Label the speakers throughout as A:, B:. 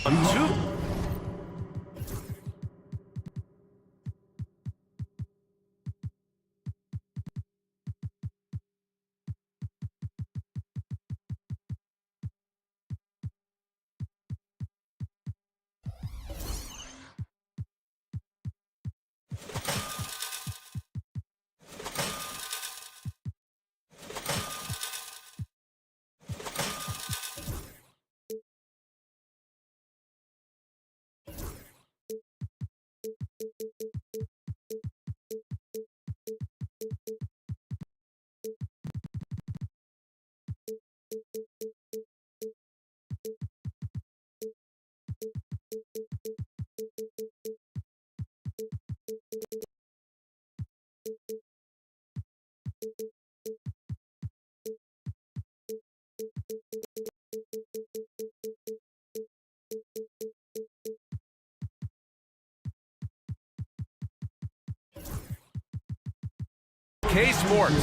A: 2. Sports.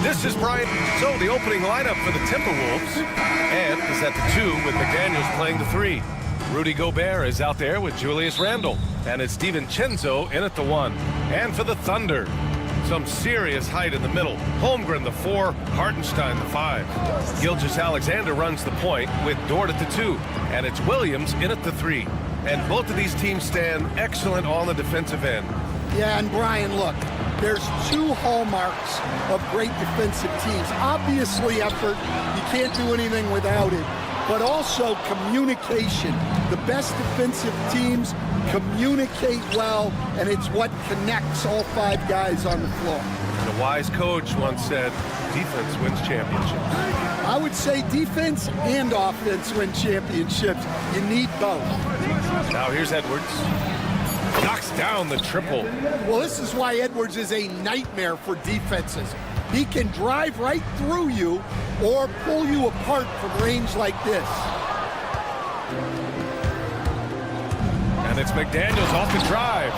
A: This is Brian. So the opening lineup for the Timberwolves, and is at the 2 with McDaniels playing the 3. Rudy Gobert is out there with Julius Randle, and it's DiVincenzo in at the 1. And for the Thunder, some serious height in the middle. Holmgren the 4, Hartenstein the 5. Gilgeous-Alexander runs the point with Dort at the 2, and it's Williams in at the 3. And both of these teams stand excellent on the defensive end.
B: Yeah, and Brian, look, there's 2 hallmarks of great defensive teams. Obviously effort, you can't do anything without it, but also communication. The best defensive teams communicate well, and it's what connects all 5 guys on the floor.
A: And a wise coach once said, defense wins championships.
B: I would say defense and offense win championships. You need both.
A: Now here's Edwards. Knocks down the triple.
B: Well, this is why Edwards is a nightmare for defenses. He can drive right through you or pull you apart from range like this.
A: And it's McDaniels off the drive.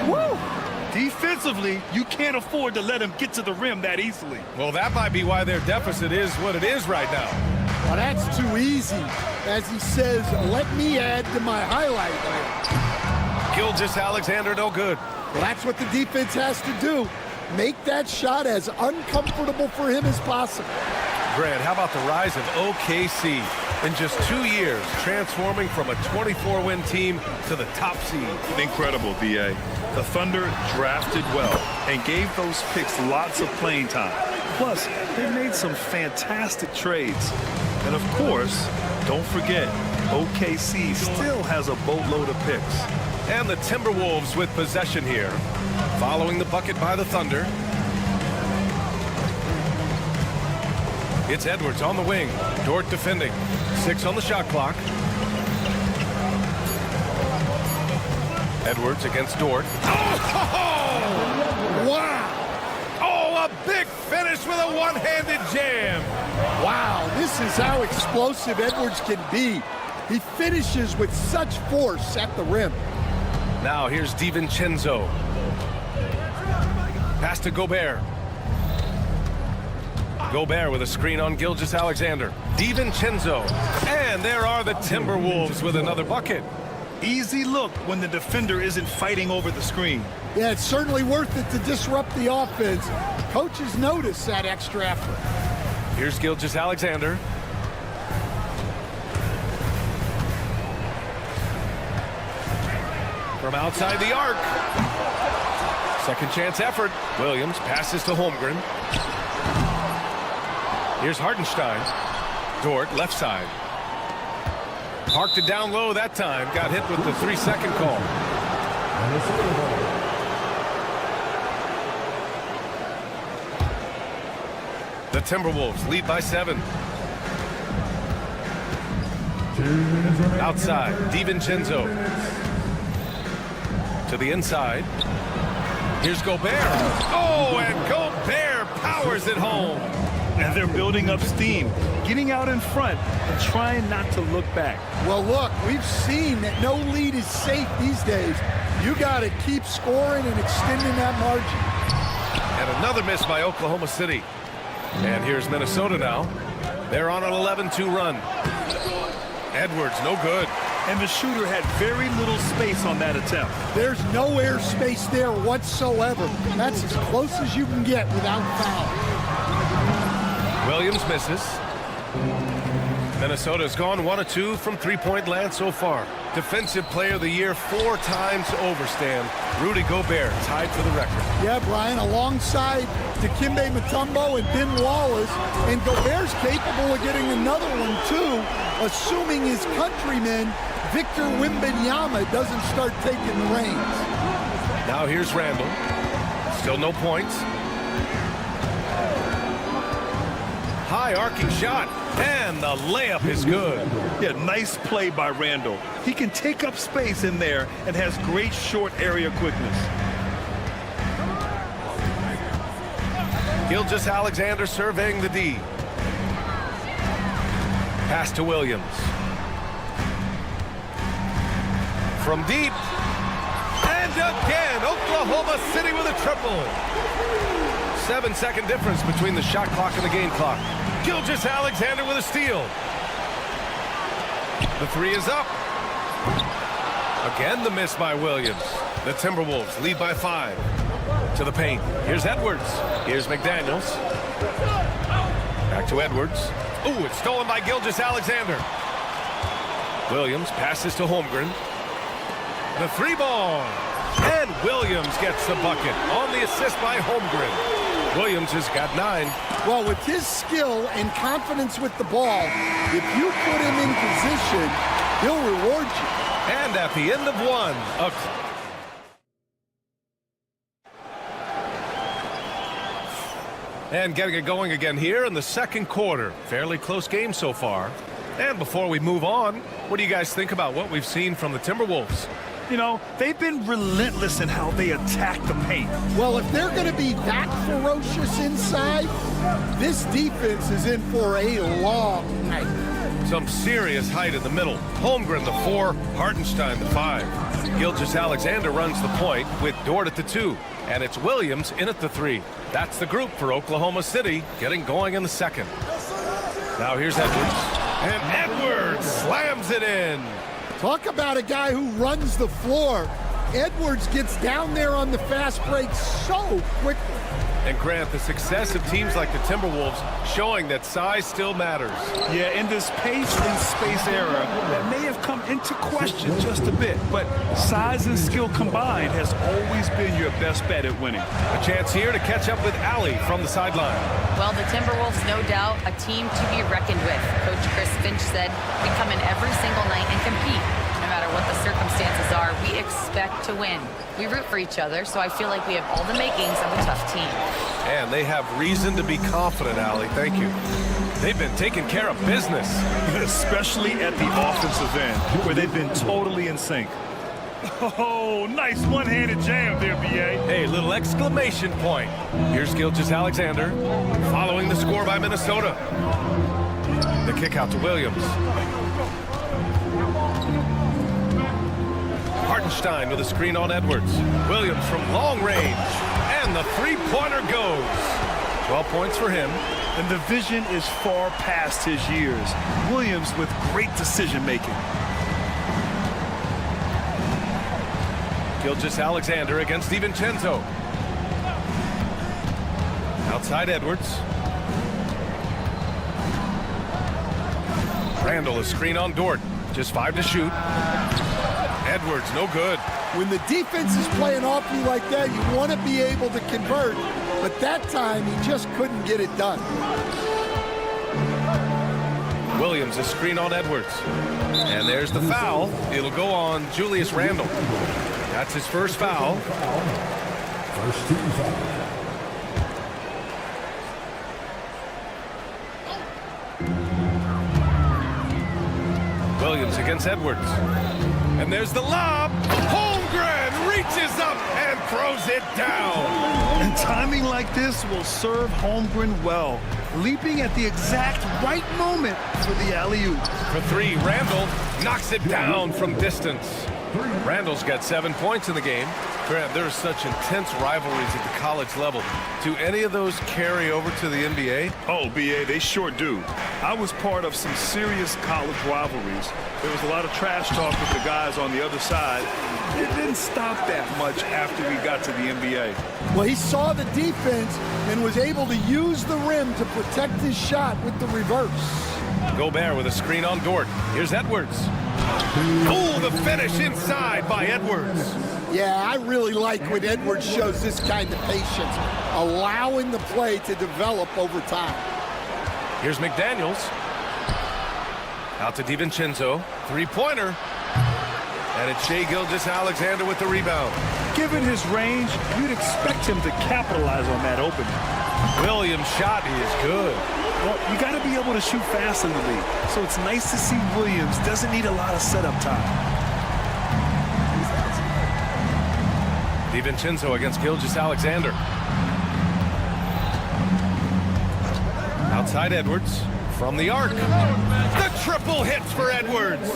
C: Woo! Defensively, you can't afford to let him get to the rim that easily.
A: Well, that might be why their deficit is what it is right now.
B: Well, that's too easy. As he says, let me add to my highlight reel.
A: Gilgeous-Alexander no good.
B: Well, that's what the defense has to do. Make that shot as uncomfortable for him as possible.
A: Grant, how about the rise of OKC? In just 2 years, transforming from a 24-win team to the top seed.
C: Incredible, B.A. The Thunder drafted well and gave those picks lots of playing time. Plus, they made some fantastic trades. And of course, don't forget, OKC still has a boatload of picks.
A: And the Timberwolves with possession here. Following the bucket by the Thunder. It's Edwards on the wing. Dort defending. 6 on the shot clock. Edwards against Dort.
B: Oh! Wow!
A: Oh, a big finish with a one-handed jam.
B: Wow, this is how explosive Edwards can be. He finishes with such force at the rim.
A: Now here's DiVincenzo. Pass to Gobert. Gobert with a screen on Gilgeous-Alexander. DiVincenzo. And there are the Timberwolves with another bucket.
C: Easy look when the defender isn't fighting over the screen.
B: Yeah, it's certainly worth it to disrupt the offense. Coaches notice that extra effort.
A: Here's Gilgeous-Alexander. From outside the arc. Second chance effort. Williams passes to Holmgren. Here's Hartenstein. Dort, left side. Parked it down low that time. Got hit with the 3-second call. The Timberwolves lead by 7. Outside, DiVincenzo. To the inside. Here's Gobert. Oh, and Gobert powers it home.
C: And they're building up steam, getting out in front and trying not to look back.
B: Well, look, we've seen that no lead is safe these days. You got to keep scoring and extending that margin.
A: And another miss by Oklahoma City. And here's Minnesota now. They're on an 11-2 run. Edwards, no good.
C: and the shooter had very little space on that attempt.
B: There's no air space there whatsoever. That's as close as you can get without foul.
A: Williams misses. Minnesota's gone 1 of 2 from three-point land so far. Defensive Player of the Year 4 times over, Stan. Rudy Gobert tied for the record.
B: Yeah, Brian, alongside Dikembe Mutombo and Ben Wallace, and Gobert's capable of getting another one too, assuming his countryman Victor Wembanyama doesn't start taking the reins.
A: Now here's Randall. Still no points. High arcing shot, and the layup is good.
C: Yeah, nice play by Randall. He can take up space in there and has great short area quickness.
A: Gilgeous-Alexander surveying the D. Pass to Williams. From deep. And again, Oklahoma City with a triple. 7-second difference between the shot clock and the game clock. Gilgeous-Alexander with a steal. The three is up. Again, the miss by Williams. The Timberwolves lead by 5. To the paint. Here's Edwards. Here's McDaniels. Back to Edwards. Ooh, it's stolen by Gilgeous-Alexander. Williams passes to Holmgren. The three ball. And Williams gets the bucket on the assist by Holmgren. Williams has got 9.
B: Well, with his skill and confidence with the ball, if you put him in position, he'll reward you.
A: And at the end of 1, and getting it going again here in the second quarter. Fairly close game so far. And before we move on, what do you guys think about what we've seen from the Timberwolves?
C: You know, they've been relentless in how they attack the paint.
B: Well, if they're going to be that ferocious inside, this defense is in for a long night.
A: Some serious height in the middle. Holmgren the 4, Hartenstein the 5. Gilgeous-Alexander runs the point with Dort at the 2. And it's Williams in at the 3. That's the group for Oklahoma City getting going in the second. Now here's Edwards. And Edwards slams it in.
B: Talk about a guy who runs the floor. Edwards gets down there on the fast break so quickly.
A: And Grant, the success of teams like the Timberwolves showing that size still matters.
C: Yeah, in this pace and space era, that may have come into question just a bit, but size and skill combined has always been your best bet at winning.
A: A chance here to catch up with Allie from the sideline.
D: Well, the Timberwolves, no doubt, a team to be reckoned with. Coach Chris Finch said, we come in every single night and compete. No matter what the circumstances are, we expect to win. We root for each other, so I feel like we have all the makings of a tough team.
A: And they have reason to be confident, Allie. Thank you. They've been taking care of business.
C: Especially at the offensive end, where they've been totally in sync. Oh, nice one-handed jam there, B.A.
A: Hey, little exclamation point. Here's Gilgeous-Alexander, following the score by Minnesota. The kick out to Williams. Hartenstein with a screen on Edwards. Williams from long range. And the three-pointer goes. 12 points for him.
C: And the vision is far past his years. Williams with great decision-making.
A: Gilgeous-Alexander against DiVincenzo. Outside Edwards. Randall, a screen on Dort. Just 5 to shoot. Edwards, no good.
B: When the defense is playing off you like that, you want to be able to convert. But that time, he just couldn't get it done.
A: Williams, a screen on Edwards. And there's the foul. It'll go on Julius Randle. That's his first foul.
E: First team foul.
A: Williams against Edwards. And there's the lob. Holmgren reaches up and throws it down.
C: And timing like this will serve Holmgren well, leaping at the exact right moment for the alley-oop.
A: For 3, Randall knocks it down from distance. Randall's got 7 points in the game. Grant, there's such intense rivalries at the college level. Do any of those carry over to the NBA?
C: Oh, B.A., they sure do. I was part of some serious college rivalries. There was a lot of trash talk with the guys on the other side. It didn't stop that much after we got to the NBA.
B: Well, he saw the defense and was able to use the rim to protect his shot with the reverse.
A: Gobert with a screen on Dort. Here's Edwards. Oh, the finish inside by Edwards.
B: Yeah, I really like when Edwards shows this kind of patience, allowing the play to develop over time.
A: Here's McDaniels. Out to DiVincenzo. Three-pointer. And it's Shai Gilgeous-Alexander with the rebound.
C: Given his range, you'd expect him to capitalize on that opening.
A: Williams' shot is good.
C: Well, you got to be able to shoot fast in the league. So it's nice to see Williams doesn't need a lot of setup time.
A: DiVincenzo against Gilgeous-Alexander. Outside Edwards from the arc. The triple hits for Edwards.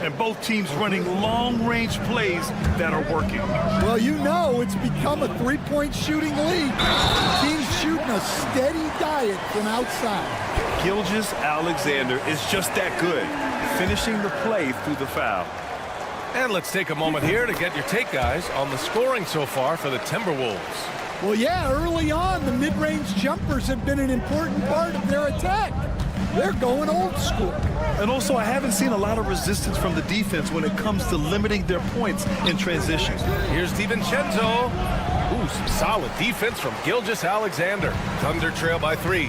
C: And both teams running long-range plays that are working.
B: Well, you know it's become a three-point shooting league. Teams shooting a steady diet from outside.
C: Gilgeous-Alexander is just that good, finishing the play through the foul.
A: And let's take a moment here to get your take, guys, on the scoring so far for the Timberwolves.
B: Well, yeah, early on, the mid-range jumpers have been an important part of their attack. They're going old school.
C: And also, I haven't seen a lot of resistance from the defense when it comes to limiting their points in transition.
A: Here's DiVincenzo. Ooh, some solid defense from Gilgeous-Alexander. Thunder trail by 3.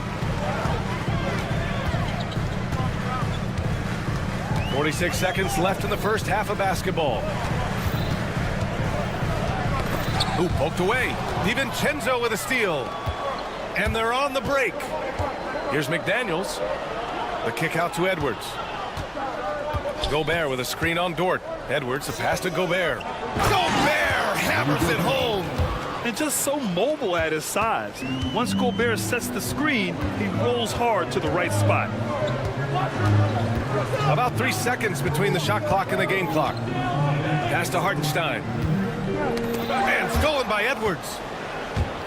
A: 46 seconds left in the first half of basketball. Ooh, poked away. DiVincenzo with a steal. And they're on the break. Here's McDaniels. The kick out to Edwards. Gobert with a screen on Dort. Edwards, a pass to Gobert. Gobert hammers it home.
C: And just so mobile at his size. Once Gobert sets the screen, he rolls hard to the right spot.
A: About 3 seconds between the shot clock and the game clock. Pass to Hartenstein. And stolen by Edwards.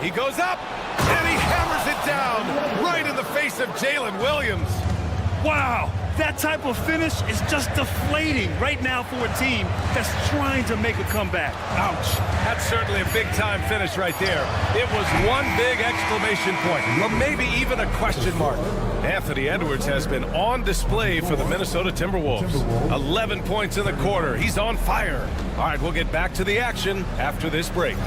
A: He goes up, and he hammers it down right in the face of Jalen Williams.
C: Wow, that type of finish is just deflating right now for a team that's trying to make a comeback.
A: Ouch. That's certainly a big-time finish right there. It was one big exclamation point, or maybe even a question mark. Anthony Edwards has been on display for the Minnesota Timberwolves. 11 points in the quarter. He's on fire. All right, we'll get back to the action after this break.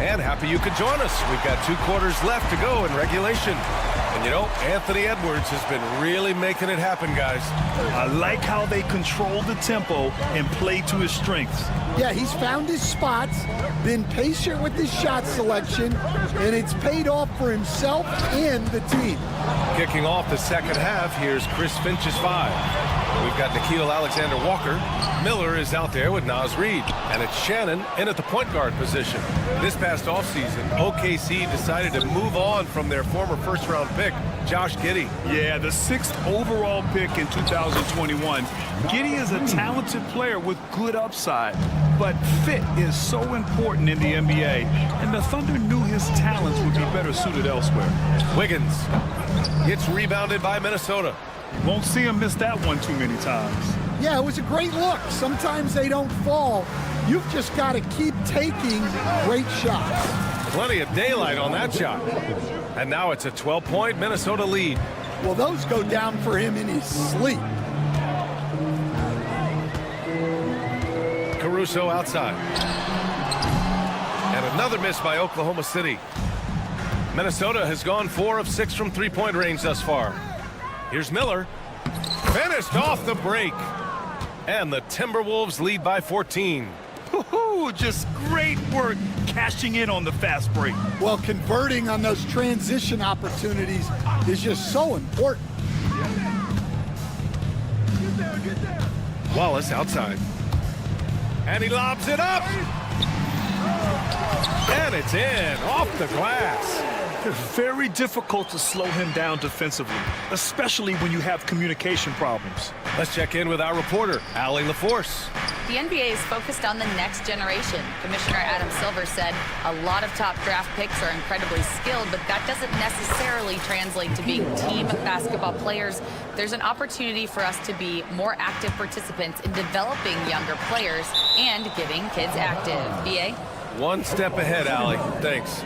A: And happy you could join us. We've got 2 quarters left to go in regulation. And you know, Anthony Edwards has been really making it happen, guys.
C: I like how they control the tempo and play to his strengths.
B: Yeah, he's found his spots, been patient with his shot selection, and it's paid off for himself and the team.
A: Kicking off the second half, here's Chris Finch's 5. We've got Nickeil Alexander-Walker. Miller is out there with Naz Reid. And it's Shannon in at the point guard position. This past offseason, OKC decided to move on from their former first-round pick, Josh Giddey.
C: Yeah, the 6th overall pick in 2021. Giddey is a talented player with good upside, but fit is so important in the NBA, and the Thunder knew his talents would be better suited elsewhere.
A: Wiggins gets rebounded by Minnesota.
C: Won't see him miss that one too many times.
B: Yeah, it was a great look. Sometimes they don't fall. You've just got to keep taking great shots.
A: Plenty of daylight on that shot. And now it's a 12-point Minnesota lead.
B: Well, those go down for him in his sleep.
A: Caruso outside. And another miss by Oklahoma City. Minnesota has gone 4 of 6 from three-point range thus far. Here's Miller. Finished off the break. And the Timberwolves lead by 14.
C: Woohoo! Just great work cashing in on the fast break.
B: Well, converting on those transition opportunities is just so important.
A: Wallace outside. And he lobs it up. And it's in, off the glass.
C: Very difficult to slow him down defensively, especially when you have communication problems.
A: Let's check in with our reporter, Allie LaForce.
D: The NBA is focused on the next generation. Commissioner Adam Silver said a lot of top draft picks are incredibly skilled, but that doesn't necessarily translate to being team basketball players. There's an opportunity for us to be more active participants in developing younger players and getting kids active. BA?
A: One step ahead, Allie. Thanks.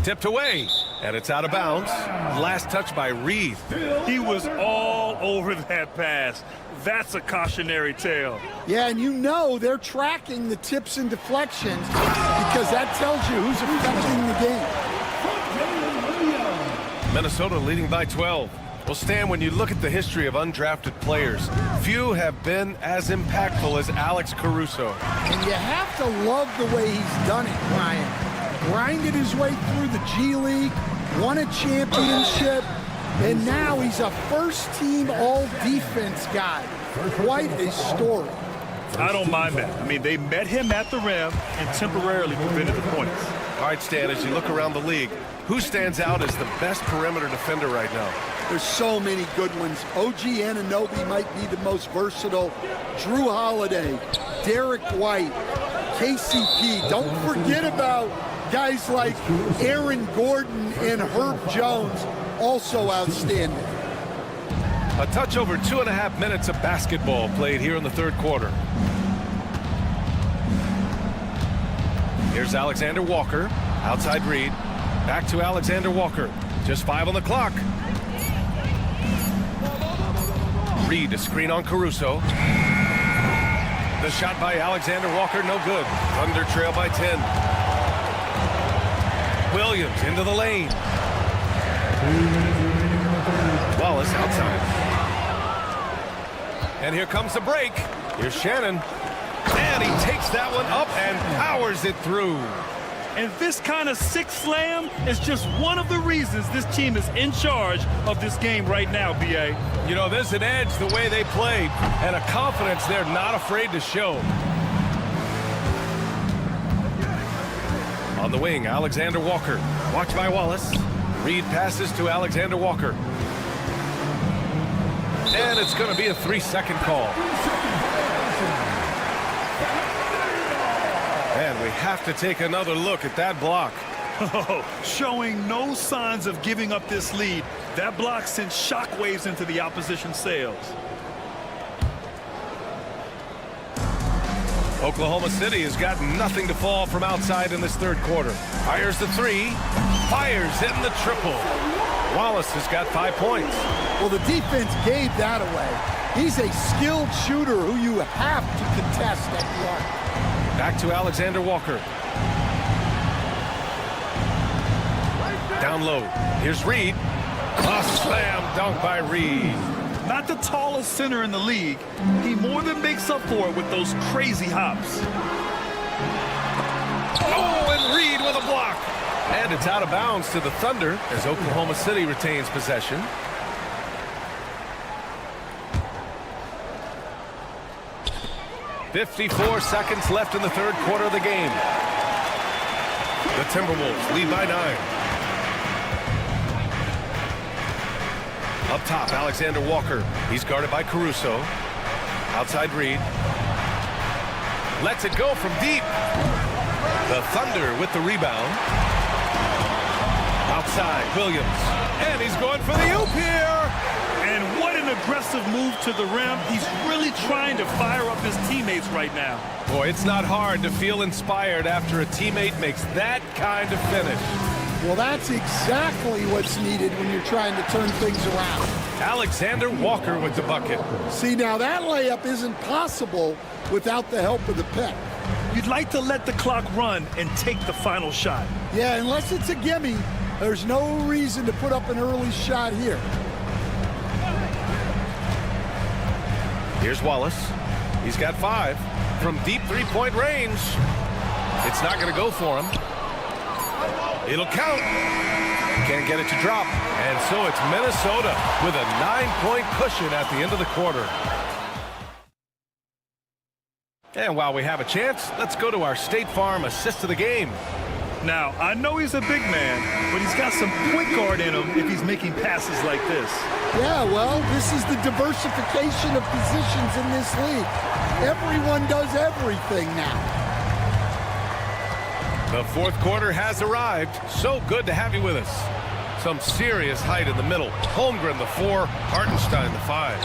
A: Tipped away, and it's out of bounds. Last touch by Reed.
C: He was all over that pass. That's a cautionary tale.
B: Yeah, and you know they're tracking the tips and deflections because that tells you who's affecting the game.
A: Minnesota leading by 12. Well, Stan, when you look at the history of undrafted players, few have been as impactful as Alex Caruso.
B: And you have to love the way he's done it, Ryan. Grinded his way through the G League, won a championship, and now he's a first-team all-defense guy. Quite a story.
C: I don't mind that. I mean, they met him at the rim and temporarily prevented the points.
A: All right, Stan, as you look around the league, who stands out as the best perimeter defender right now?
B: There's so many good ones. OG Anunoby might be the most versatile. Drew Holiday, Derek White, KCP. Don't forget about guys like Aaron Gordon and Herb Jones, also outstanding.
A: A touch over 2.5 minutes of basketball played here in the third quarter. Here's Alexander Walker, outside Reed. Back to Alexander Walker. Just 5 on the clock. Reed, a screen on Caruso. The shot by Alexander Walker, no good. Thunder trail by 10. Williams into the lane. Wallace outside. And here comes the break. Here's Shannon. And he takes that one up and powers it through.
C: And this kind of sick slam is just one of the reasons this team is in charge of this game right now, B.A.
A: You know, there's an edge the way they played and a confidence they're not afraid to show. On the wing, Alexander Walker. Watched by Wallace. Reed passes to Alexander Walker. And it's going to be a 3-second call. And we have to take another look at that block.
C: Oh, showing no signs of giving up this lead. That block sent shockwaves into the opposition sails.
A: Oklahoma City has got nothing to fall from outside in this third quarter. Fires the 3, fires in the triple. Wallace has got 5 points.
B: Well, the defense gave that away. He's a skilled shooter who you have to contest at the arc.
A: Back to Alexander Walker. Down low. Here's Reed. A slam dunk by Reed.
C: Not the tallest center in the league. He more than makes up for it with those crazy hops.
A: Oh, and Reed with a block. And it's out of bounds to the Thunder as Oklahoma City retains possession. .54 seconds left in the third quarter of the game. The Timberwolves lead by 9. Up top, Alexander Walker. He's guarded by Caruso. Outside Reed. Lets it go from deep. The Thunder with the rebound. Outside, Williams. And he's going for the oop here.
C: And what an aggressive move to the rim. He's really trying to fire up his teammates right now.
A: Boy, it's not hard to feel inspired after a teammate makes that kind of finish.
B: Well, that's exactly what's needed when you're trying to turn things around.
A: Alexander Walker with the bucket.
B: See, now that layup isn't possible without the help of the pick.
C: You'd like to let the clock run and take the final shot.
B: Yeah, unless it's a gimme, there's no reason to put up an early shot here.
A: Here's Wallace. He's got 5 from deep 3-point range. It's not going to go for him. It'll count. Can't get it to drop. And so it's Minnesota with a 9-point cushion at the end of the quarter. And while we have a chance, let's go to our State Farm assist of the game.
C: Now, I know he's a big man, but he's got some point guard in him if he's making passes like this.
B: Yeah, well, this is the diversification of positions in this league. Everyone does everything now.
A: The fourth quarter has arrived. So good to have you with us. Some serious height in the middle. Holmgren, the 4. Hartenstein, the 5.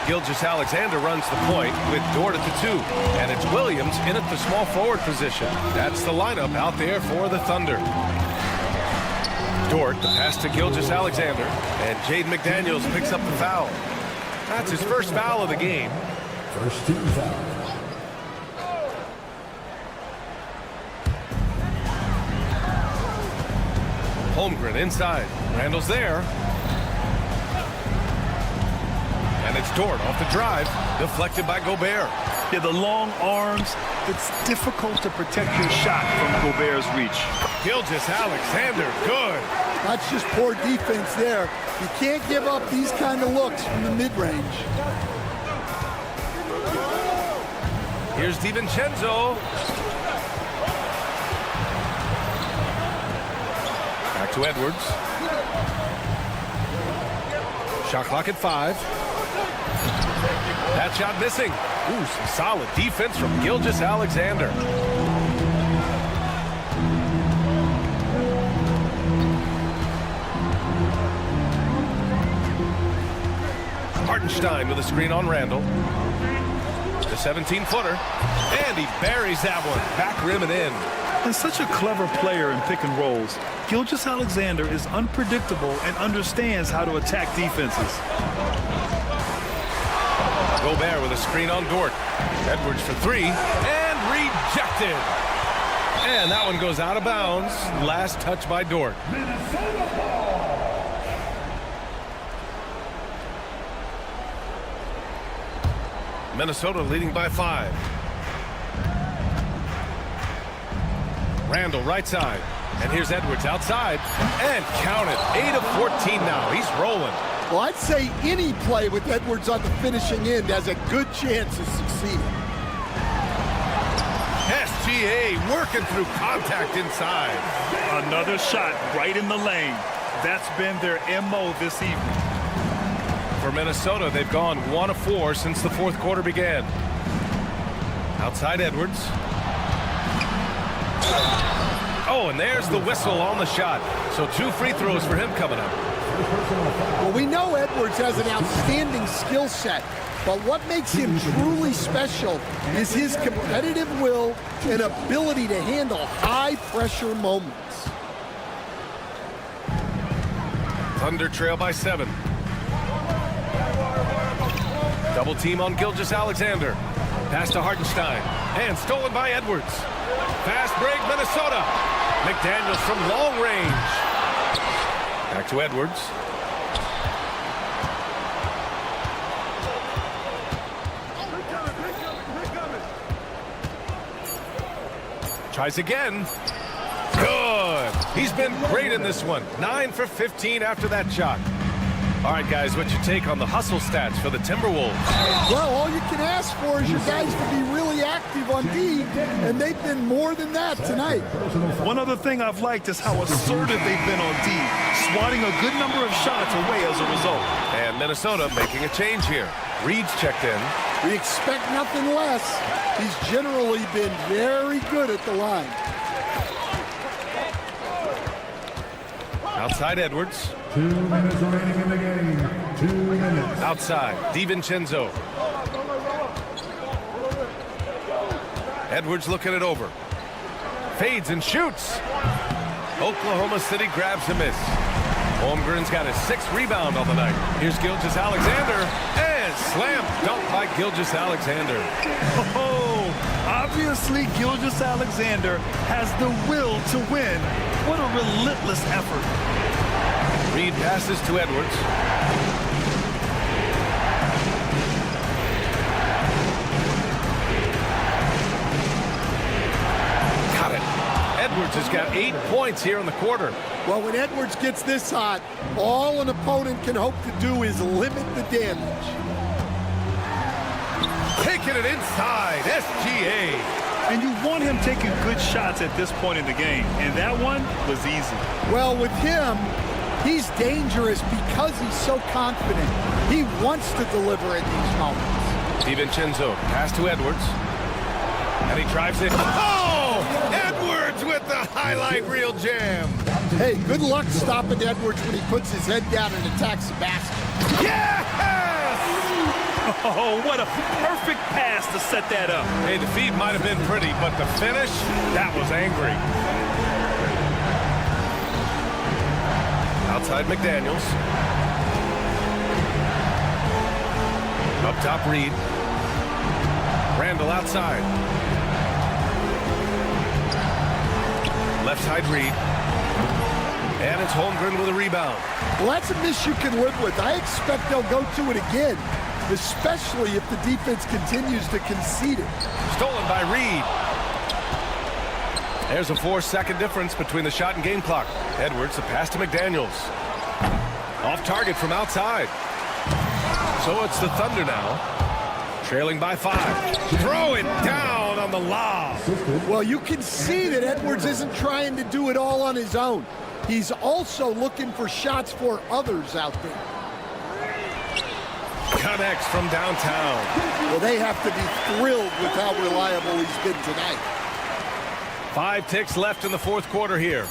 A: Gilgeous-Alexander runs the point with Dort at the 2. And it's Williams in at the small forward position. That's the lineup out there for the Thunder. Dort, the pass to Gilgeous-Alexander. And Jaden McDaniels picks up the foul. That's his first foul of the game.
E: First team foul.
A: Holmgren inside. Randall's there. And it's Dort off the drive. Deflected by Gobert.
C: Yeah, the long arms. It's difficult to protect your shot from Gobert's reach.
A: Gilgeous-Alexander, good.
B: That's just poor defense there. You can't give up these kind of looks from the mid-range.
A: Here's DiVincenzo. Back to Edwards. Shot clock at 5. That shot missing. Ooh, some solid defense from Gilgeous-Alexander. Hartenstein with a screen on Randall. The 17-footer. And he buries that one. Back rim and in.
C: And such a clever player in pick and rolls. Gilgeous-Alexander is unpredictable and understands how to attack defenses.
A: Gobert with a screen on Dort. Edwards for 3. And rejected. And that one goes out of bounds. Last touch by Dort. Minnesota leading by 5. Randall right side. And here's Edwards outside. And count it. 8 of 14 now. He's rolling.
B: Well, I'd say any play with Edwards on the finishing end has a good chance of succeeding.
A: SGA working through contact inside.
C: Another shot right in the lane. That's been their MO this evening.
A: For Minnesota, they've gone 1 of 4 since the fourth quarter began. Outside Edwards. Oh, and there's the whistle on the shot. So 2 free throws for him coming up.
B: Well, we know Edwards has an outstanding skill set, but what makes him truly special is his competitive will and ability to handle high-pressure moments.
A: Thunder trail by 7. Double team on Gilgeous-Alexander. Pass to Hartenstein. And stolen by Edwards. Fast break, Minnesota. McDaniels from long range. Back to Edwards. Tries again. Good. He's been great in this one. 9 for 15 after that shot. All right, guys, what's your take on the hustle stats for the Timberwolves?
B: Well, all you can ask for is your guys to be really active on D, and they've been more than that tonight.
C: One other thing I've liked is how assertive they've been on D, swatting a good number of shots away as a result.
A: And Minnesota making a change here. Reed's checked in.
B: We expect nothing less. He's generally been very good at the line.
A: Outside Edwards.
E: 2 minutes remaining in the game. 2 minutes.
A: Outside, DiVincenzo. Edwards looking it over. Fades and shoots. Oklahoma City grabs a miss. Holmgren's got his 6th rebound on the night. Here's Gilgeous-Alexander. And slam dunk by Gilgeous-Alexander.
C: Oh, obviously Gilgeous-Alexander has the will to win. What a relentless effort.
A: Reed passes to Edwards. Got it. Edwards has got 8 points here in the quarter.
B: Well, when Edwards gets this hot, all an opponent can hope to do is limit the damage.
A: Taking it inside, SGA.
C: And you want him taking good shots at this point in the game, and that one was easy.
B: Well, with him, he's dangerous because he's so confident. He wants to deliver in these moments.
A: DiVincenzo, pass to Edwards. And he drives it. Oh! Edwards with the highlight reel jam.
B: Hey, good luck stopping Edwards when he puts his head down and attacks the basket.
A: Yes!
C: Oh, what a perfect pass to set that up.
A: Hey, the feed might have been pretty, but the finish, that was angry. Outside McDaniels. Up top, Reed. Randall outside. Left side, Reed. And it's Holmgren with a rebound.
B: Well, that's a miss you can live with. I expect they'll go to it again, especially if the defense continues to concede it.
A: Stolen by Reed. There's a 4-second difference between the shot and game clock. Edwards, the pass to McDaniels. Off target from outside. So it's the Thunder now, trailing by 5. Throw it down on the lob.
B: Well, you can see that Edwards isn't trying to do it all on his own. He's also looking for shots for others out there.
A: Connects from downtown.
B: Well, they have to be thrilled with how reliable he's been tonight.
A: 5 ticks left in the fourth quarter here.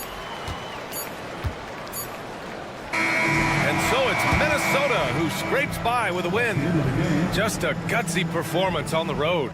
A: And so it's Minnesota who scrapes by with a win. Just a gutsy performance on the road.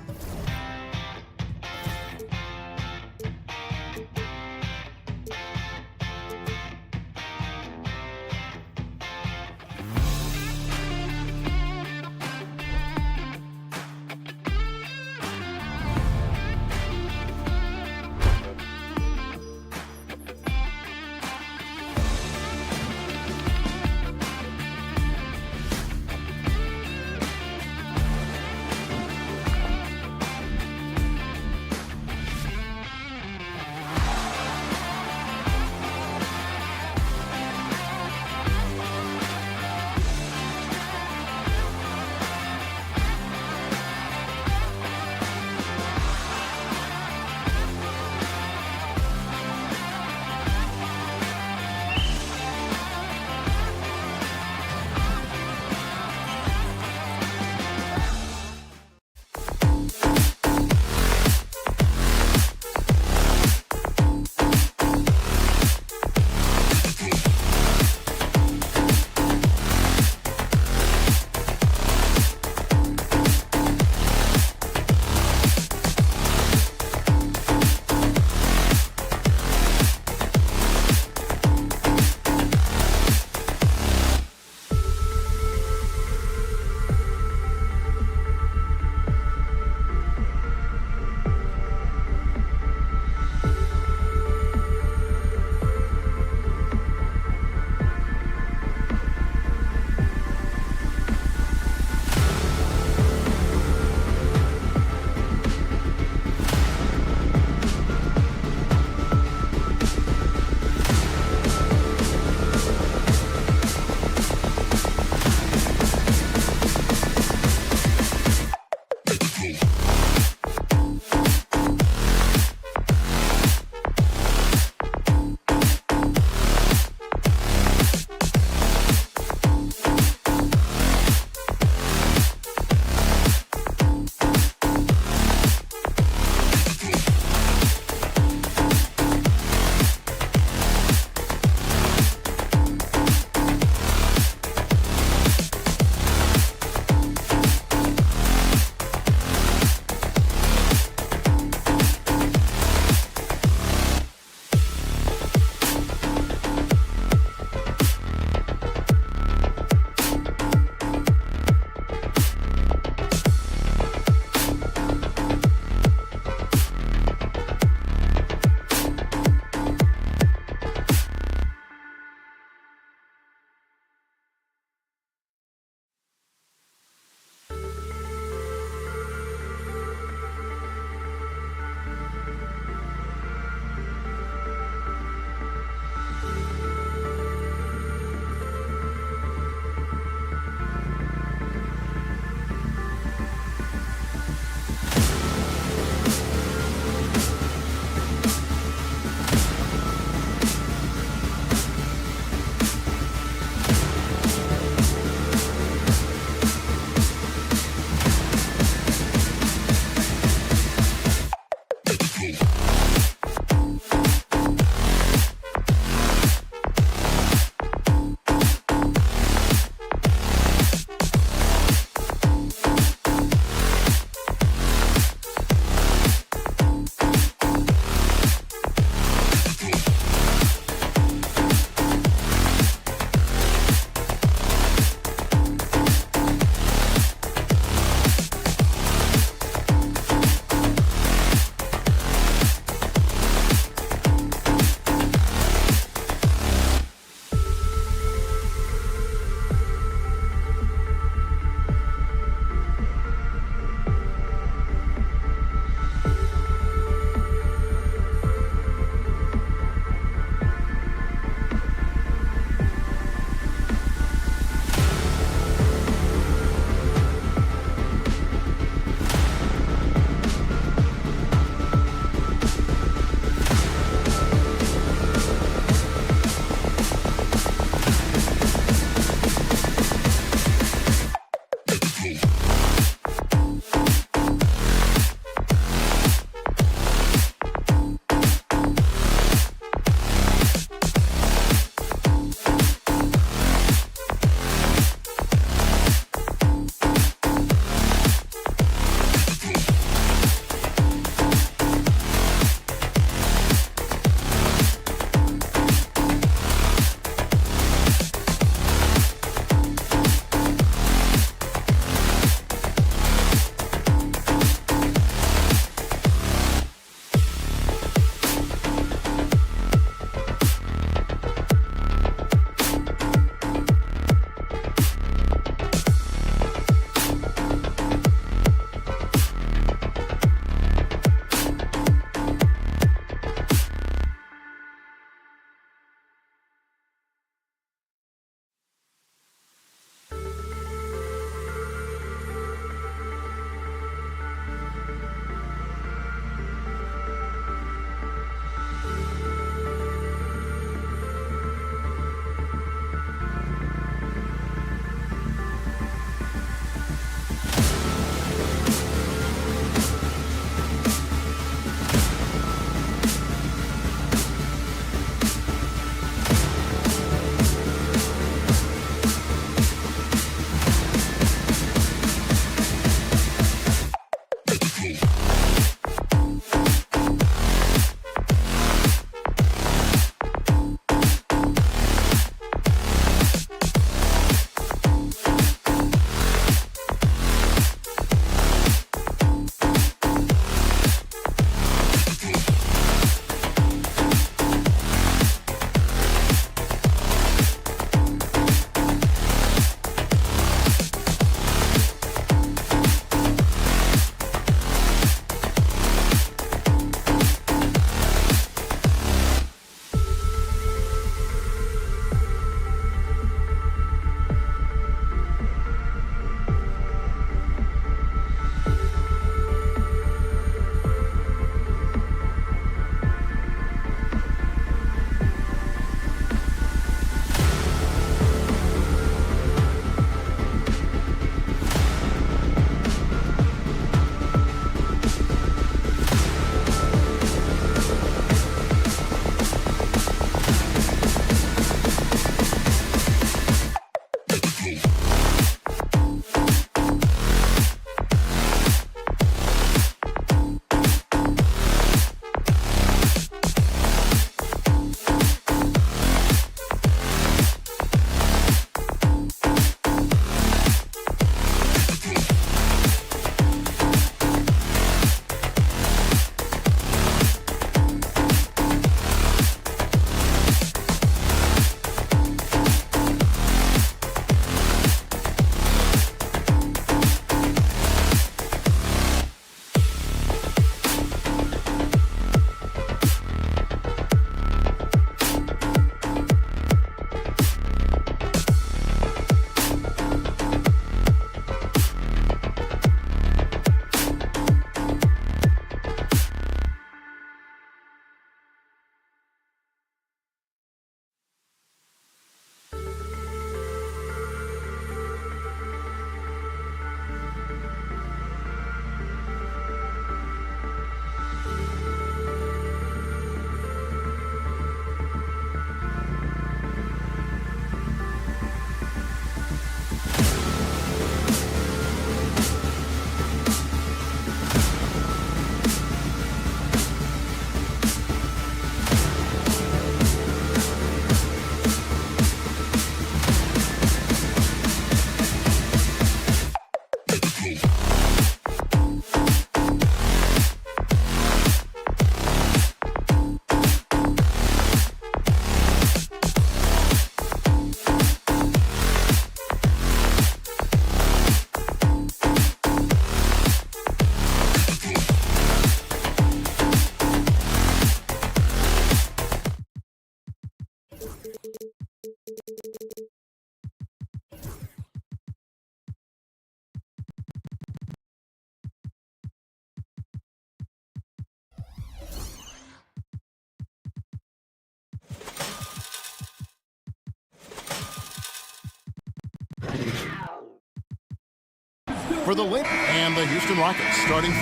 F: for the Lynx and the Houston Rockets starting 5.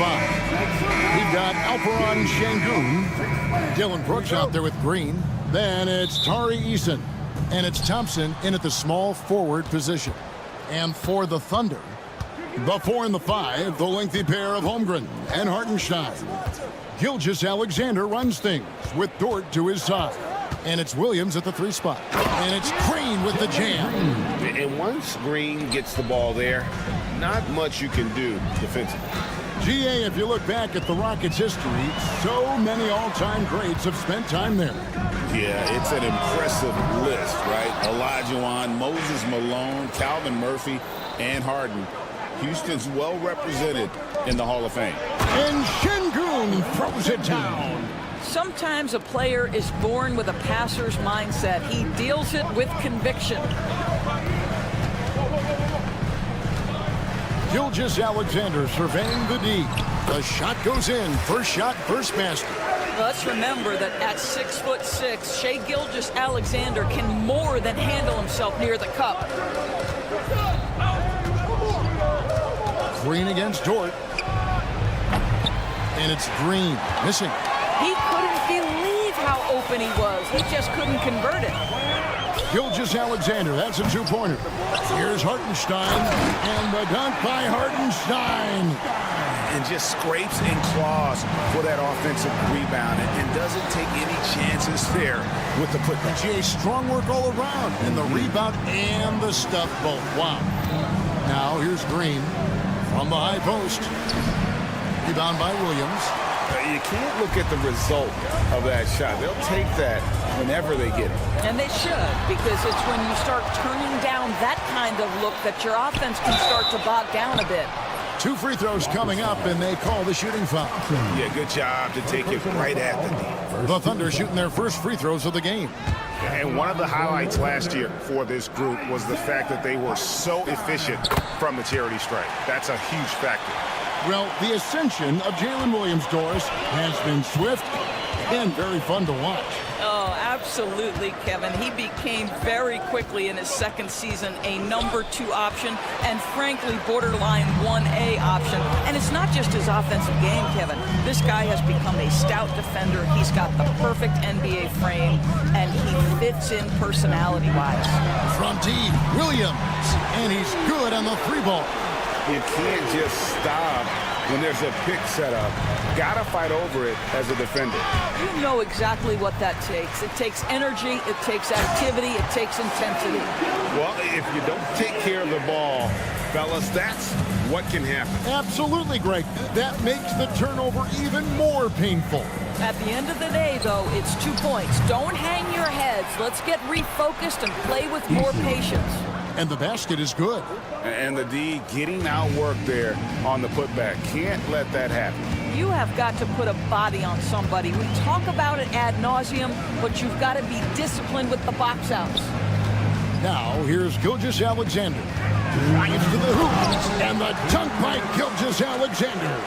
F: We've got Alperon Şengün, Dylan Brooks out there with Green. Then it's Tari Eason, and it's Thompson in at the small forward position. And for the Thunder, the 4 and the 5, the lengthy pair of Holmgren and Hartenstein. Gilgeous-Alexander runs things with Dort to his side. And it's Williams at the 3 spot. And it's Green with the jam.
G: And once Green gets the ball there, not much you can do defensively.
F: GA, if you look back at the Rockets' history, so many all-time greats have spent time there.
G: Yeah, it's an impressive list, right? Olajuwon, Moses Malone, Calvin Murphy, and Harden. Houston's well represented in the Hall of Fame.
F: And Şengün throws it down.
H: Sometimes a player is born with a passer's mindset. He deals it with conviction.
F: Gilgeous-Alexander surveying the D. The shot goes in. First shot, first basket.
H: Let's remember that at 6'6", Shai Gilgeous-Alexander can more than handle himself near the cup.
F: Green against Dort. And it's Green missing.
H: He couldn't believe how open he was. He just couldn't convert it.
F: Gilgeous-Alexander, that's a 2-pointer. Here's Hartenstein, and the dunk by Hartenstein.
G: And just scrapes and claws for that offensive rebound and doesn't take any chances there with the putback.
F: GA, strong work all around, and the rebound and the stuff both. Wow. Now here's Green from the high post. Rebound by Williams.
G: You can't look at the result of that shot. They'll take that whenever they get it.
H: And they should, because it's when you start turning down that kind of look that your offense can start to bog down a bit.
F: 2 free throws coming up, and they call the shooting foul.
G: Yeah, good job to take it right at the knee.
F: The Thunder shooting their first free throws of the game.
G: And one of the highlights last year for this group was the fact that they were so efficient from the charity stripe. That's a huge factor.
F: Well, the ascension of Jalen Williams, Doris, has been swift and very fun to watch.
H: Oh, absolutely, Kevin. He became very quickly in his second season a number 2 option and, frankly, borderline 1A option. And it's not just his offensive game, Kevin. This guy has become a stout defender. He's got the perfect NBA frame, and he fits in personality-wise.
F: From D, Williams, and he's good on the 3-ball.
G: You can't just stop when there's a pick set up. Gotta fight over it as a defender.
H: You know exactly what that takes. It takes energy, it takes activity, it takes intensity.
G: Well, if you don't take care of the ball, fellas, that's what can happen.
F: Absolutely, Greg. That makes the turnover even more painful.
H: At the end of the day, though, it's 2 points. Don't hang your heads. Let's get refocused and play with more patience.
F: And the basket is good.
G: And the D getting outworked there on the putback. Can't let that happen.
H: You have got to put a body on somebody. We talk about it ad nauseum, but you've got to be disciplined with the box outs.
F: Now, here's Gilgeous-Alexander. Drives to the hoop. And the dunk by Gilgeous-Alexander.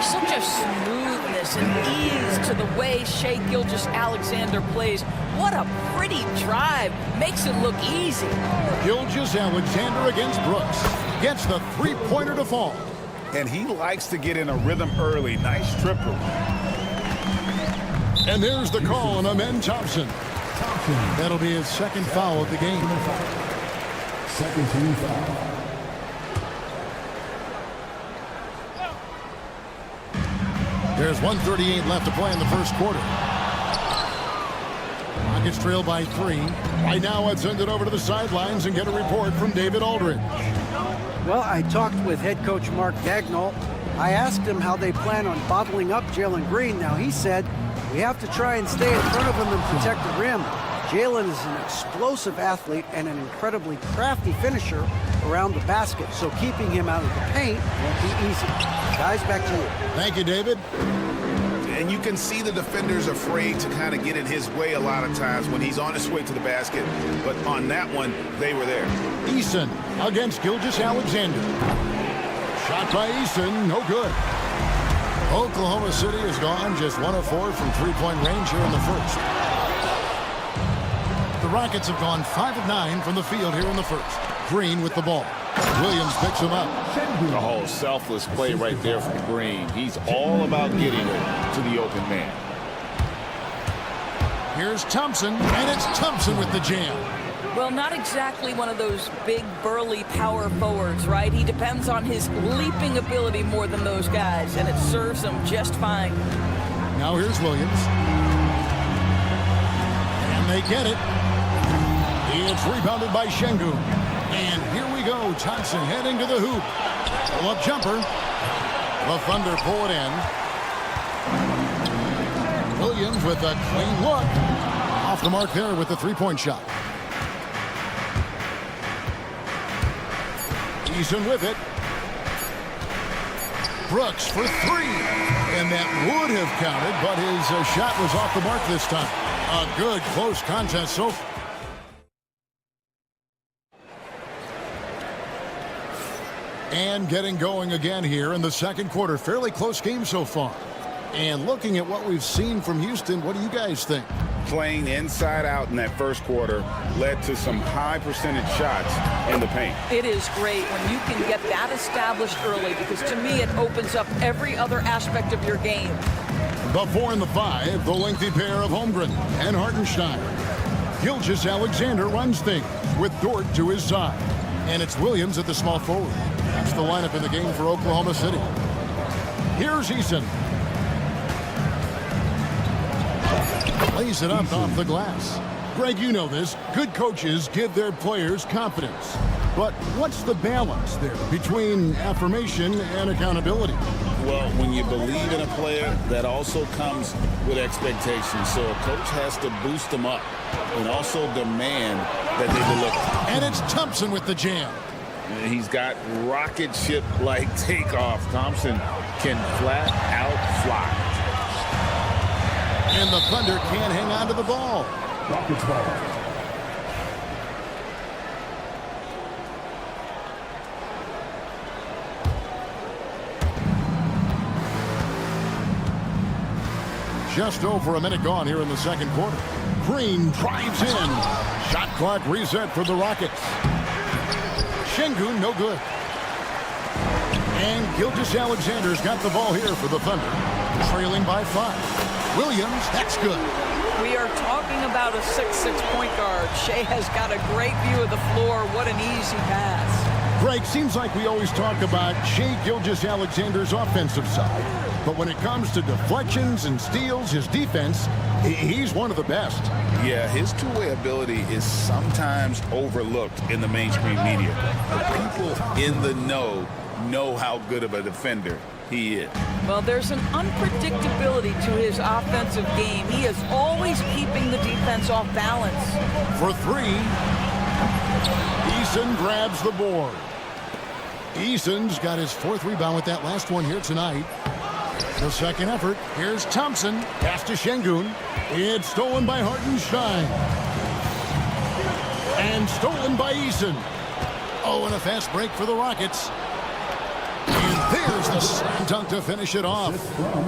H: Such a smoothness and ease to the way Shai Gilgeous-Alexander plays. What a pretty drive. Makes it look easy.
F: Gilgeous-Alexander against Brooks. Gets the 3-pointer to fall.
G: And he likes to get in a rhythm early. Nice triple.
F: And there's the call on Amen Thompson. That'll be his second foul of the game.
E: Second team foul.
F: There's 1:38 left to play in the first quarter. Rockets trail by 3. Right now, let's send it over to the sidelines and get a report from David Aldridge.
I: Well, I talked with head coach Mark Dagnall. I asked him how they plan on bottling up Jalen Green. Now, he said, we have to try and stay in front of him and protect the rim. Jalen is an explosive athlete and an incredibly crafty finisher around the basket, so keeping him out of the paint won't be easy. Guys, back to you.
F: Thank you, David.
G: And you can see the defenders afraid to kind of get in his way a lot of times when he's on his way to the basket. But on that one, they were there.
F: Eason against Gilgeous-Alexander. Shot by Eason, no good. Oklahoma City has gone just 1 of 4 from 3-point range here in the first. the Rockets have gone 5 of 9 from the field here in the first. Green with the ball. Williams picks him up.
G: Oh, selfless play right there from Green. He's all about getting it to the open man.
F: Here's Thompson, and it's Thompson with the jam.
H: Well, not exactly one of those big, burly power forwards, right? He depends on his leaping ability more than those guys, and it serves him just fine.
F: Now here's Williams. And they get it. It's rebounded by Şengün. And here we go. Thompson heading to the hoop. Pull-up jumper. The Thunder pull it in. Williams with a clean look. Off the mark there with the three-point shot. Eason with it. Brooks for three. And that would have counted, but his shot was off the mark this time. A good close contest so far. And getting going again here in the second quarter. Fairly close game so far. And looking at what we've seen from Houston, what do you guys think?
G: Playing inside out in that first quarter led to some high percentage shots in the paint.
H: It is great when you can get that established early, because to me it opens up every other aspect of your game.
F: The 4 and the 5, the lengthy pair of Holmgren and Hartenstein. Gilgeous-Alexander runs things with Dort to his side. And it's Williams at the small forward. That's the lineup in the game for Oklahoma City. Here's Eason. Lays it up off the glass. Greg, you know this. Good coaches give their players confidence. But what's the balance there between affirmation and accountability?
G: Well, when you believe in a player, that also comes with expectations. So a coach has to boost them up and also demand that they deliver.
F: And it's Thompson with the jam.
G: He's got rocket ship-like takeoff. Thompson can flat out fly.
F: And the Thunder can't hang on to the ball.
E: Rockets ball.
F: Just over a minute gone here in the second quarter. Green drives in. Shot clock reset for the Rockets. Şengün no good. And Gilgeous-Alexander's got the ball here for the Thunder. Trailing by 5. Williams, that's good.
H: We are talking about a 6'6" point guard. Shea has got a great view of the floor. What an easy pass.
F: Greg, seems like we always talk about Shea Gilgeous-Alexander's offensive side. But when it comes to deflections and steals, his defense, he's one of the best.
G: Yeah, his two-way ability is sometimes overlooked in the mainstream media. The people in the know how good of a defender he is.
H: Well, there's an unpredictability to his offensive game. He is always keeping the defense off balance.
F: For 3, Eason grabs the board. Eason's got his 4th rebound with that last one here tonight. The second effort. Here's Thompson. Pass to Şengün. It's stolen by Hartenstein. And stolen by Eason. Oh, and a fast break for the Rockets. And there's the slam dunk to finish it off.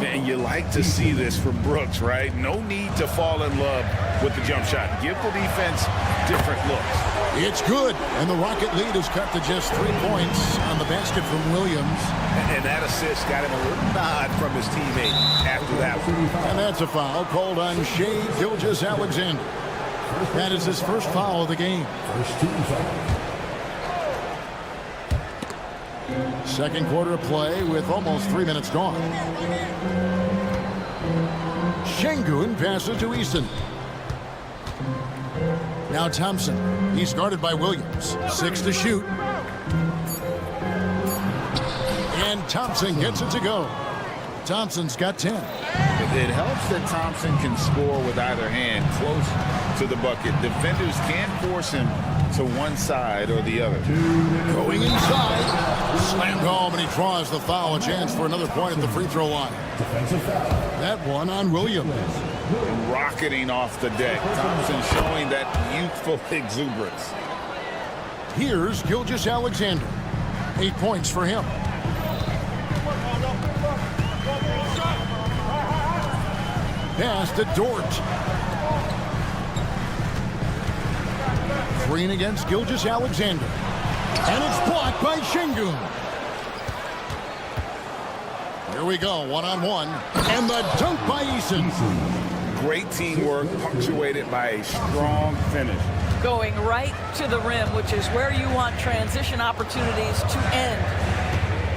G: And you like to see this from Brooks, right? No need to fall in love with the jump shot. Give the defense different looks.
F: It's good. And the Rocket lead is cut to just 3 points on the basket from Williams.
A: And that assist got him a little nod from his teammate after that one.
F: And that's a foul called on Shea Gilgeous-Alexander. That is his first foul of the game.
E: First team foul.
F: Second quarter of play with almost 3 minutes gone. Şengün passes to Eason. Now Thompson. He's guarded by Williams. 6 to shoot. And Thompson gets it to go. Thompson's got 10.
G: It helps that Thompson can score with either hand close to the bucket. Defenders can't force him to one side or the other.
F: Going inside. Slammed home, and he draws the foul. A chance for another point at the free throw line.
E: Defensive foul.
F: That one on Williams.
G: Rocketing off the deck. Thompson showing that youthful exuberance.
F: Here's Gilgeous-Alexander. 8 points for him. Pass to Dort. Green against Gilgeous-Alexander. And it's blocked by Şengün. Here we go, one-on-one. And the dunk by Eason.
G: Great teamwork, punctuated by a strong finish.
H: Going right to the rim, which is where you want transition opportunities to end.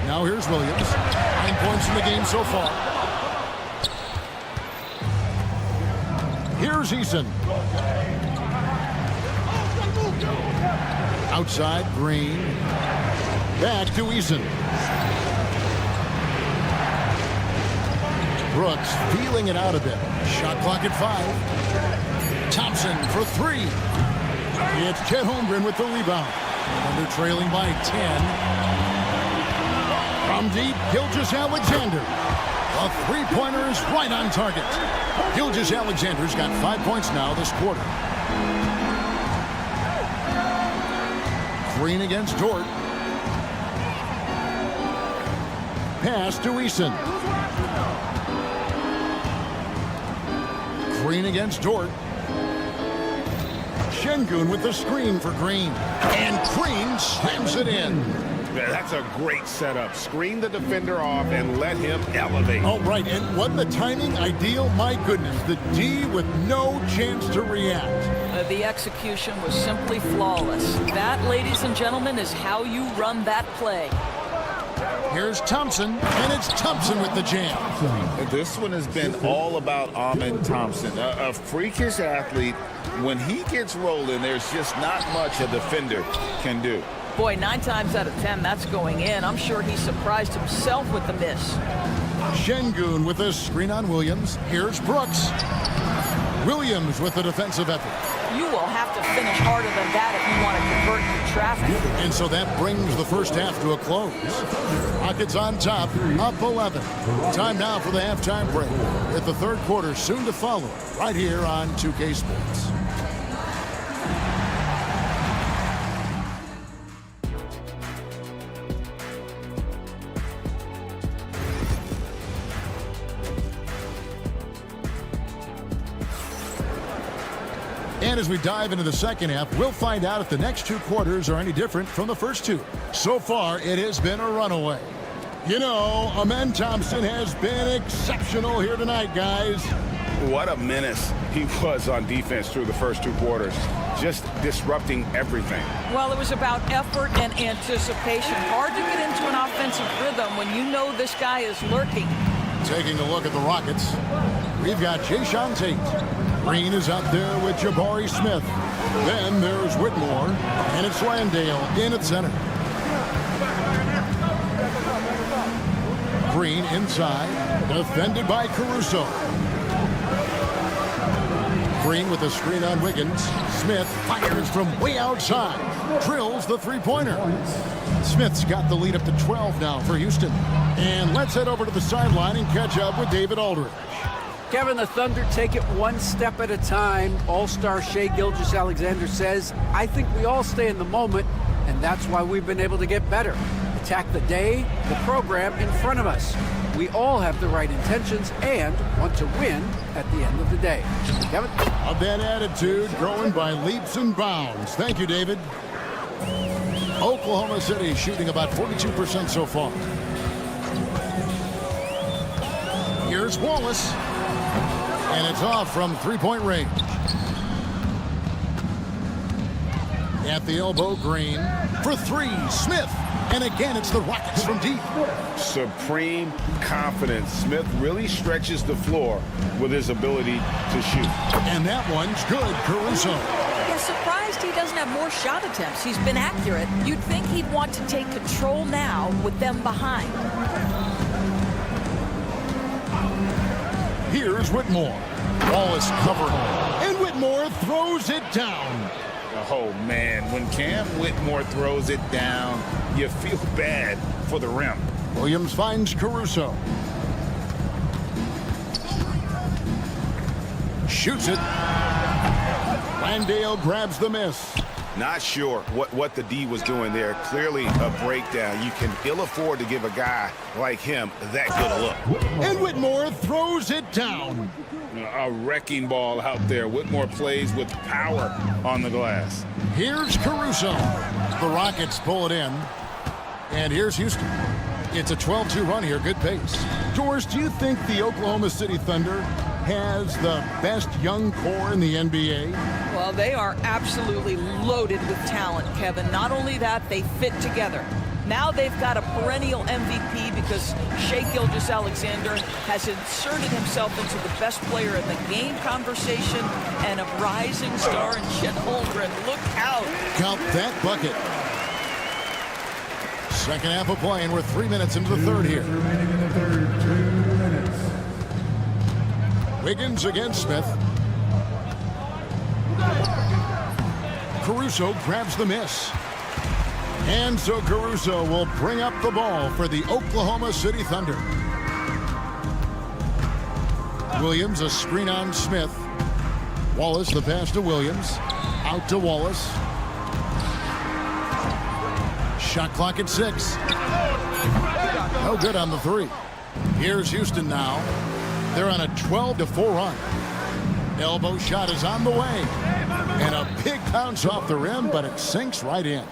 F: Now here's Williams. 9 points in the game so far. Here's Eason. Outside, Green. Back to Eason. Brooks feeling it out a bit. Shot clock at 5. Thompson for 3. It's Chet Holmgren with the rebound. Thunder trailing by 10. From deep, Gilgeous-Alexander. A three-pointer is right on target. Gilgeous-Alexander's got 5 points now this quarter. Green against Dort. Pass to Eason. Green against Dort. Şengün with the screen for Green. And Green slams it in.
G: Yeah, that's a great setup. Screen the defender off and let him elevate.
F: Oh, right. And wasn't the timing ideal? My goodness. The D with no chance to react.
H: The execution was simply flawless. That, ladies and gentlemen, is how you run that play.
F: Here's Thompson, and it's Thompson with the jam.
G: This one has been all about Amen Thompson, a freakish athlete. When he gets rolling, there's just not much a defender can do.
H: Boy, 9 times out of 10, that's going in. I'm sure he surprised himself with the miss.
F: Şengün with a screen on Williams. Here's Brooks. Williams with the defensive effort.
H: You will have to finish harder than that if you want to convert your traffic.
F: And so that brings the first half to a close. Rockets on top, up 11. Time now for the halftime break, with the third quarter soon to follow, right here on 2K Sports. And as we dive into the second half, we'll find out if the next 2 quarters are any different from the first 2. So far, it has been a runaway. You know, Amen Thompson has been exceptional here tonight, guys.
G: What a menace he was on defense through the first 2 quarters. Just disrupting everything.
H: Well, it was about effort and anticipation. Hard to get into an offensive rhythm when you know this guy is lurking.
F: Taking a look at the Rockets, we've got Jayshawn Tate. Green is out there with Jabari Smith. Then there's Whitmore, and it's Landale in at center. Green inside, defended by Caruso. Green with a screen on Wiggins. Smith fires from way outside. Drills the three-pointer. Smith's got the lead up to 12 now for Houston. And let's head over to the sideline and catch up with David Aldridge.
I: Kevin, the Thunder take it one step at a time. All-star Shai Gilgeous-Alexander says, I think we all stay in the moment, and that's why we've been able to get better. Attack the day, the program in front of us. We all have the right intentions and want to win at the end of the day. Kevin?
F: Of that attitude growing by leaps and bounds. Thank you, David. Oklahoma City shooting about 42% so far. Here's Wallace. And it's off from three-point range. At the elbow, Green. For 3, Smith. And again, it's the Rockets from deep.
G: Supreme confidence. Smith really stretches the floor with his ability to shoot.
F: And that one's good, Caruso.
H: Yeah, surprised he doesn't have more shot attempts. He's been accurate. You'd think he'd want to take control now with them behind.
F: Here's Whitmore. Wallace covered. And Whitmore throws it down.
G: Oh, man, when Cam Whitmore throws it down, you feel bad for the rim.
F: Williams finds Caruso. Shoots it. Landale grabs the miss.
G: Not sure what the D was doing there. Clearly a breakdown. You can ill afford to give a guy like him that good a look.
F: And Whitmore throws it down.
G: A wrecking ball out there. Whitmore plays with power on the glass.
F: Here's Caruso. The Rockets pull it in. And here's Houston. It's a 12-2 run here. Good pace. George, do you think the Oklahoma City Thunder has the best young core in the NBA?
H: Well, they are absolutely loaded with talent, Kevin. Not only that, they fit together. Now they've got a perennial MVP because Shai Gilgeous-Alexander has inserted himself into the best player in the game conversation, and a rising star in Chet Holmgren. Look out.
F: Count that bucket. Second half of play, and we're 3 minutes into the third here.
E: Remaining in the third, 2 minutes.
F: Wiggins against Smith. Caruso grabs the miss. And so Caruso will bring up the ball for the Oklahoma City Thunder. Williams, a screen on Smith. Wallace, the pass to Williams. Out to Wallace. Shot clock at 6. No good on the 3. Here's Houston now. They're on a 12-4 run. Elbow shot is on the way. And a big bounce off the rim, but it sinks right in.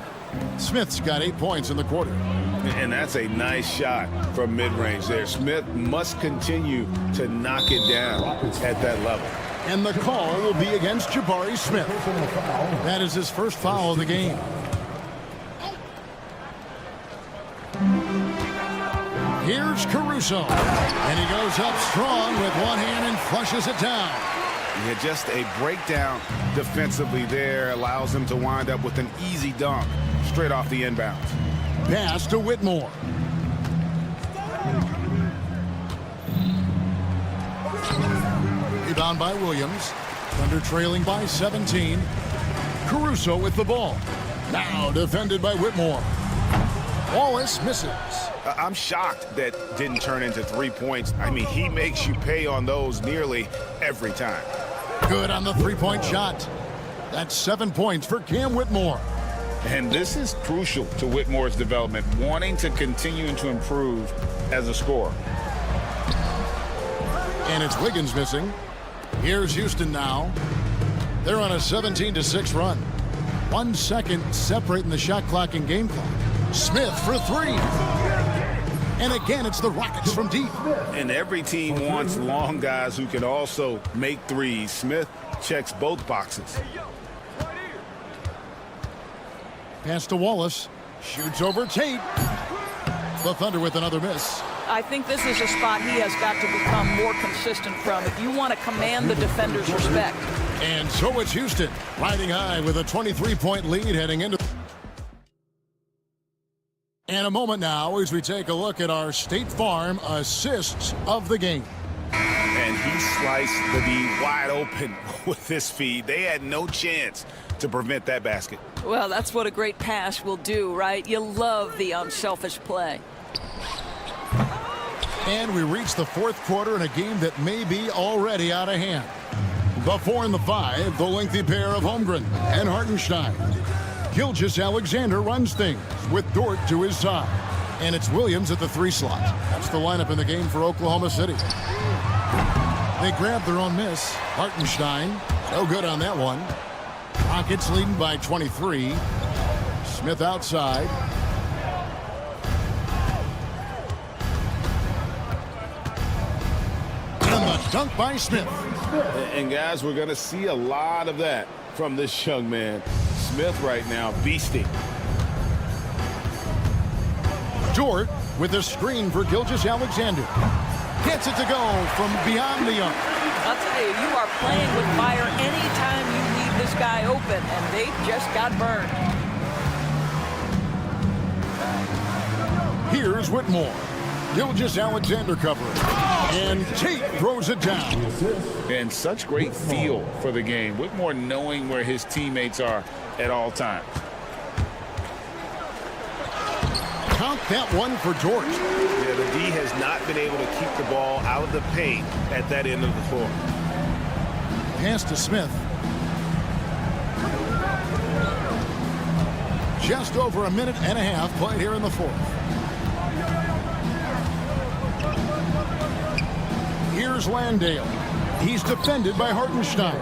F: Smith's got 8 points in the quarter.
G: And that's a nice shot from mid-range there. Smith must continue to knock it down at that level.
F: And the call will be against Jabari Smith. That is his first foul of the game. Here's Caruso. And he goes up strong with one hand and flushes it down.
G: Yeah, just a breakdown defensively there allows him to wind up with an easy dunk straight off the inbounds.
F: Pass to Whitmore. Rebound by Williams. Thunder trailing by 17. Caruso with the ball. Now defended by Whitmore. Wallace misses.
G: I'm shocked that didn't turn into 3 points. I mean, he makes you pay on those nearly every time.
F: Good on the three-point shot. That's 7 points for Cam Whitmore.
G: And this is crucial to Whitmore's development, wanting to continue to improve as a scorer.
F: And it's Wiggins missing. Here's Houston now. They're on a 17-6 run. 1 second separating the shot clock and game clock. Smith for 3. And again, it's the Rockets from deep.
G: And every team wants long guys who can also make threes. Smith checks both boxes.
F: Pass to Wallace. Shoots over Tate. The Thunder with another miss.
H: I think this is a spot he has got to become more consistent from if you want to command the defender's respect.
F: And so it's Houston riding high with a 23-point lead heading into. And a moment now as we take a look at our State Farm assists of the game.
G: And he sliced the D wide open with his feed. They had no chance to prevent that basket.
H: Well, that's what a great pass will do, right? You love the unselfish play.
F: And we reach the fourth quarter in a game that may be already out of hand. The 4 and the 5, the lengthy pair of Holmgren and Hartenstein. Gilgeous-Alexander runs things with Dort to his side. And it's Williams at the 3 slot. That's the lineup in the game for Oklahoma City. They grab their own miss. Hartenstein, no good on that one. Rockets leading by 23. Smith outside. And the dunk by Smith.
G: And guys, we're going to see a lot of that from this young man. Smith right now beasting.
F: Dort with a screen for Gilgeous-Alexander. Gets it to go from beyond the arc.
H: I'll tell you, you are playing with fire anytime you leave this guy open, and they just got burned.
F: Here's Whitmore. Gilgeous-Alexander covering. And Tate throws it down.
G: And such great feel for the game. Whitmore knowing where his teammates are at all times.
F: Count that one for Dort.
G: Yeah, the D has not been able to keep the ball out of the paint at that end of the floor.
F: Pass to Smith. Just over a minute and a half played here in the fourth. Here's Landale. He's defended by Hartenstein.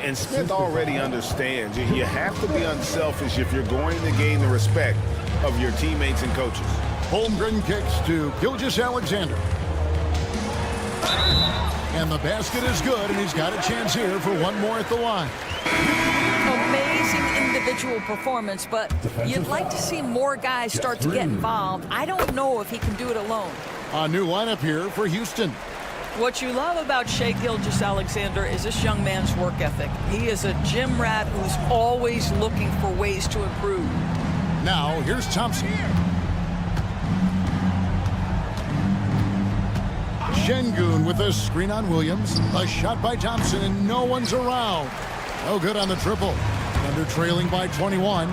G: And Smith already understands you have to be unselfish if you're going to gain the respect of your teammates and coaches.
F: Holmgren kicks to Gilgeous-Alexander. And the basket is good, and he's got a chance here for one more at the line.
H: Amazing individual performance, but you'd like to see more guys start to get involved. I don't know if he can do it alone.
F: A new lineup here for Houston.
H: What you love about Shai Gilgeous-Alexander is this young man's work ethic. He is a gym rat who's always looking for ways to improve.
F: Now, here's Thompson. Şengün with a screen on Williams. A shot by Thompson, and no one's around. No good on the triple. Thunder trailing by 21.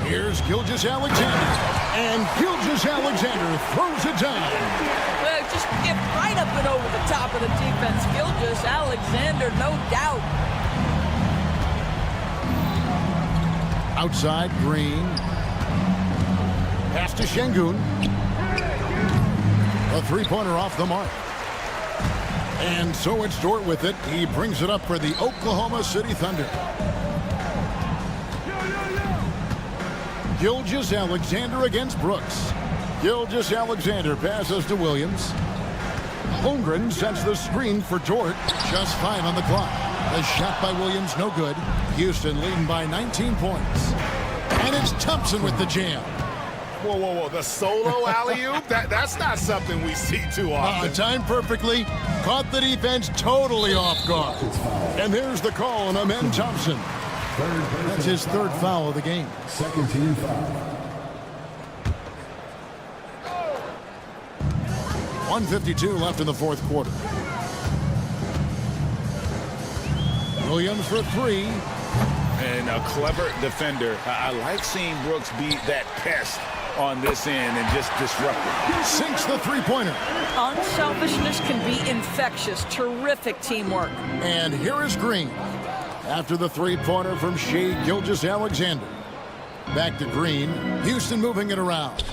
F: Here's Gilgeous-Alexander. And Gilgeous-Alexander throws it down.
H: Well, just get right up and over the top of the defense. Gilgeous-Alexander, no doubt.
F: Outside, Green. Pass to Şengün. A three-pointer off the mark. And so it's Dort with it. He brings it up for the Oklahoma City Thunder. Gilgeous-Alexander against Brooks. Gilgeous-Alexander passes to Williams. Holmgren sets the screen for Dort. Just 5 on the clock. A shot by Williams, no good. Houston leading by 19 points. And it's Thompson with the jam.
G: Whoa, whoa, whoa. The solo alley-oop? That's not something we see too often.
F: Timed perfectly. Caught the defense totally off guard. And there's the call on Amen Thompson. That's his third foul of the game.
E: Second team foul.
F: 1:52 left in the fourth quarter. Williams for three.
G: And a clever defender. I like seeing Brooks be that pest on this end and just disrupt it.
F: Sinks the three-pointer.
H: Unselfishness can be infectious. Terrific teamwork.
F: And here is Green. After the three-pointer from Shai Gilgeous-Alexander. Back to Green. Houston moving it around.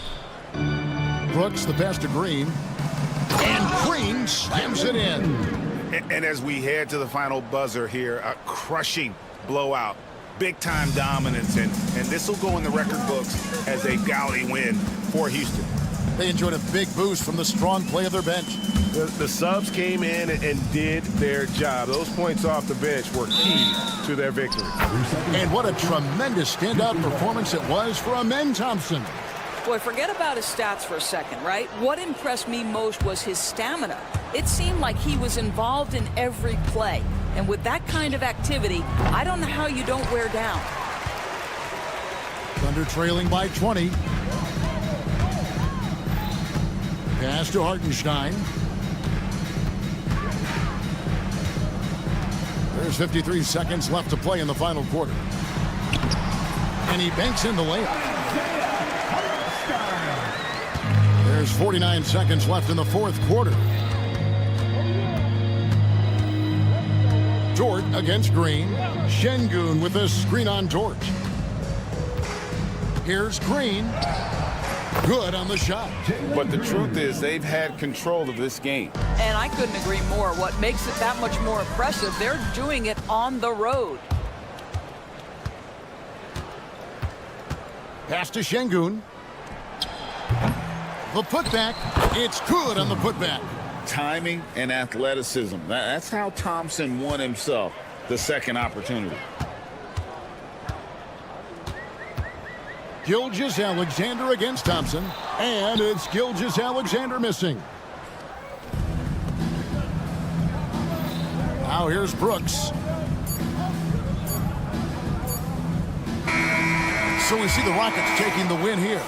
F: Brooks the pass to Green. And Green slams it in.
G: And as we head to the final buzzer here, a crushing blowout. Big-time dominance, and this will go in the record books as a gaudy win for Houston.
F: They enjoyed a big boost from the strong play of their bench.
A: The subs came in and did their job. Those points off the bench were key to their victory.
F: And what a tremendous standout performance it was for Amen Thompson.
H: Boy, forget about his stats for a second, right? What impressed me most was his stamina. It seemed like he was involved in every play. And with that kind of activity, I don't know how you don't wear down.
F: Thunder trailing by 20. Pass to Hartenstein. There's 53 seconds left to play in the final quarter. And he banks in the layup. There's 49 seconds left in the fourth quarter. Dort against Green. Şengün with a screen on Dort. Here's Green. Good on the shot.
G: But the truth is they've had control of this game.
H: And I couldn't agree more. What makes it that much more impressive, they're doing it on the road.
F: Pass to Şengün. The putback. It's good on the putback.
G: Timing and athleticism. That's how Thompson won himself the second opportunity.
F: Gilgeous-Alexander against Thompson. And it's Gilgeous-Alexander missing. Now here's Brooks. So we see the Rockets taking the win here.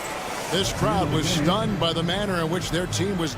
F: This crowd was stunned by the manner in which their team was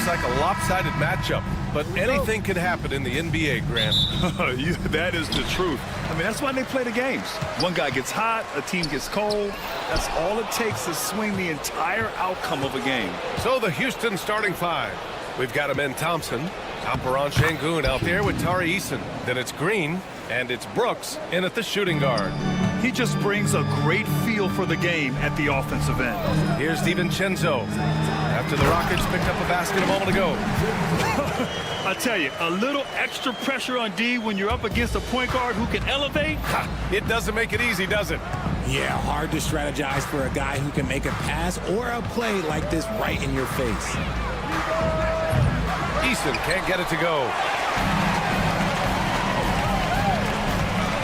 A: looks like a lopsided matchup, but anything can happen in the NBA, Grant.
C: That is the truth. I mean, that's why they play the games. One guy gets hot, a team gets cold. That's all it takes to swing the entire outcome of a game.
A: So the Houston starting five. We've got Amen Thompson, Alperen Sengun out there with Tari Eason. Then it's Green, and it's Brooks in at the shooting guard.
C: He just brings a great feel for the game at the offensive end.
A: Here's DiVincenzo. After the Rockets picked up a basket a moment ago.
C: I tell you, a little extra pressure on D when you're up against a point guard who can elevate.
A: It doesn't make it easy, does it?
J: Yeah, hard to strategize for a guy who can make a pass or a play like this right in your face.
A: Eason can't get it to go.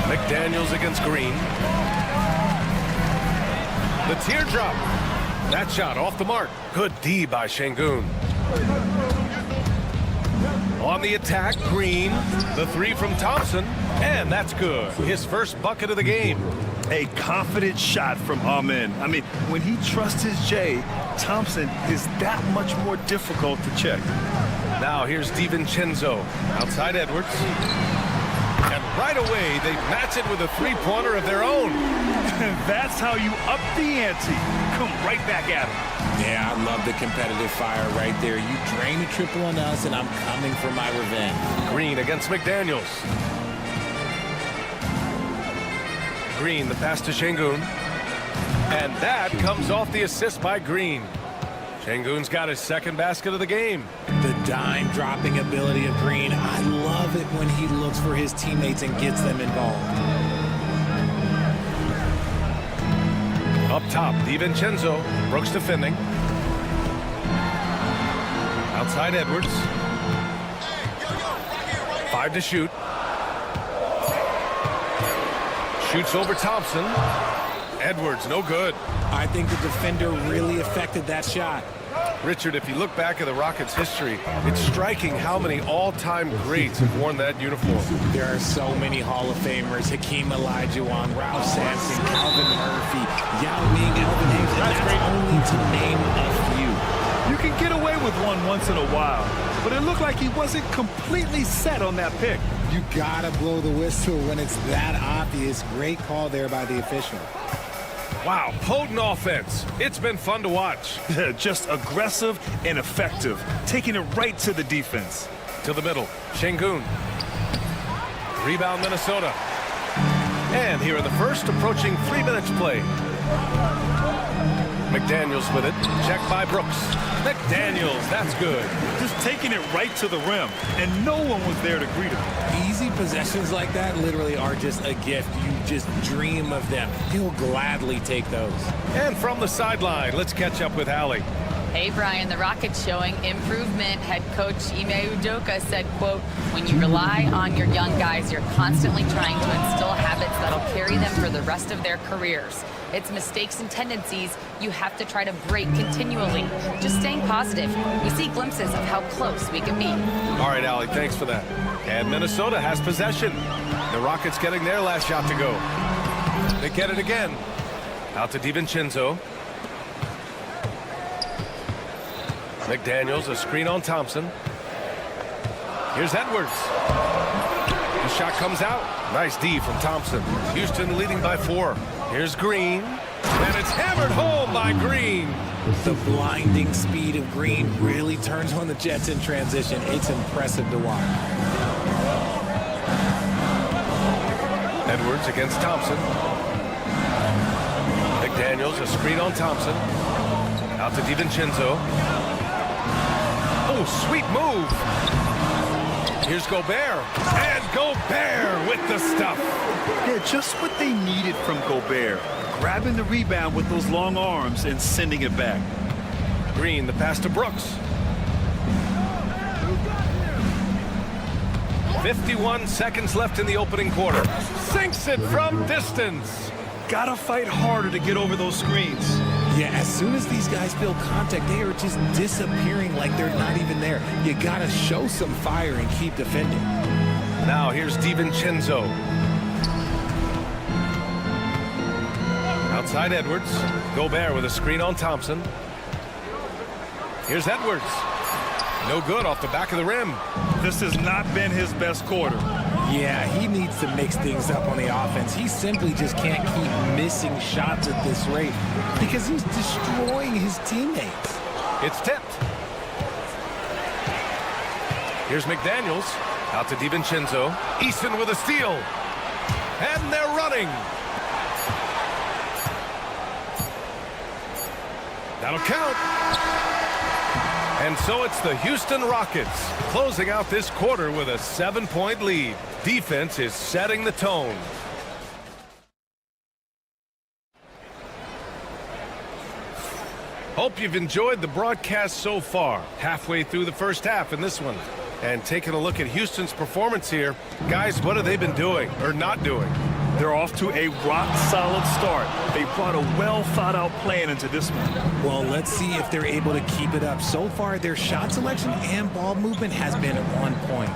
A: McDaniels against Green. The teardrop. That shot off the mark. Good D by Sengun. On the attack, Green. The three from Thompson. And that's good. His first bucket of the game.
C: A confident shot from Amen. I mean, when he trusts his J, Thompson is that much more difficult to check.
A: Now here's DiVincenzo. Outside Edwards. And right away, they match it with a three-pointer of their own.
C: That's how you up the ante. Come right back at him.
J: Yeah, I love the competitive fire right there. You drain a triple on us, and I'm coming for my revenge.
A: Green against McDaniels. Green, the pass to Sengun. And that comes off the assist by Green. Sengun's got his second basket of the game.
J: The dime-dropping ability of Green. I love it when he looks for his teammates and gets them involved.
A: Up top, DiVincenzo. Brooks defending. Outside Edwards. 5 to shoot. Shoots over Thompson. Edwards, no good.
J: I think the defender really affected that shot.
A: Richard, if you look back at the Rockets' history, it's striking how many all-time greats have worn that uniform.
J: There are so many Hall of Famers. Hakeem Olajuwon, Ralph Sampson, Calvin Murphy, Yao Ming, Elvin Hayes. That's great. Only to name a few.
C: You can get away with one once in a while, but it looked like he wasn't completely set on that pick.
J: You gotta blow the whistle when it's that obvious. Great call there by the official.
A: Wow, potent offense. It's been fun to watch.
C: Just aggressive and effective, taking it right to the defense.
A: To the middle, Sengun. Rebound, Minnesota. And here in the first, approaching 3 minutes play. McDaniels with it. Checked by Brooks. McDaniels, that's good.
C: Just taking it right to the rim, and no one was there to greet him.
J: Easy possessions like that literally are just a gift. You just dream of them. He'll gladly take those.
A: And from the sideline, let's catch up with Allie.
D: Hey, Brian, the Rockets showing improvement. Head coach Ime Udoka said, quote, when you rely on your young guys, you're constantly trying to instill habits that'll carry them for the rest of their careers. It's mistakes and tendencies you have to try to break continually. Just staying positive. We see glimpses of how close we can be.
A: All right, Allie, thanks for that. And Minnesota has possession. The Rockets getting their last shot to go. They get it again. Out to DiVincenzo. McDaniels, a screen on Thompson. Here's Edwards. The shot comes out. Nice D from Thompson. Houston leading by 4. Here's Green. And it's hammered home by Green.
J: The blinding speed of Green really turns on the Jets in transition. It's impressive to watch.
A: Edwards against Thompson. McDaniels, a screen on Thompson. Out to DiVincenzo. Oh, sweet move. Here's Gobert. And Gobert with the stuff.
C: Yeah, just what they needed from Gobert. Grabbing the rebound with those long arms and sending it back.
A: Green, the pass to Brooks. 51 seconds left in the opening quarter. Sinks it from distance.
C: Gotta fight harder to get over those screens.
J: Yeah, as soon as these guys feel contact, they are just disappearing like they're not even there. You gotta show some fire and keep defending.
A: Now here's DiVincenzo. Outside Edwards. Gobert with a screen on Thompson. Here's Edwards. No good off the back of the rim.
C: This has not been his best quarter.
J: Yeah, he needs to mix things up on the offense. He simply just can't keep missing shots at this rate because he's destroying his teammates.
A: It's tipped. Here's McDaniels. Out to DiVincenzo. Easton with a steal. And they're running. That'll count. And so it's the Houston Rockets closing out this quarter with a 7-point lead. Defense is setting the tone. Hope you've enjoyed the broadcast so far. Halfway through the first half in this one. And taking a look at Houston's performance here. Guys, what have they been doing or not doing?
C: They're off to a rock-solid start. They brought a well-thought-out plan into this one.
J: Well, let's see if they're able to keep it up. So far, their shot selection and ball movement has been on point.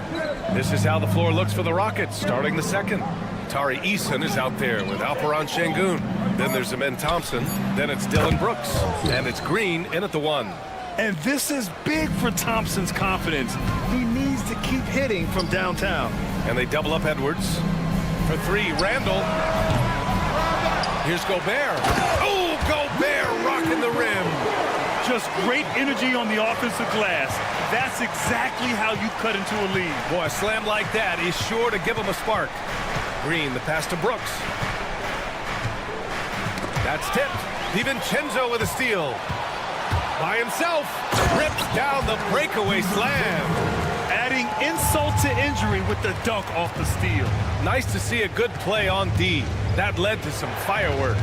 A: This is how the floor looks for the Rockets starting the second. Tari Eason is out there with Alperon Şengün. Then there's Amen Thompson. Then it's Dylan Brooks. And it's Green in at the 1.
C: And this is big for Thompson's confidence. He needs to keep hitting from downtown.
A: And they double up Edwards. For 3, Randall. Here's Gobert. Oh, Gobert rocking the rim.
C: Just great energy on the offensive glass. That's exactly how you cut into a lead.
A: Boy, a slam like that is sure to give him a spark. Green, the pass to Brooks. That's tipped. DiVincenzo with a steal. By himself. Rips down the breakaway slam.
C: Adding insult to injury with the dunk off the steal.
A: Nice to see a good play on D. That led to some fireworks.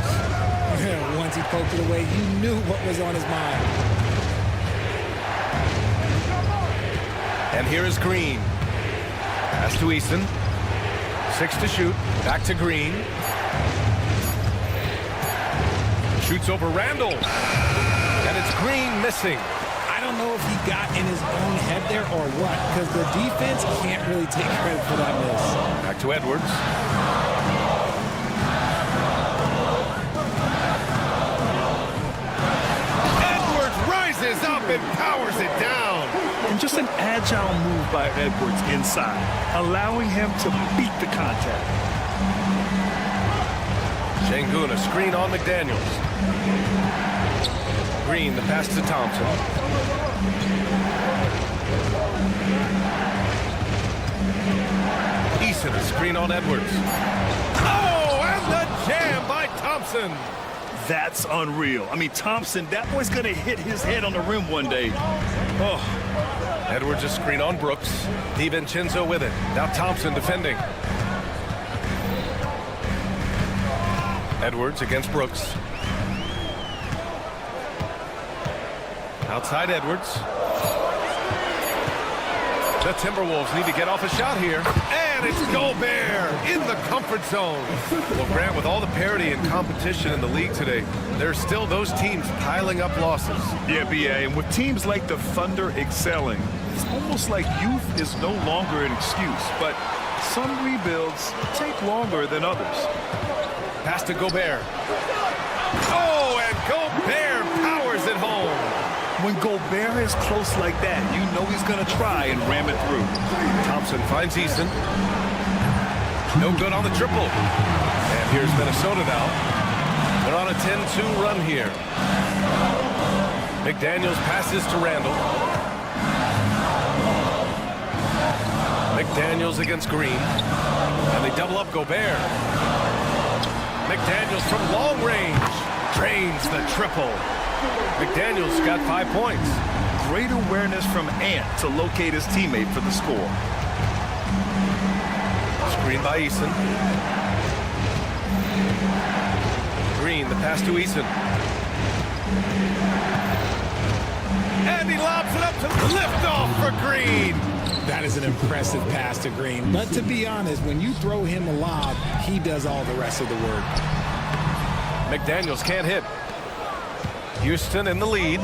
J: Once he poked it away, you knew what was on his mind.
A: And here is Green. Pass to Eason. 6 to shoot. Back to Green. Shoots over Randall. And it's Green missing.
J: I don't know if he got in his own head there or what, because the defense can't really take credit for that miss.
A: Back to Edwards. Edwards rises up and powers it down.
C: And just an agile move by Edwards inside, allowing him to beat the contact.
A: Şengün, a screen on McDaniels. Green, the pass to Thompson. Eason, a screen on Edwards. Oh, and the jam by Thompson.
C: That's unreal. I mean, Thompson, that boy's going to hit his head on the rim one day. Oh.
A: Edwards, a screen on Brooks. DiVincenzo with it. Now Thompson defending. Edwards against Brooks. Outside Edwards. The Timberwolves need to get off a shot here. And it's Gobert in the comfort zone. Well, Grant, with all the parity and competition in the league today, there's still those teams piling up losses.
C: Yeah, B.A., and with teams like the Thunder excelling, it's almost like youth is no longer an excuse. But some rebuilds take longer than others.
A: Pass to Gobert. Oh, and Gobert powers it home.
C: When Gobert is close like that, you know he's going to try and ram it through.
A: Thompson finds Eason. No good on the triple. And here's Minnesota now. They're on a 10-2 run here. McDaniels passes to Randall. McDaniels against Green. And they double up Gobert. McDaniels from long range drains the triple. McDaniels got 5 points.
C: Great awareness from Ant to locate his teammate for the score.
A: Screen by Eason. Green, the pass to Eason. And he lobs it up to lift off for Green.
J: That is an impressive pass to Green. But to be honest, when you throw him a lob, he does all the rest of the work.
A: McDaniels can't hit. Houston in the lead.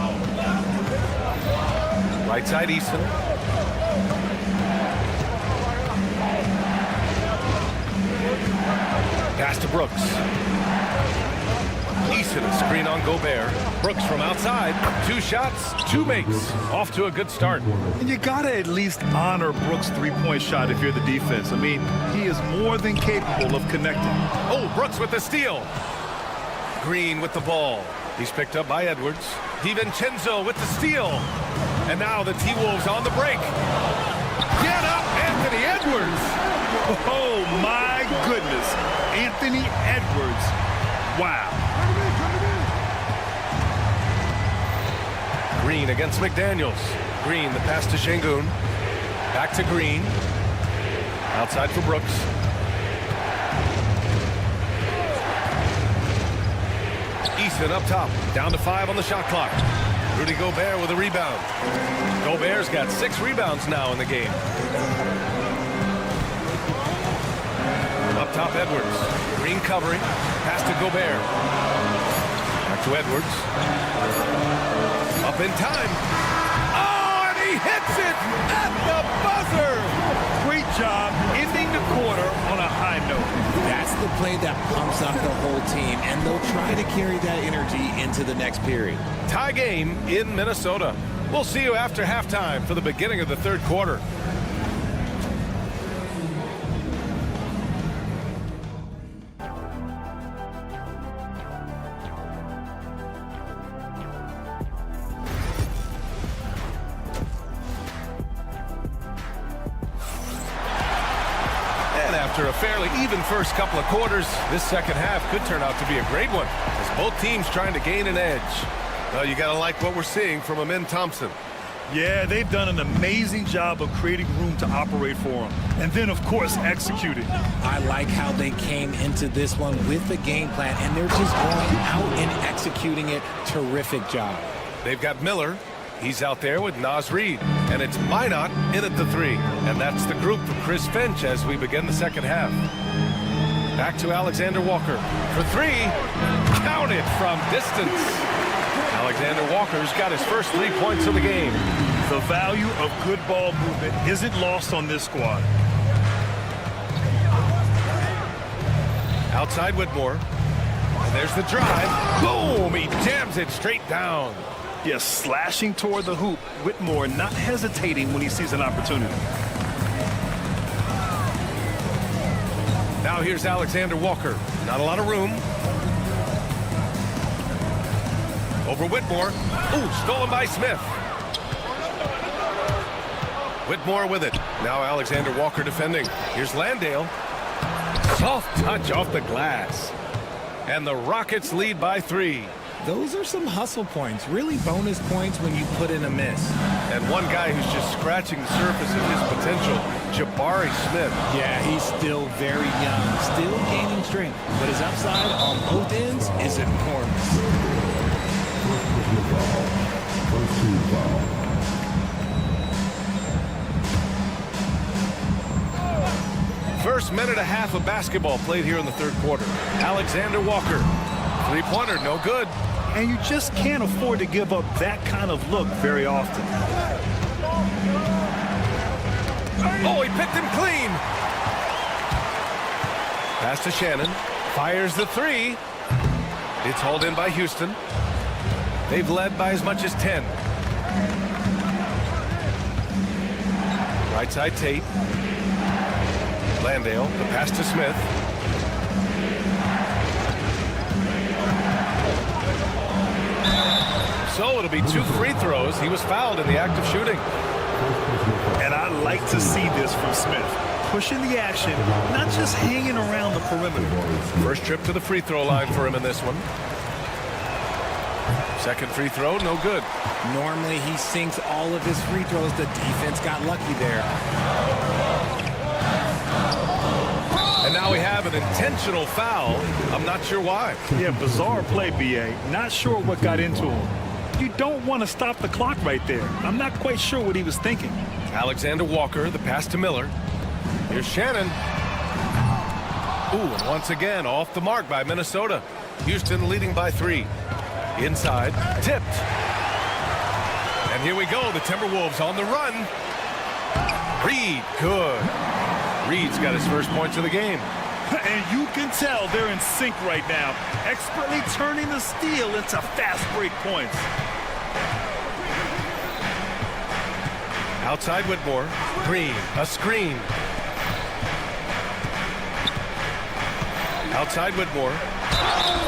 A: Right side Eason. Pass to Brooks. Eason, a screen on Gobert. Brooks from outside. 2 shots, 2 makes. Off to a good start.
C: And you got to at least honor Brooks' three-point shot if you're the defense. I mean, he is more than capable of connecting.
A: Oh, Brooks with the steal. Green with the ball. He's picked up by Edwards. DiVincenzo with the steal. And now the T-Wolves on the break. Get up, Anthony Edwards.
C: Oh, my goodness. Anthony Edwards. Wow.
A: Green against McDaniels. Green, the pass to Şengün. Back to Green. Outside for Brooks. Eason up top. Down to 5 on the shot clock. Rudy Gobert with a rebound. Gobert's got 6 rebounds now in the game. Up top, Edwards. Green covering. Pass to Gobert. Back to Edwards. Up in time. Oh, and he hits it at the buzzer.
C: Great job ending the quarter on a high note.
J: That's the play that pumps up the whole team, and they'll try to carry that energy into the next period.
A: Tie game in Minnesota. We'll see you after halftime for the beginning of the third quarter. After a fairly even first couple of quarters, this second half could turn out to be a great one, as both teams trying to gain an edge. Well, you got to like what we're seeing from Amin Thompson.
C: Yeah, they've done an amazing job of creating room to operate for him. And then, of course, executing.
J: I like how they came into this one with the game plan, and they're just going out and executing it. Terrific job.
A: They've got Miller. He's out there with Naz Reid, and it's Minot in at the 3. And that's the group for Chris Finch as we begin the second half. Back to Alexander Walker for 3. Counted from distance. Alexander Walker's got his first 3 points of the game.
C: The value of good ball movement isn't lost on this squad.
A: Outside Whitmore. And there's the drive. Boom! He jams it straight down.
C: Yes, slashing toward the hoop. Whitmore not hesitating when he sees an opportunity.
A: Now here's Alexander Walker. Not a lot of room. Over Whitmore. Ooh, stolen by Smith. Whitmore with it. Now Alexander Walker defending. Here's Landale. Soft touch off the glass. And the Rockets lead by 3.
J: Those are some hustle points, really bonus points when you put in a miss.
A: And one guy who's just scratching the surface of his potential, Jabari Smith.
J: Yeah, he's still very young, still gaining strength, but his upside on both ends is enormous.
A: First minute and a half of basketball played here in the third quarter. Alexander Walker, 3-pointer, no good.
C: And you just can't afford to give up that kind of look very often.
A: Oh, he picked him clean. Pass to Shannon. Fires the 3. It's hauled in by Houston. They've led by as much as 10. Right side Tate. Landale, the pass to Smith. So it'll be 2 free throws. He was fouled in the act of shooting.
C: And I like to see this from Smith. Pushing the action, not just hanging around the perimeter.
A: First trip to the free throw line for him in this one. Second free throw, no good.
J: Normally he sinks all of his free throws. The defense got lucky there.
A: And now we have an intentional foul. I'm not sure why.
C: Yeah, bizarre play, B.A. Not sure what got into him. You don't want to stop the clock right there. I'm not quite sure what he was thinking.
A: Alexander Walker, the pass to Miller. Here's Shannon. Ooh, and once again, off the mark by Minnesota. Houston leading by 3. Inside, tipped. And here we go, the Timberwolves on the run. Reid, good. Reid's got his first points of the game.
C: And you can tell they're in sync right now, expertly turning the steal into fast break points.
A: Outside Whitmore. Green, a screen. Outside Whitmore.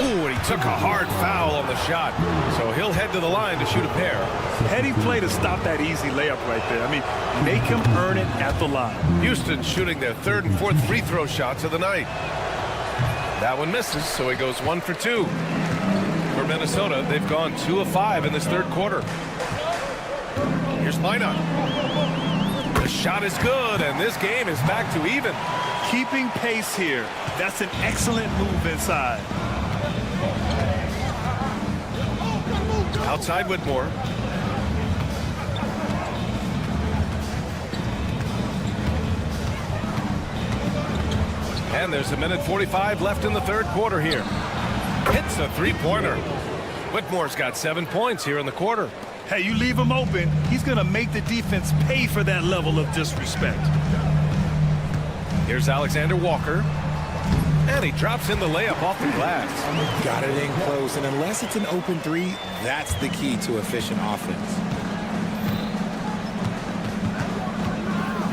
A: Ooh, and he took a hard foul on the shot. So he'll head to the line to shoot a pair.
C: Heady play to stop that easy layup right there. I mean, make him earn it at the line.
A: Houston shooting their third and fourth free throw shots of the night. That one misses, so he goes 1 for 2. For Minnesota, they've gone 2 of 5 in this third quarter. Here's Minot. The shot is good, and this game is back to even.
C: Keeping pace here. That's an excellent move inside.
A: Outside Whitmore. And there's 1:45 left in the third quarter here. Hits a three-pointer. Whitmore's got 7 points here in the quarter.
C: Hey, you leave him open, he's going to make the defense pay for that level of disrespect.
A: Here's Alexander Walker. And he drops in the layup off the glass.
J: Got it in close, and unless it's an open three, that's the key to efficient offense.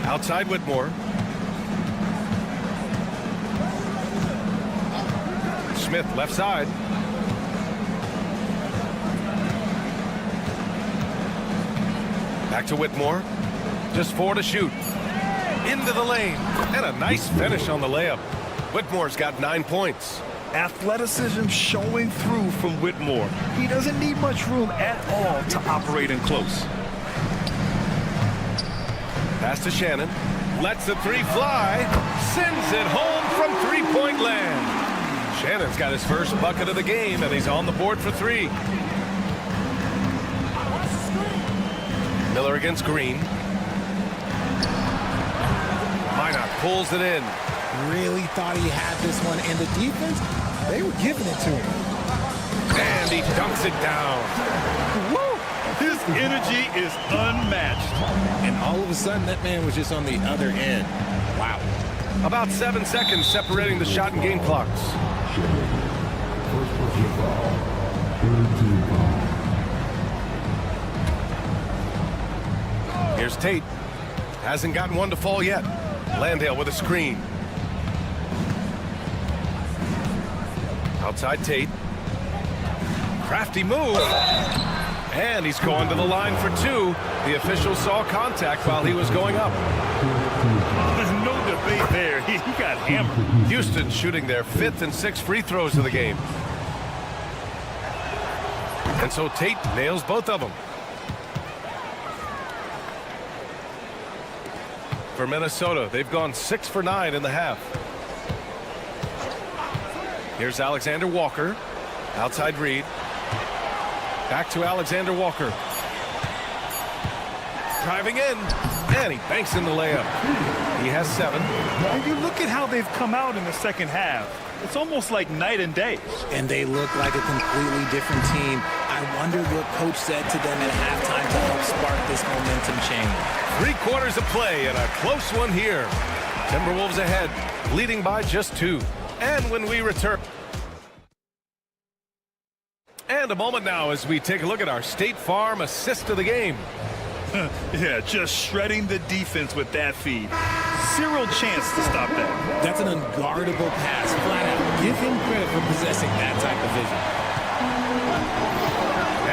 A: Outside Whitmore. Smith left side. Back to Whitmore. Just 4 to shoot. Into the lane. And a nice finish on the layup. Whitmore's got 9 points.
C: Athleticism showing through from Whitmore. He doesn't need much room at all to operate in close.
A: Pass to Shannon. Lets the three fly. Sends it home from three-point land. Shannon's got his first bucket of the game, and he's on the board for 3. Miller against Green. Minot pulls it in.
J: Really thought he had this one, and the defense, they were giving it to him.
A: And he dunks it down.
C: Woo! His energy is unmatched.
J: And all of a sudden, that man was just on the other end. Wow.
A: About 7 seconds separating the shot and game clocks.
E: First personal foul. Third team foul.
A: Here's Tate. Hasn't gotten one to fall yet. Landale with a screen. Outside Tate. Crafty move. And he's going to the line for 2. The official saw contact while he was going up.
C: There's no debate there. He got hammered.
A: Houston shooting their 5th and 6th free throws of the game. And so Tate nails both of them. For Minnesota, they've gone 6 for 9 in the half. Here's Alexander Walker. Outside Reed. Back to Alexander Walker. Driving in. And he banks in the layup. He has 7.
C: And you look at how they've come out in the second half. It's almost like night and day.
J: And they look like a completely different team. I wonder what coach said to them at halftime to help spark this momentum change.
A: 3 quarters of play and a close one here. Timberwolves ahead, leading by just 2. And when we return. And a moment now as we take a look at our State Farm assist of the game.
C: Yeah, just shredding the defense with that feed. Zero chance to stop that.
J: That's an unguardable pass, flat out. Give him credit for possessing that type of vision.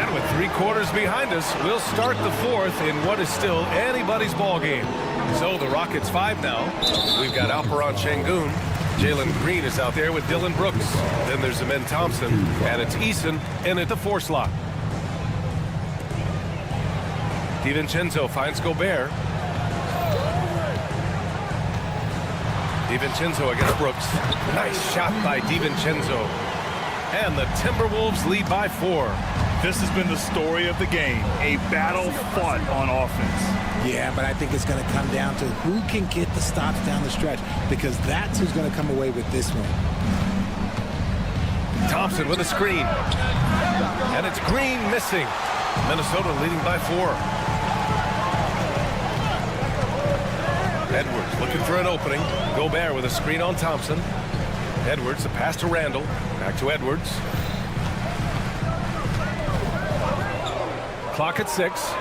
A: And with 3 quarters behind us, we'll start the 4th in what is still anybody's ball game. So the Rockets 5 now. We've got Alperon Şengün. Jalen Green is out there with Dylan Brooks. Then there's Amen Thompson, and it's Eason in at the 4 slot. DiVincenzo finds Gobert. DiVincenzo against Brooks. Nice shot by DiVincenzo. And the Timberwolves lead by 4.
C: This has been the story of the game. A battle fought on offense.
J: Yeah, but I think it's going to come down to who can get the stops down the stretch, because that's who's going to come away with this one.
A: Thompson with a screen. And it's Green missing. Minnesota leading by 4. Edwards looking for an opening. Gobert with a screen on Thompson. Edwards, the pass to Randall. Back to Edwards. Clock at 6.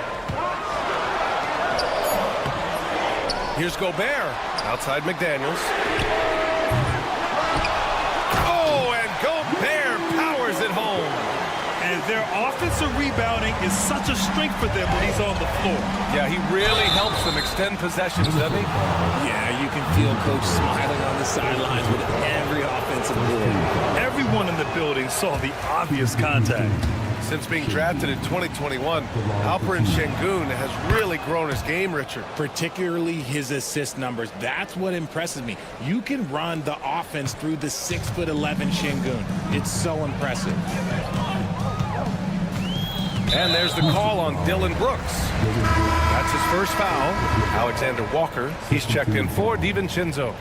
A: Here's Gobert. Outside McDaniels. Oh, and Gobert powers it home.
C: And their offensive rebounding is such a strength for them when he's on the floor.
A: Yeah, he really helps them extend possessions, doesn't he?
J: Yeah, you can feel Coach smiling on the sidelines with every offensive board.
C: Everyone in the building saw the obvious contact.
A: Since being drafted in 2021, Alperen Şengün has really grown his game, Richard.
J: Particularly his assist numbers. That's what impresses me. You can run the offense through the 6'11" Şengün. It's so impressive.
A: And there's the call on Dylan Brooks. That's his first foul. Alexander Walker, he's checked in for DiVincenzo.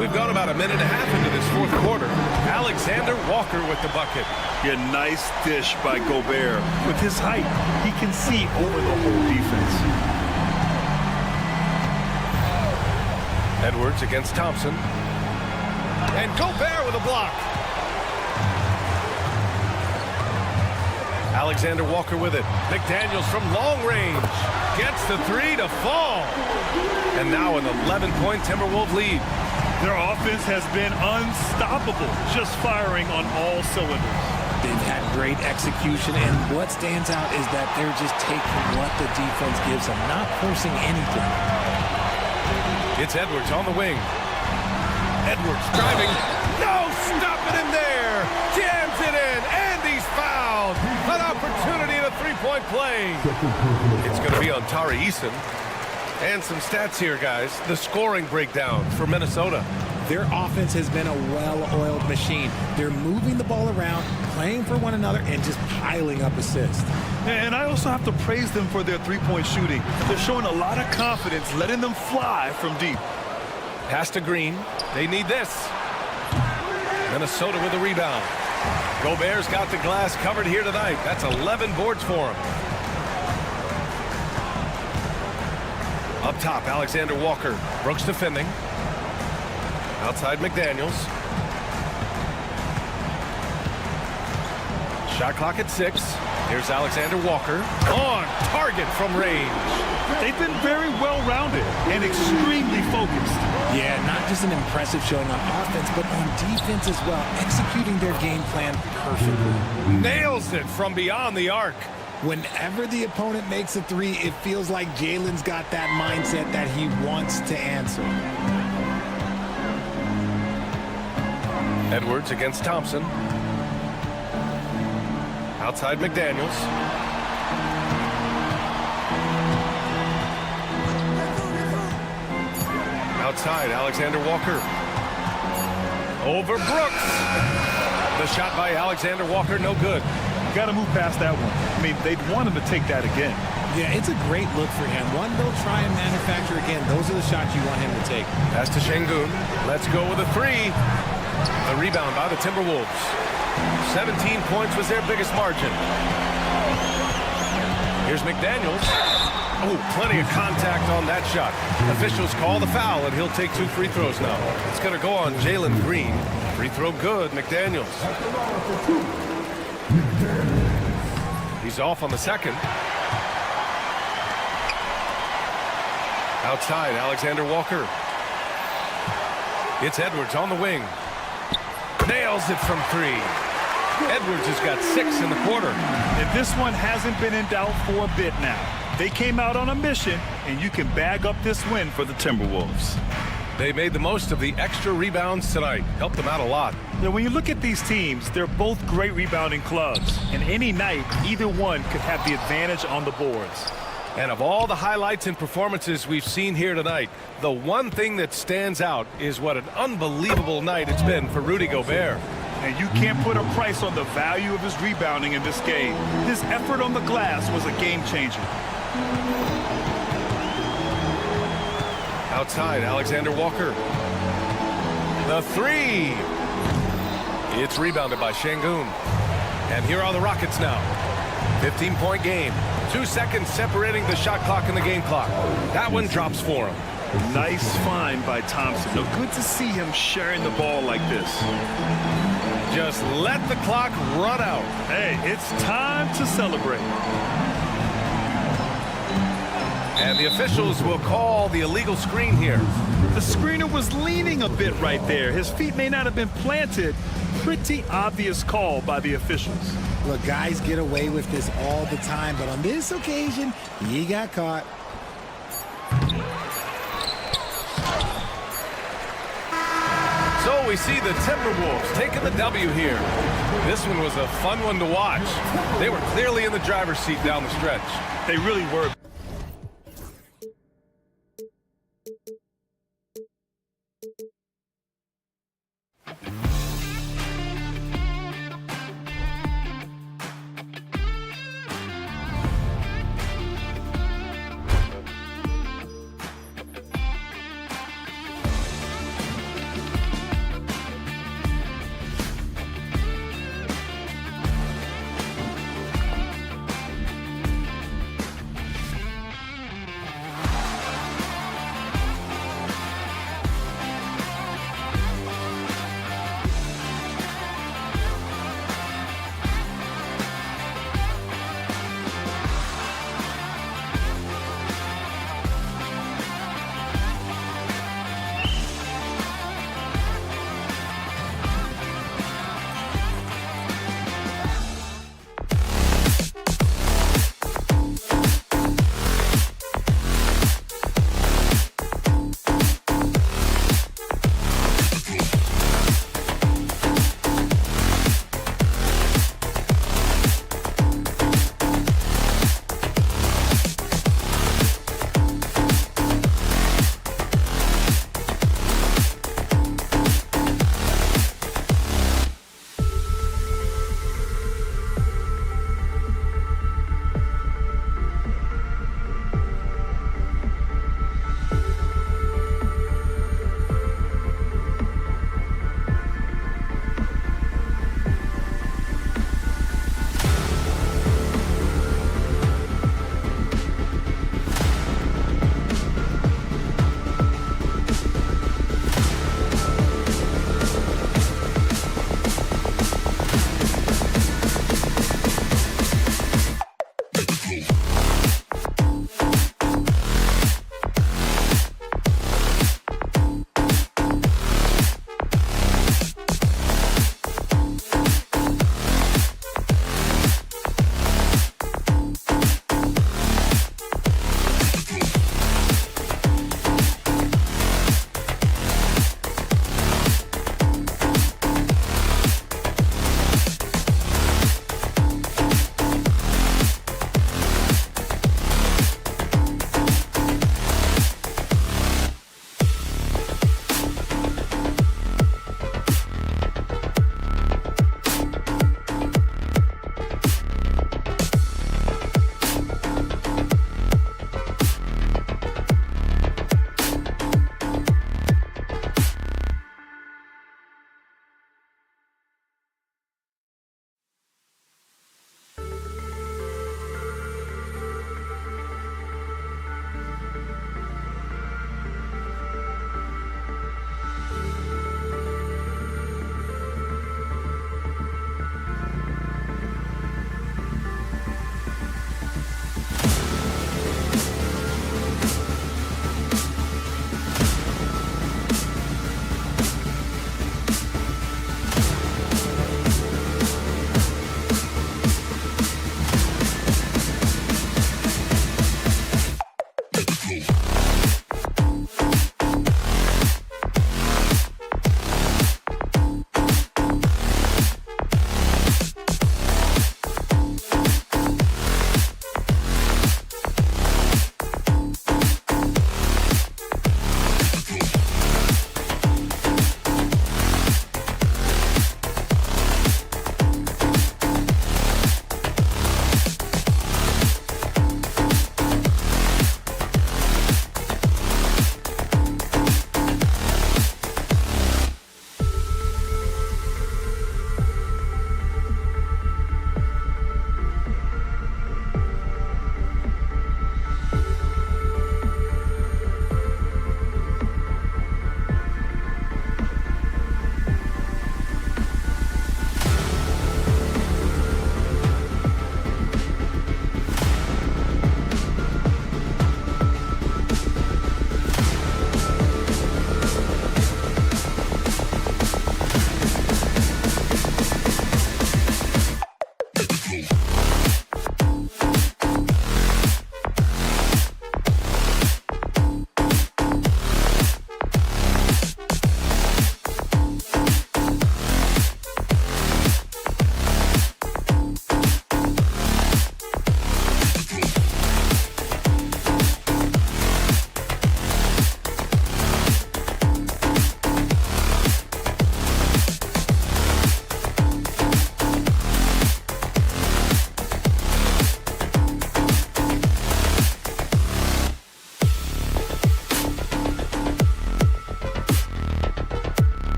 A: We've gone about a minute and a half into this fourth quarter. Alexander Walker with the bucket.
C: Yeah, nice dish by Gobert. With his height, he can see over the whole defense.
A: Edwards against Thompson. And Gobert with a block. Alexander Walker with it. McDaniels from long range. Gets the 3 to fall. And now an 11-point Timberwolves lead.
C: Their offense has been unstoppable, just firing on all cylinders.
J: They've had great execution, and what stands out is that they're just taking what the defense gives them, not forcing anything.
A: It's Edwards on the wing. Edwards driving. No, stopping him there. Jams it in, and he's fouled. An opportunity in a three-point play. It's going to be on Tari Eason. And some stats here, guys. The scoring breakdown for Minnesota.
J: Their offense has been a well-oiled machine. They're moving the ball around, playing for one another, and just piling up assists.
C: And I also have to praise them for their three-point shooting. They're showing a lot of confidence, letting them fly from deep.
A: Pass to Green. They need this. Minnesota with a rebound. Gobert's got the glass covered here tonight. That's 11 boards for him. Up top, Alexander Walker. Brooks defending. Outside McDaniels. Shot clock at 6. Here's Alexander Walker. On target from range.
C: They've been very well-rounded and extremely focused.
J: Yeah, not just an impressive showing on offense, but on defense as well, executing their game plan perfectly.
A: Nails it from beyond the arc.
J: Whenever the opponent makes a three, it feels like Jalen's got that mindset that he wants to answer.
A: Edwards against Thompson. Outside McDaniels. Outside, Alexander Walker. Over Brooks. The shot by Alexander Walker, no good.
C: Got to move past that one. I mean, they'd want him to take that again.
J: Yeah, it's a great look for him. One they'll try and manufacture again. Those are the shots you want him to take.
A: Pass to Şengün. Let's go with a 3. The rebound by the Timberwolves. 17 points was their biggest margin. Here's McDaniels. Oh, plenty of contact on that shot. Officials call the foul, and he'll take 2 free throws now. It's going to go on Jalen Green. Free throw good, McDaniels. He's off on the second. Outside, Alexander Walker. It's Edwards on the wing. Nails it from 3. Edwards has got 6 in the quarter.
C: And this one hasn't been in doubt for a bit now. They came out on a mission, and you can bag up this win for the Timberwolves.
A: They made the most of the extra rebounds tonight. Helped them out a lot.
C: Now, when you look at these teams, they're both great rebounding clubs. And any night, either one could have the advantage on the boards.
A: And of all the highlights and performances we've seen here tonight, the one thing that stands out is what an unbelievable night it's been for Rudy Gobert.
C: And you can't put a price on the value of his rebounding in this game. His effort on the glass was a game changer.
A: Outside, Alexander Walker. The 3. It's rebounded by Şengün. And here are the Rockets now. 15-point game. 2 seconds separating the shot clock and the game clock. That one drops for him.
C: Nice find by Thompson. No, good to see him sharing the ball like this.
A: Just let the clock run out.
C: Hey, it's time to celebrate.
A: And the officials will call the illegal screen here.
C: The screener was leaning a bit right there. His feet may not have been planted. Pretty obvious call by the officials.
J: Look, guys get away with this all the time, but on this occasion, he got caught.
A: So we see the Timberwolves taking the W here. This one was a fun one to watch. They were clearly in the driver's seat down the stretch.
C: They really were.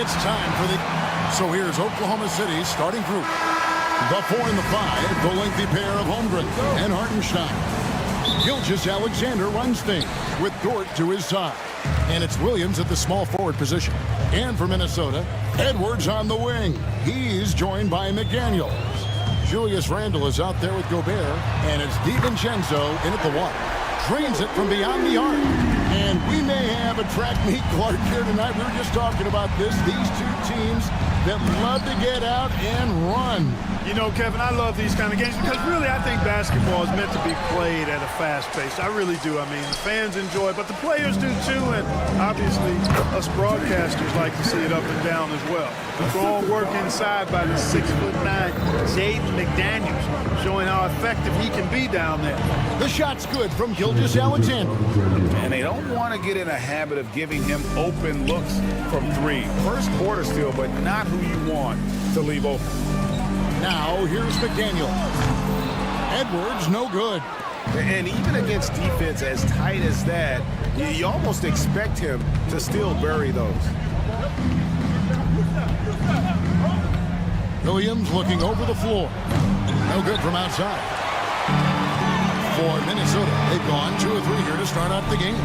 F: It's time for the... So here's Oklahoma City's starting group. The 4 and the 5, the lengthy pair of Holmgren and Hartenstein. Gilgeous Alexander runs things with Dort to his side. And it's Williams at the small forward position. And for Minnesota, Edwards on the wing. He's joined by McDaniels. Julius Randle is out there with Gobert. And it's DiVincenzo in at the one. Drains it from beyond the arc. And we may have a track meet Clark here tonight. We were just talking about this. These two teams that love to get out and run.
K: You know, Kevin, I love these kind of games because really I think basketball is meant to be played at a fast pace. I really do. I mean, the fans enjoy it, but the players do too. And obviously, Us broadcasters like to see it up and down as well. The strong work inside by the 6'9" Jaden McDaniels, showing how effective he can be down there.
F: The shot's good from Gilgeous-Alexander.
G: And they don't want to get in a habit of giving him open looks from three. First quarter still, but not who you want to leave open.
F: Now here's McDaniel. Edwards, no good.
G: And even against defense as tight as that, you almost expect him to still bury those.
F: Williams looking over the floor. No good from outside. For Minnesota, they've gone 2 or 3 here to start out the game.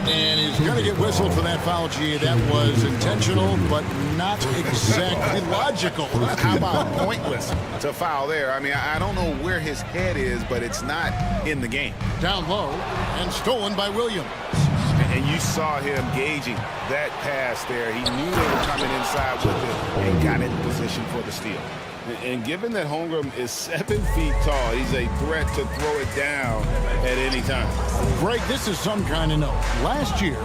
F: And he's going to get whistled for that foul, G. That was intentional, but not exactly logical.
G: How about pointless to foul there? I mean, I don't know where his head is, but it's not in the game.
F: Down low and stolen by Williams.
G: And you saw him gauging that pass there. He knew they were coming inside with it and got in position for the steal. And given that Holmgren is 7 feet tall, he's a threat to throw it down at any time.
F: Greg, this is some kind of note. Last year,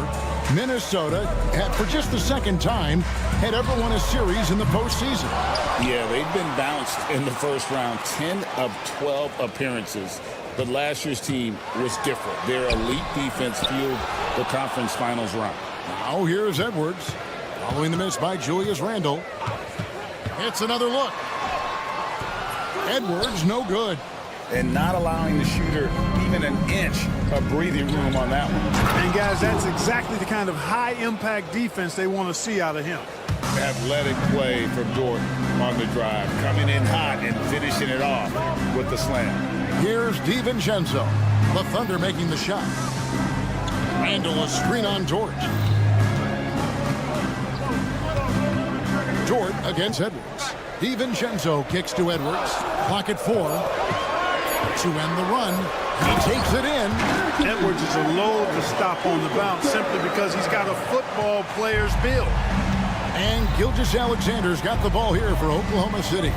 F: Minnesota had, for just the second time, had ever won a series in the postseason.
G: Yeah, they've been bounced in the first round, 10 of 12 appearances. But last year's team was different. Their elite defense fueled the conference finals run.
F: Now here's Edwards, following the miss by Julius Randle. It's another look. Edwards, no good.
G: And not allowing the shooter even an inch of breathing room on that one.
K: And, guys, that's exactly the kind of high-impact defense they want to see out of him.
G: Athletic play from Jordan on the drive. Coming in hot and finishing it off with the slam.
F: Here's DiVincenzo. The Thunder making the shot. Randle, a screen on George. Jordan against Edwards. DiVincenzo kicks to Edwards. Clock at 4. To end the run. He takes it in.
K: Edwards is a load to stop on the bounce simply because he's got a football player's build.
F: And Gilgeous-Alexander's got the ball here for Oklahoma City.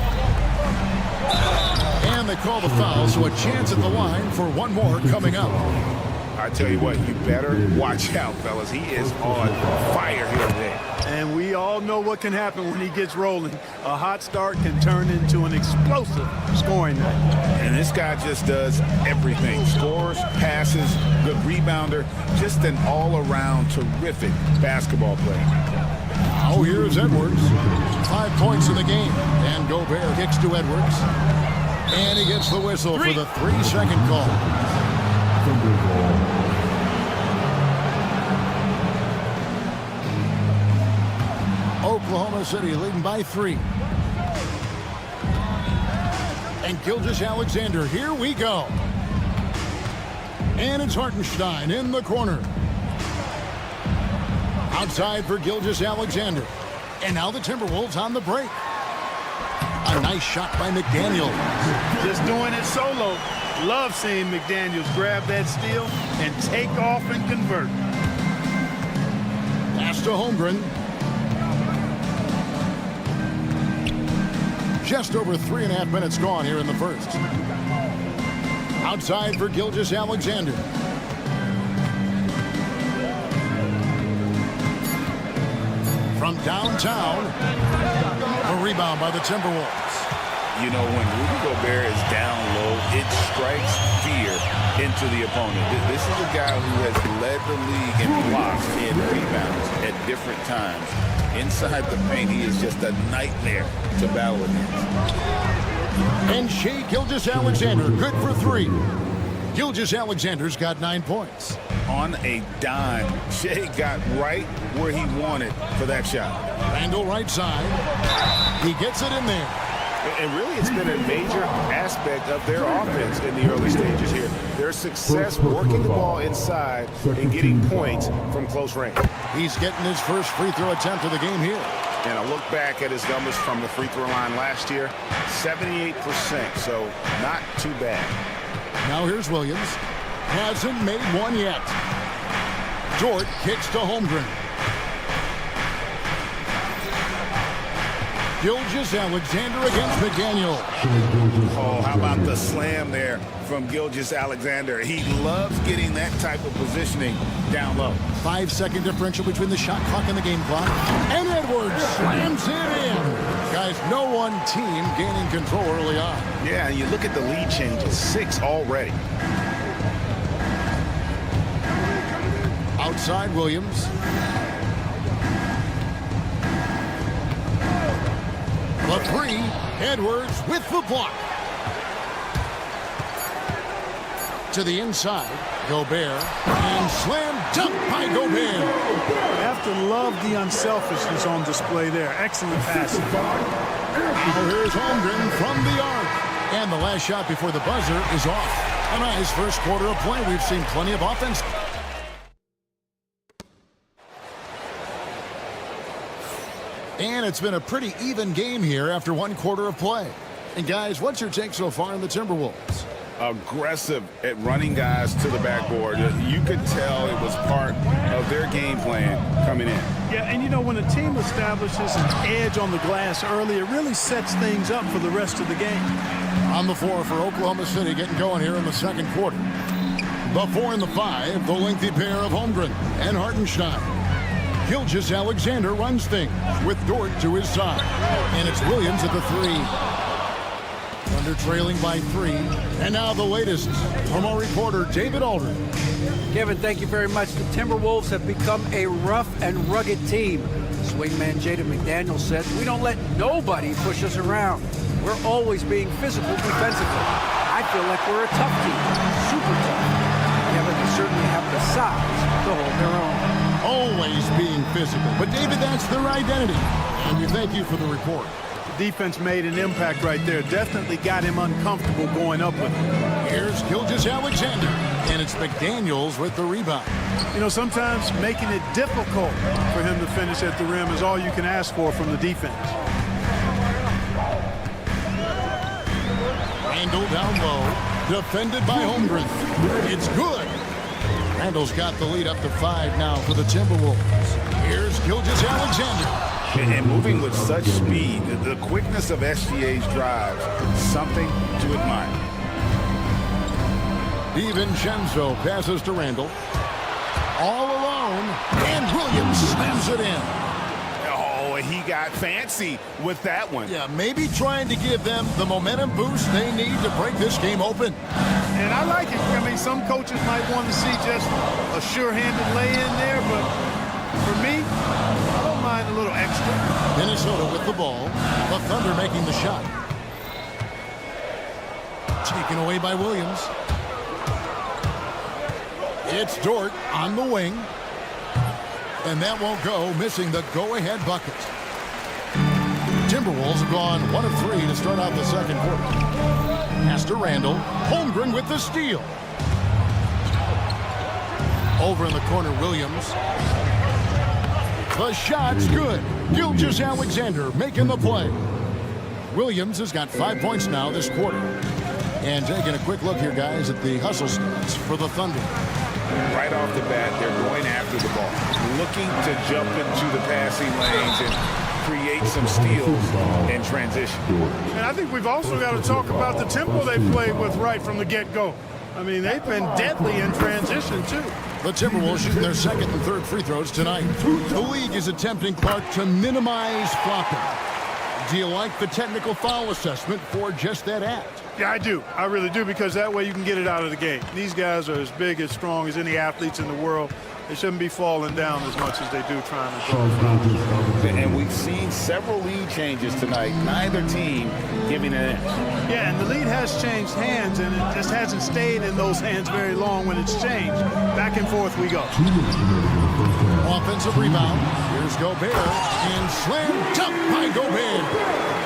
F: And they call the foul, so a chance at the line for one more coming up.
G: I tell you what, you better watch out, fellas. He is on fire here today.
K: And we all know what can happen when he gets rolling. A hot start can turn into an explosive scoring night.
G: And this guy just does everything. Scores, passes, good rebounder, just an all-around terrific basketball player.
F: Now here's Edwards. 5 points in the game. And Gobert kicks to Edwards. And he gets the whistle for the 3-second call. Oklahoma City leading by 3. And Gilgeous-Alexander, here we go. And it's Hartenstein in the corner. Outside for Gilgeous-Alexander. And now the Timberwolves on the break. A nice shot by McDaniel.
K: Just doing it solo. Love seeing McDaniels grab that steal and take off and convert.
F: Pass to Holmgren. Just over 3.5 minutes gone here in the first. Outside for Gilgeous-Alexander. From downtown, a rebound by the Timberwolves.
G: You know, when Rudy Gobert is down low, it strikes fear into the opponent. This is a guy who has led the league in blocks and rebounds at different times. Inside the paint, he is just a nightmare to battle against.
F: And Shai Gilgeous-Alexander, good for 3. Gilgeous-Alexander's got 9 points.
G: On a dime, Shai got right where he wanted for that shot.
F: Randle right side. He gets it in there.
G: And really, it's been a major aspect of their offense in the early stages here. Their success working the ball inside and getting points from close range.
F: He's getting his first free throw attempt of the game here.
G: And I look back at his numbers from the free throw line last year, 78%, so not too bad.
F: Now here's Williams. Hasn't made one yet. Dort kicks to Holmgren. Gilgeous Alexander against McDaniel.
G: Oh, how about the slam there from Gilgeous Alexander? He loves getting that type of positioning down low.
F: 5-second differential between the shot clock and the game clock. And Edwards slams it in. Guys, no one team gaining control early on.
G: Yeah, you look at the lead changes, 6 already.
F: Outside Williams. The 3, Edwards with the block. To the inside, Gobert, and slam dunk by Gobert.
K: You have to love the unselfishness on display there. Excellent passing.
F: Now here's Holmgren from the arc. And the last shot before the buzzer is off. A nice first quarter of play. We've seen plenty of offense. And it's been a pretty even game here after one quarter of play. And guys, what's your take so far on the Timberwolves?
G: Aggressive at running guys to the backboard. You could tell it was part of their game plan coming in.
K: Yeah, and you know, when a team establishes an edge on the glass early, it really sets things up for the rest of the game.
F: On the floor for Oklahoma City, getting going here in the second quarter. The 4 and the 5, the lengthy pair of Holmgren and Hartenstein. Gilgeous Alexander runs things with Dort to his side. And it's Williams at the 3. Thunder trailing by 3. And now the latest from our reporter, David Aldridge.
I: Kevin, thank you very much. The Timberwolves have become a rough and rugged team. Swingman Jaden McDaniel said, "We don't let nobody push us around. We're always being physical defensively. I feel like we're a tough team, super tough. Kevin, they certainly have the size to hold their own."
F: Always being physical. But David, that's their identity. And we thank you for the report.
K: Defense made an impact right there. Definitely got him uncomfortable going up with it.
F: Here's Gilgeous Alexander, and it's McDaniels with the rebound.
K: You know, sometimes making it difficult for him to finish at the rim is all you can ask for from the defense.
F: Randall down low, defended by Holmgren. It's good. Randall's got the lead up to 5 now for the Timberwolves. Here's Gilgeous Alexander.
G: And moving with such speed, the quickness of SGA's drives, something to admire.
F: DiVincenzo passes to Randall. All alone, and Williams slams it in.
G: Oh, he got fancy with that one.
F: Yeah, maybe trying to give them the momentum boost they need to break this game open.
K: And I like it. I mean, some coaches might want to see just a sure-handed lay-in there, but for me, I don't mind a little extra.
F: Minnesota with the ball. The Thunder making the shot. Taken away by Williams. It's Dort on the wing. And that won't go, missing the go-ahead bucket. Timberwolves have gone 1 of 3 to start out the second quarter. Pass to Randall. Holmgren with the steal. Over in the corner, Williams. The shot's good. Gilgeous Alexander making the play. Williams has got 5 points now this quarter. And taking a quick look here, guys, at the hustle stats for the Thunder.
G: Right off the bat, they're going after the ball, looking to jump into the passing lanes and create some steals in transition.
K: And I think we've also got to talk about the tempo they played with right from the get-go. I mean, they've been deadly in transition, too.
F: The Timberwolves shooting their second and third free throws tonight. The league is attempting, Clark, to minimize flopping. Do you like the technical foul assessment for just that act?
K: Yeah, I do. I really do, because that way you can get it out of the game. These guys are as big, as strong as any athletes in the world. They shouldn't be falling down as much as they do trying to draw fouls.
G: And we've seen several lead changes tonight. Neither team giving an inch.
K: Yeah, and the lead has changed hands, and it just hasn't stayed in those hands very long when it's changed. Back and forth we go.
F: Offensive rebound. Here's Gobert. And slam dunk by Gobert.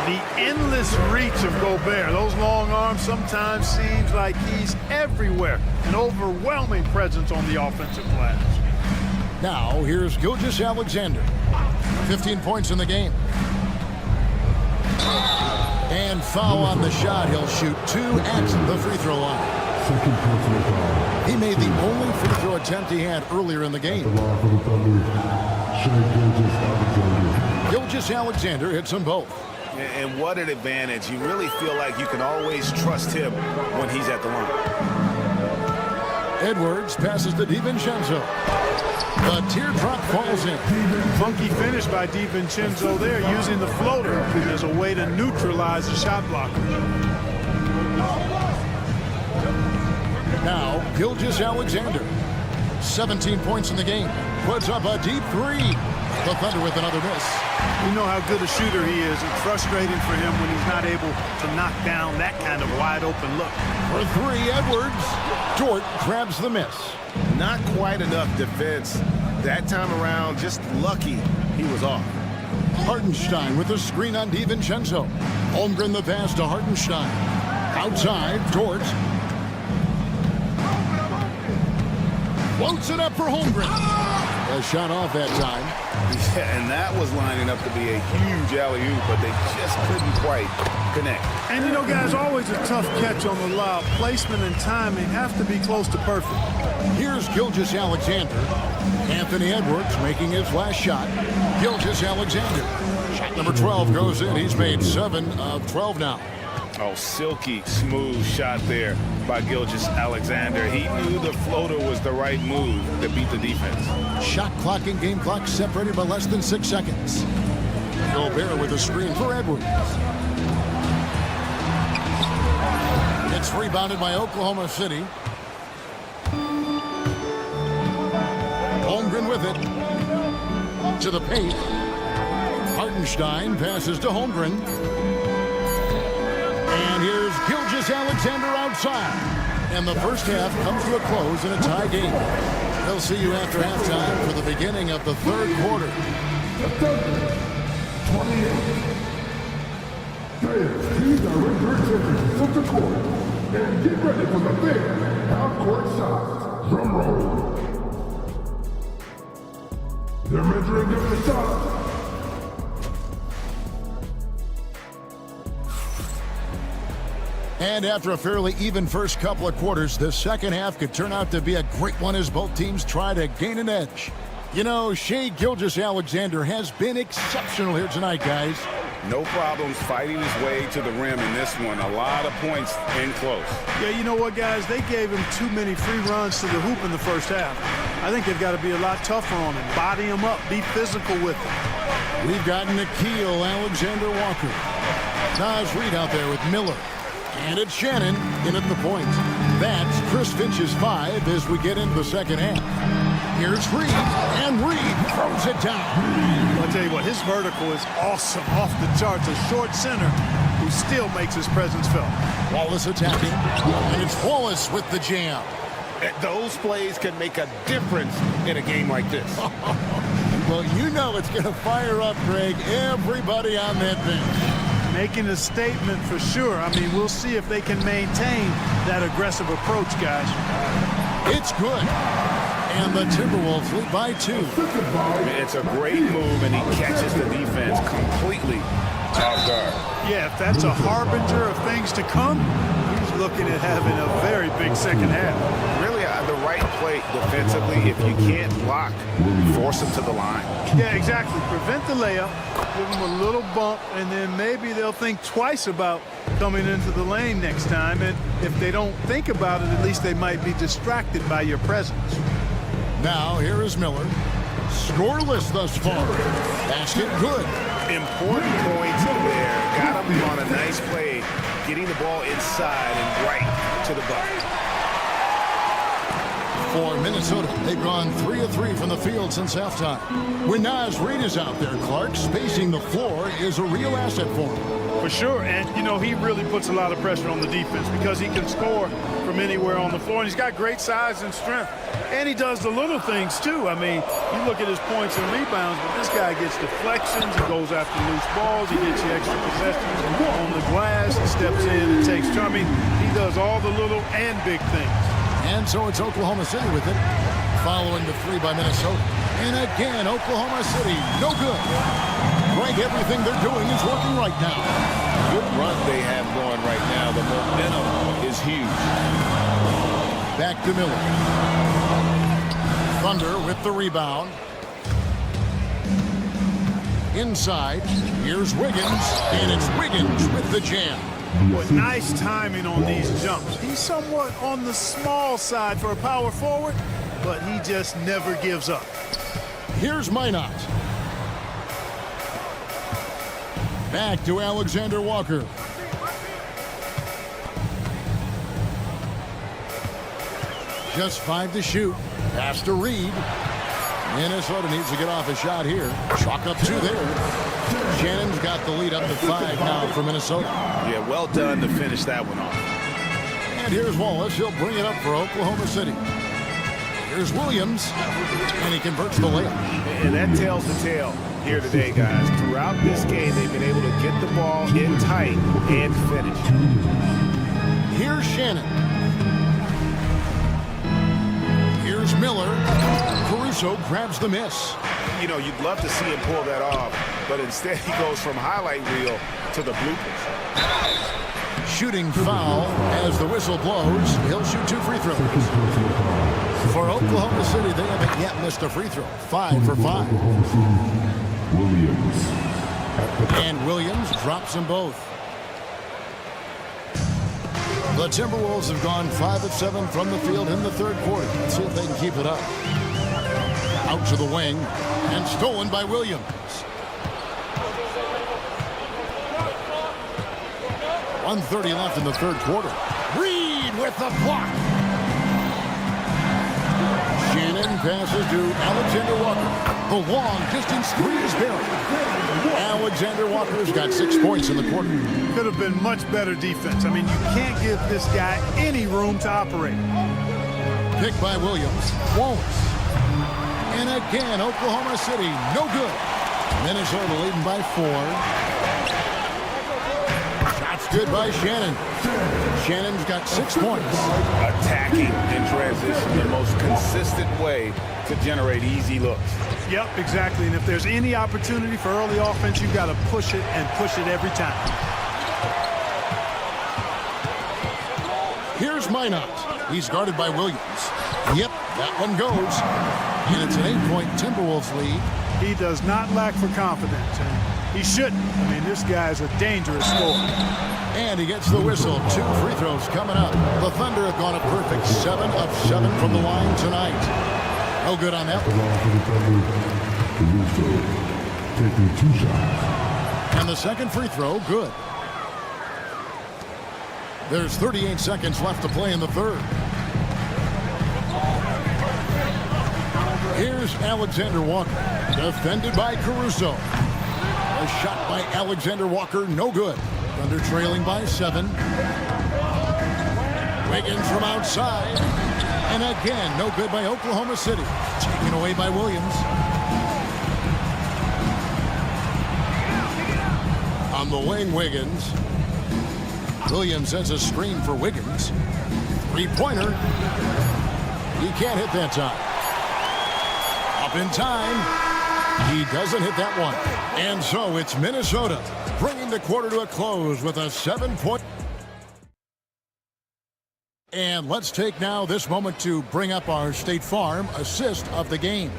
K: The endless reach of Gobert. Those long arms sometimes seems like he's everywhere. An overwhelming presence on the offensive glass.
F: Now, here's Gilgeous Alexander. 15 points in the game. And foul on the shot. He'll shoot 2 at the free throw line. He made the only free throw attempt he had earlier in the game. Gilgeous Alexander hits them both.
G: And what an advantage. You really feel like you can always trust him when he's at the line.
F: Edwards passes to DiVincenzo. The teardrop falls in.
K: Funky finish by DiVincenzo there, using the floater as a way to neutralize the shot blocker.
F: Now, Gilgeous-Alexander. 17 points in the game. Puts up a deep three. The Thunder with another miss.
K: You know how good a shooter he is. It's frustrating for him when he's not able to knock down that kind of wide open look.
F: For three, Edwards. Dort grabs the miss.
G: Not quite enough defense. That time around, just lucky he was off.
F: Hartenstein with a screen on DiVincenzo. Holmgren the pass to Hartenstein. Outside, Dort. Floats it up for Holmgren. A shot off that time.
G: Yeah, and that was lining up to be a huge alley-oop, but they just couldn't quite connect.
K: And you know, guys, always a tough catch on the lob. Placement and timing have to be close to perfect.
F: Here's Gilgeous-Alexander. Anthony Edwards making his last shot. Gilgeous-Alexander. Shot number 12 goes in. He's made 7 of 12 now.
G: Oh, silky smooth shot there by Gilgeous-Alexander. He knew the floater was the right move to beat the defense.
F: Shot clock and game clock separated by less than 6 seconds. Gobert with a screen for Edwards. It's rebounded by Oklahoma City. Holmgren with it. To the paint. Hartenstein passes to Holmgren. And here's Gilgeous-Alexander outside. And the first half comes to a close in a tie game. They'll see you after halftime for the beginning of the third quarter.
E: 28. Players, please direct your attention to the court and get ready for the big half-court shots. Drum roll. They're measuring different shots.
F: And after a fairly even first couple of quarters, the second half could turn out to be a great one as both teams try to gain an edge. You know, Shai Gilgeous-Alexander has been exceptional here tonight, guys.
G: No problems fighting his way to the rim in this one. A lot of points in close.
K: Yeah, you know what, guys? They gave him too many free runs to the hoop in the first half. I think they've got to be a lot tougher on him. Body him up. Be physical with him.
F: We've got Nickeil Alexander-Walker. Naz Reid out there with Miller. And it's Shannon in at the point. That's Chris Finch's 5 as we get into the second half. Here's Reid, and Reid throws it down.
K: I'll tell you what, his vertical is awesome, off the charts. A short center who still makes his presence felt.
F: Wallace attacking, and it's Wallace with the jam.
G: Those plays can make a difference in a game like this.
F: Well, you know it's going to fire up, Greg, everybody on that bench.
K: Making a statement for sure. I mean, we'll see if they can maintain that aggressive approach, guys.
F: It's good. And the Timberwolves lead by 2.
G: It's a great move, and he catches the defense completely off guard.
K: Yeah, if that's a harbinger of things to come, he's looking at having a very big second half.
G: Really, the right play defensively. If you can't block, force him to the line.
K: Yeah, exactly. Prevent the layup, give them a little bump, and then maybe they'll think twice about coming into the lane next time. And if they don't think about it, at least they might be distracted by your presence.
F: Now, here is Miller. Scoreless thus far. Basket good.
G: Important points there. Got him on a nice play, getting the ball inside and right to the bucket.
F: For Minnesota, they've gone 3 of 3 from the field since halftime. When Naz Reid is out there, Clark, spacing the floor is a real asset for him.
K: For sure, and you know, he really puts a lot of pressure on the defense because he can score from anywhere on the floor, and he's got great size and strength. And he does the little things too. I mean, you look at his points and rebounds, but this guy gets deflections, he goes after loose balls, he gets you extra possessions on the glass, he steps in and takes charge. I mean, he does all the little and big things.
F: And so it's Oklahoma City with it, following the 3 by Minnesota. And again, Oklahoma City, no good. Greg, everything they're doing is working right now.
G: Good run they have going right now. The momentum is huge.
F: Back to Miller. Thunder with the rebound. Inside, here's Wiggins, and it's Wiggins with the jam.
K: Boy, nice timing on these jumps. He's somewhat on the small side for a power forward, but he just never gives up.
F: Here's Minot. Back to Alexander Walker. Just 5 to shoot. Pass to Reed. Minnesota needs to get off a shot here. Chalk up 2 there. Shannon's got the lead up to 5 now for Minnesota.
G: Yeah, well done to finish that one off.
F: And here's Wallace. He'll bring it up for Oklahoma City. Here's Williams, and he converts the layup.
G: And that tells the tale here today, guys. Throughout this game, they've been able to get the ball in tight and finish.
F: Here's Shannon. Here's Miller. Caruso grabs the miss.
G: You know, you'd love to see him pull that off, but instead he goes from highlight reel to the bloopers.
F: Shooting foul as the whistle blows. He'll shoot 2 free throws. For Oklahoma City, they haven't yet missed a free throw. 5 for 5.
E: Williams.
F: And Williams drops them both. The Timberwolves have gone 5 of 7 from the field in the third quarter. Let's see if they can keep it up. Out to the wing and stolen by Williams. 1:30 left in the third quarter. Reed with the block. Shannon passes to Alexander Walker. The long distance 3 is buried. Alexander Walker's got 6 points in the quarter.
K: Could have been much better defense. I mean, you can't give this guy any room to operate.
F: Picked by Williams. Won't. And again, Oklahoma City, no good. Minnesota leading by 4. Shots good by Shannon. Shannon's got 6 points.
G: Attacking in transition, the most consistent way to generate easy looks.
K: Yep, exactly. And if there's any opportunity for early offense, you've got to push it and push it every time.
F: Here's Minot. He's guarded by Williams. Yep, that one goes. And it's an 8-point Timberwolves lead.
K: He does not lack for confidence, and he shouldn't. I mean, this guy's a dangerous scorer.
F: And he gets the whistle. 2 free throws coming up. The Thunder have gone a perfect 7 of 7 from the line tonight. No good on that.
E: Caruso taking 2 shots.
F: And the second free throw, good. There's 38 seconds left to play in the third. Here's Alexander Walker, defended by Caruso. A shot by Alexander Walker, no good. Thunder trailing by 7. Wiggins from outside. And again, no good by Oklahoma City. Taken away by Williams. On the wing, Wiggins. Williams has a screen for Wiggins. 3-pointer. He can't hit that time. Up in time. He doesn't hit that one. And so it's Minnesota bringing the quarter to a close with a 7-point. And let's take now this moment to bring up our State Farm assist of the game.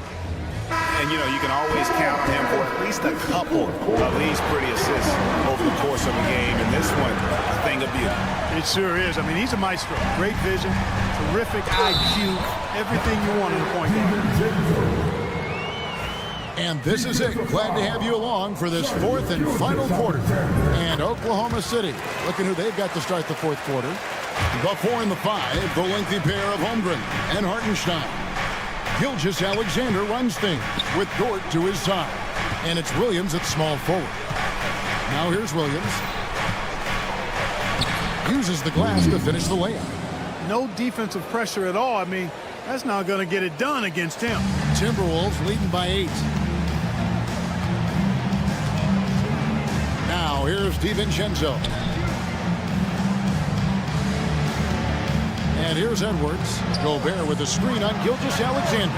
G: And, you know, you can always count on him for at least a couple of these pretty assists over the course of a game. And this one, a thing of beauty.
K: It sure is. I mean, he's a maestro. Great vision, terrific IQ, everything you want in a point game.
F: And this is it. Glad to have you along for this 4th and final quarter. And Oklahoma City, looking who they've got to start the 4th quarter. The 4 and the 5, the lengthy pair of Holmgren and Hartenstein. Gilgeous-Alexander runs things with Dort to his side. And it's Williams at small forward. Now here's Williams. Uses the glass to finish the layup.
K: No defensive pressure at all. I mean, that's not going to get it done against him.
F: Timberwolves leading by 8. Now here's DiVincenzo. And here's Edwards. Gobert with a screen on Gilgeous-Alexander.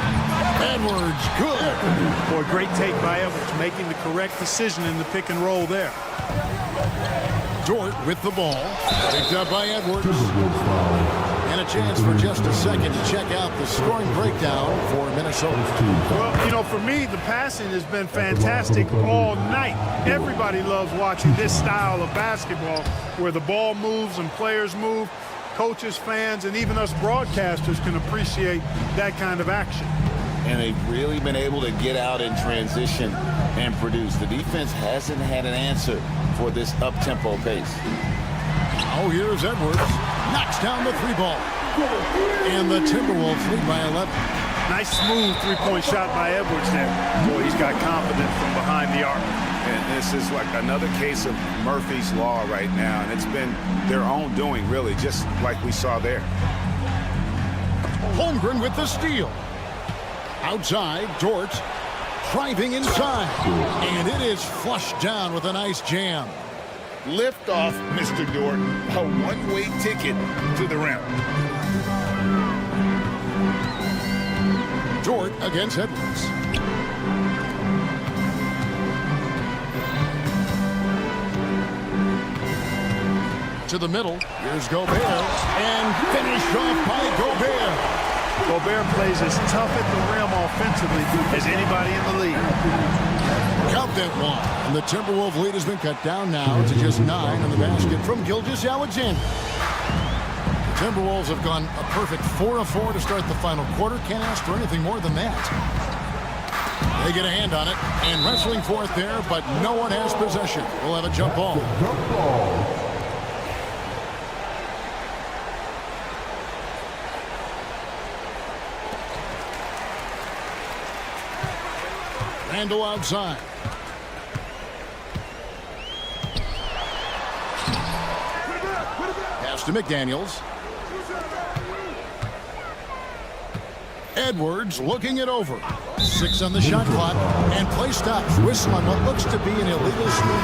F: Edwards, good.
K: Boy, great take by Edwards, making the correct decision in the pick and roll there.
F: Dort with the ball. Picked up by Edwards. And a chance for just a second to check out the scoring breakdown for Minnesota.
K: Well, you know, for me, the passing has been fantastic all night. Everybody loves watching this style of basketball where the ball moves and players move. Coaches, fans, and even us broadcasters can appreciate that kind of action.
G: And they've really been able to get out in transition and produce. The defense hasn't had an answer for this up-tempo pace.
F: Oh, here's Edwards. Knocks down the three ball. And the Timberwolves lead by 11.
K: Nice smooth three-point shot by Edwards there. Boy, he's got confidence from behind the arc.
G: And this is like another case of Murphy's Law right now. And it's been their own doing, really, just like we saw there.
F: Holmgren with the steal. Outside, Dort driving inside. And it is flushed down with a nice jam.
G: Lift off, Mr. Dort. A one-way ticket to the rim.
F: Dort against Edwards. To the middle. Here's Gobert. And finished off by Gobert.
K: Gobert plays as tough at the rim offensively as anybody in the league.
F: Count that one. And the Timberwolves lead has been cut down now to just 9 on the basket from Gilgeous-Alexander. The Timberwolves have gone a perfect 4 of 4 to start the final quarter. Can't ask for anything more than that. They get a hand on it and wrestling for it there, but no one has possession. We'll have a jump ball. Randall outside. Pass to McDaniels. Edwards looking it over. 6 on the shot clock. And play stops. Whistle on what looks to be an illegal swing.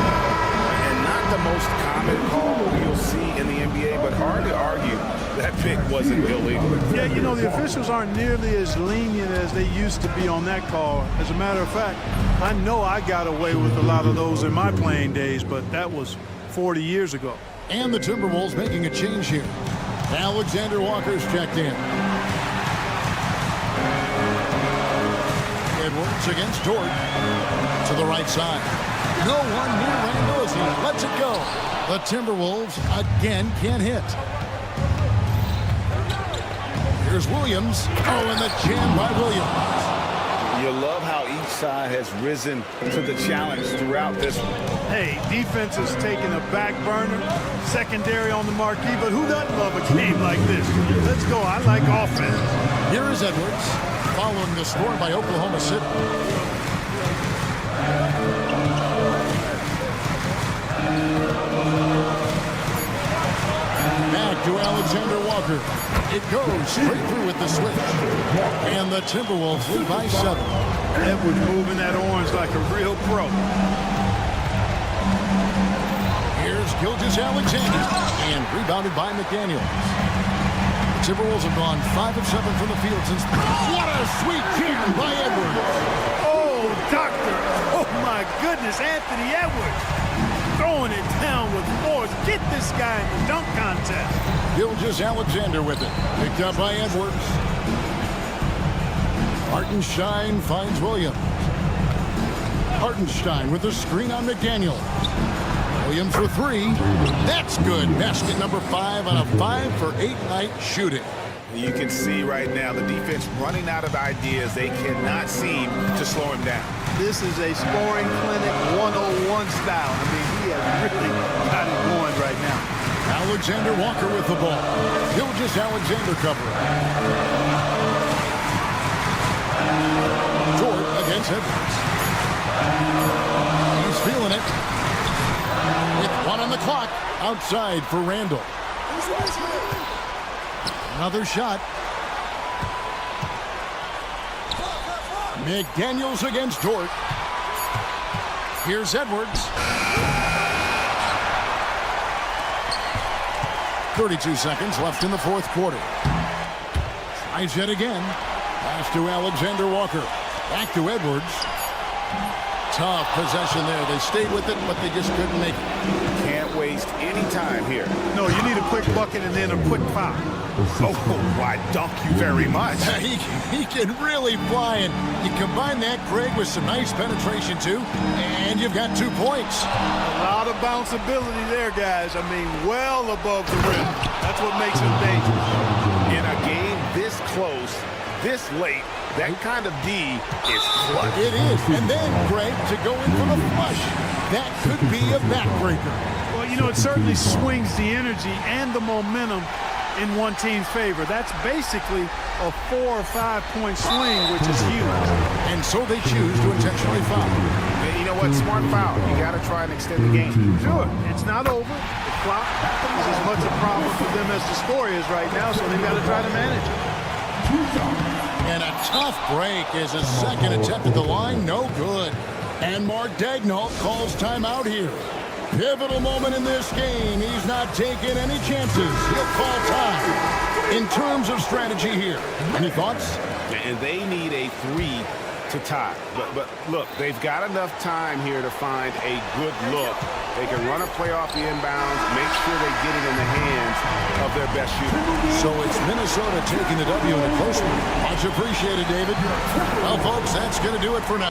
G: And not the most common call you'll see in the NBA, but hard to argue that pick wasn't illegal.
K: Yeah, you know, the officials aren't nearly as lenient as they used to be on that call. As a matter of fact, I know I got away with a lot of those in my playing days, but that was 40 years ago.
F: And the Timberwolves making a change here. Alexander Walker's checked in. Edwards against Dort. To the right side. No one near Randall as he lets it go. The Timberwolves again can't hit. Here's Williams. Oh, and the jam by Williams.
G: You love how each side has risen to the challenge throughout this one.
K: Hey, defense has taken a back burner, secondary on the marquee, but who doesn't love a game like this? Let's go. I like offense.
F: Here is Edwards, following the score by Oklahoma City. Back to Alexander Walker. It goes straight through with the switch. And the Timberwolves lead by 7.
K: Edwards moving that orange like a real pro.
F: Here's Gilgeous-Alexander. And rebounded by McDaniels. The Timberwolves have gone 5 of 7 from the field since. What a sweet jam by Edwards.
K: Oh, doctor. Oh, my goodness. Anthony Edwards. Throwing it down with force. Get this guy in the dunk contest.
F: Gilgeous-Alexander with it. Picked up by Edwards. Hartenstein finds Williams. Hartenstein with the screen on McDaniels. Williams for 3. That's good. Basket number 5 on a 5-for-8 night shooting.
G: You can see right now the defense running out of ideas. They cannot seem to slow him down.
K: This is a scoring clinic 101 style. I mean, he has really got it going right now.
F: Alexander Walker with the ball. Gilgeous-Alexander covering. Dort against Edwards. He's feeling it. With 1 on the clock. Outside for Randall. Another shot. McDaniels against Dort. Here's Edwards. 32 seconds left in the 4th quarter. Tries it again. Pass to Alexander Walker. Back to Edwards. Tough possession there. They stayed with it, but they just couldn't make it.
G: Can't waste any time here.
K: No, you need a quick bucket and then a quick foul.
G: Oh, why dunk you very much.
F: He can really fly, and you combine that, Greg, with some nice penetration, too, and you've got 2 points.
K: A lot of bounceability there, guys. I mean, well above the rim. That's what makes him dangerous.
G: In a game this close, this late, that kind of D is clutch.
F: It is. And then, Greg, to go in for the flush. That could be a backbreaker.
K: Well, you know, it certainly swings the energy and the momentum in one team's favor. That's basically a 4 or 5 point swing, which is huge.
F: And so they choose to intentionally foul.
G: And you know what? Smart foul. You got to try and extend the game.
K: Sure. It's not over. The clock is as much a problem for them as the score is right now, so they've got to try to manage it.
F: And a tough break is a second attempt at the line. No good. And Mark Daigneault calls timeout here. Pivotal moment in this game. He's not taking any chances. He'll call time. In terms of strategy here, any thoughts?
G: And they need a 3 to tie. But look, they've got enough time here to find a good look. They can run a play off the inbounds, make sure they get it in the hands of their best shooter.
F: So it's Minnesota taking the W in a close one. Much appreciated, David. Well, folks, that's going to do it for now.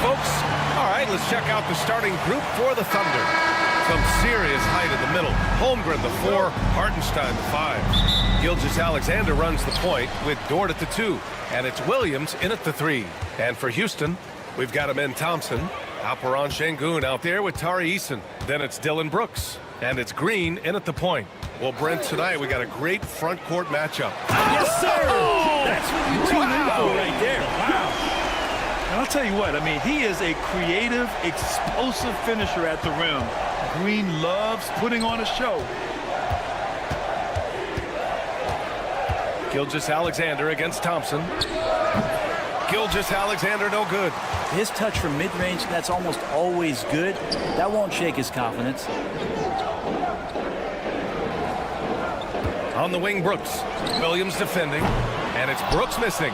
A: folks. All right, let's check out the starting group for the Thunder. Some serious height in the middle. Holmgren, the 4. Hartenstein, the 5. Gilgeous-Alexander runs the point with Dort at the 2. And it's Williams in at the 3. And for Houston, we've got Amen Thompson. Alperen Sengun out there with Tari Eason. Then it's Dylan Brooks. And it's Green in at the point. Well, Brent, tonight we got a great front court matchup.
C: Yes, sir!
A: Oh!
C: That's what you tune in for right there. Wow. And I'll tell you what, I mean, he is a creative, explosive finisher at the rim. Green loves putting on a show.
A: Gilgeous-Alexander against Thompson. Gilgeous-Alexander no good.
L: His touch from mid-range, that's almost always good. That won't shake his confidence.
A: On the wing, Brooks. Williams defending. And it's Brooks missing.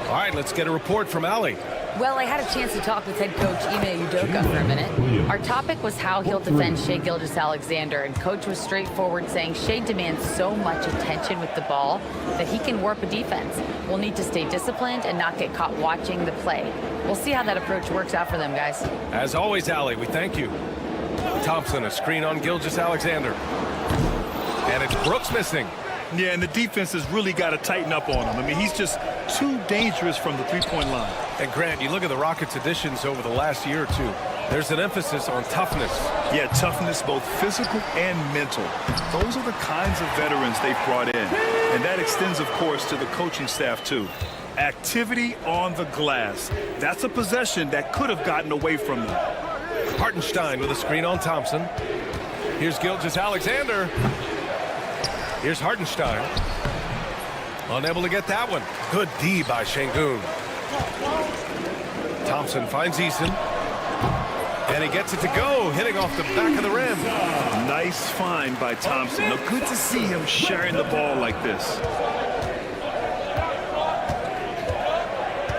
A: All right, let's get a report from Allie.
D: Well, I had a chance to talk with head coach Ime Udoka for a minute. Our topic was how he'll defend Shai Gilgeous-Alexander, and coach was straightforward, saying Shai demands so much attention with the ball that he can warp a defense. We'll need to stay disciplined and not get caught watching the play. We'll see how that approach works out for them, guys.
A: As always, Allie, we thank you. Thompson, a screen on Gilgeous-Alexander. And it's Brooks missing.
C: Yeah, and the defense has really got to tighten up on him. I mean, he's just too dangerous from the three-point line.
A: And Grant, you look at the Rockets' additions over the last year or two. There's an emphasis on toughness.
C: Yeah, toughness, both physical and mental. Those are the kinds of veterans they've brought in. And that extends, of course, to the coaching staff, too. Activity on the glass. That's a possession that could have gotten away from them.
A: Hartenstein with a screen on Thompson. Here's Gilgeous-Alexander. Here's Hartenstein. Unable to get that one. Good D by Sengun. Thompson finds Eason. And he gets it to go, hitting off the back of the rim.
C: Nice find by Thompson. Look, good to see him sharing the ball like this.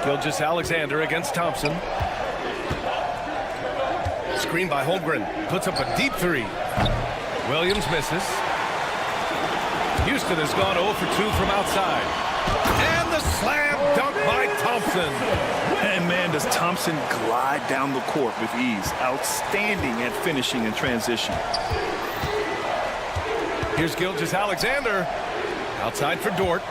A: Gilgeous-Alexander against Thompson. Screen by Holmgren. Puts up a deep 3. Williams misses. Houston has gone 0 for 2 from outside. And the slam dunk by Thompson.
C: And man, does Thompson glide down the court with ease. Outstanding at finishing in transition.
A: Here's Gilgeous-Alexander. Outside for Dort.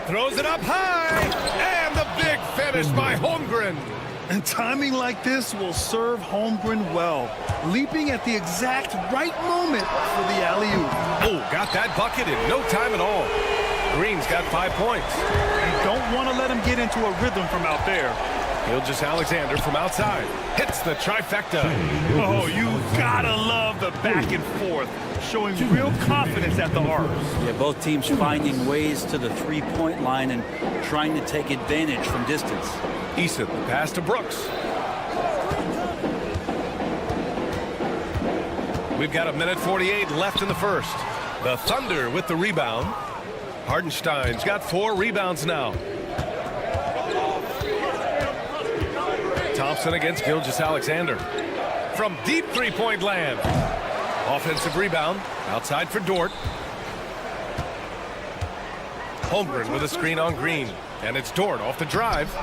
A: Throws it up high. And the big finish by Holmgren.
C: And timing like this will serve Holmgren well. Leaping at the exact right moment for the alley-oop.
A: Oh, got that bucket in no time at all. Green's got 5 points.
C: You don't want to let him get into a rhythm from out there.
A: Gilgeous-Alexander from outside. Hits the trifecta.
C: Oh, you gotta love the back and forth. Showing real confidence at the arc.
L: Yeah, both teams finding ways to the three-point line and trying to take advantage from distance.
A: Eason, pass to Brooks. We've got 1:48 left in the first. The Thunder with the rebound. Hartenstein's got 4 rebounds now. Thompson against Gilgeous-Alexander. From deep three-point land. Offensive rebound. Outside for Dort. Holmgren with a screen on Green. And it's Dort off the drive.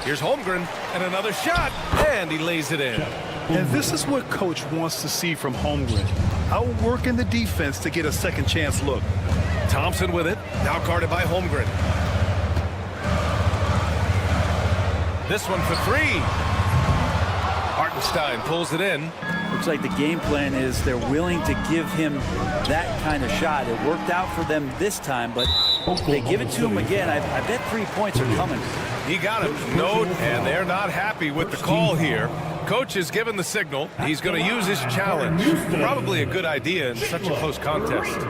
A: Here's Holmgren, and another shot, and he lays it in.
C: And this is what coach wants to see from Holmgren. Outworking the defense to get a second chance look.
A: Thompson with it, now guarded by Holmgren. This one for 3. Hartenstein pulls it in.
L: Looks like the game plan is they're willing to give him that kind of shot. It worked out for them this time, but they give it to him again. I bet 3 points are coming.
A: He got a note, and they're not happy with the call here. Coach has given the signal. He's going to use his challenge. Probably a good idea in such a close contest.
E: The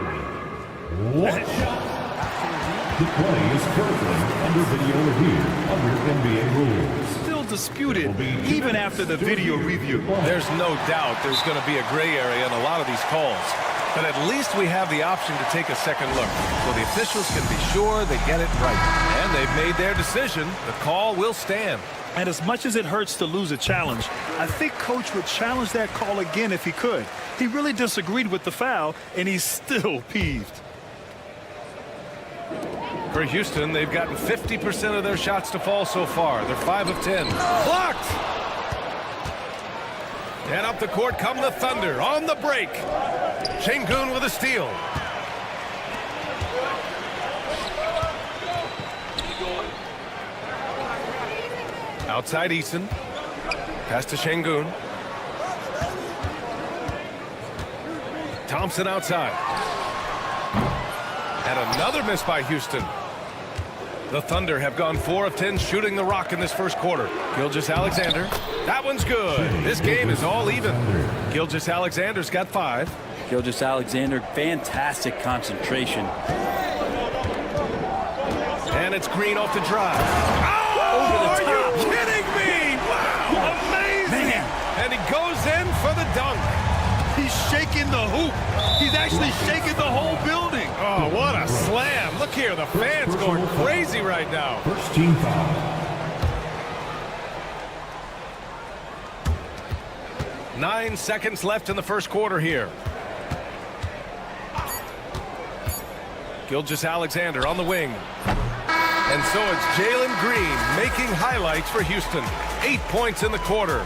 E: play is currently under video review under NBA rules.
C: Still disputed, even after the video review.
A: There's no doubt there's going to be a gray area in a lot of these calls. But at least we have the option to take a second look, so the officials can be sure they get it right. And they've made their decision. The call will stand.
C: And as much as it hurts to lose a challenge, I think coach would challenge that call again if he could. He really disagreed with the foul, and he's still peeved.
A: For Houston, they've gotten 50% of their shots to fall so far. They're 5 of 10. Blocked! And up the court come the Thunder on the break. Şengün with a steal. Outside Eason. Pass to Şengün. Thompson outside. And another miss by Houston. The Thunder have gone 4 of 10 shooting the rock in this first quarter. Gilgeous-Alexander. That one's good. This game is all even. Gilgeous-Alexander's got 5.
L: Gilgeous-Alexander, fantastic concentration.
A: And it's Green off the drive. Oh,
L: over the top.
A: Are you kidding me? Wow, amazing.
L: Man.
A: And he goes in for the dunk.
C: He's shaking the hoop. He's actually shaking the whole building.
A: Oh, what a slam. Look here, the fans going crazy right now.
E: First team foul.
A: Nine seconds left in the first quarter here. Gilgeous-Alexander on the wing. And so it's Jalen Green making highlights for Houston. 8 points in the quarter.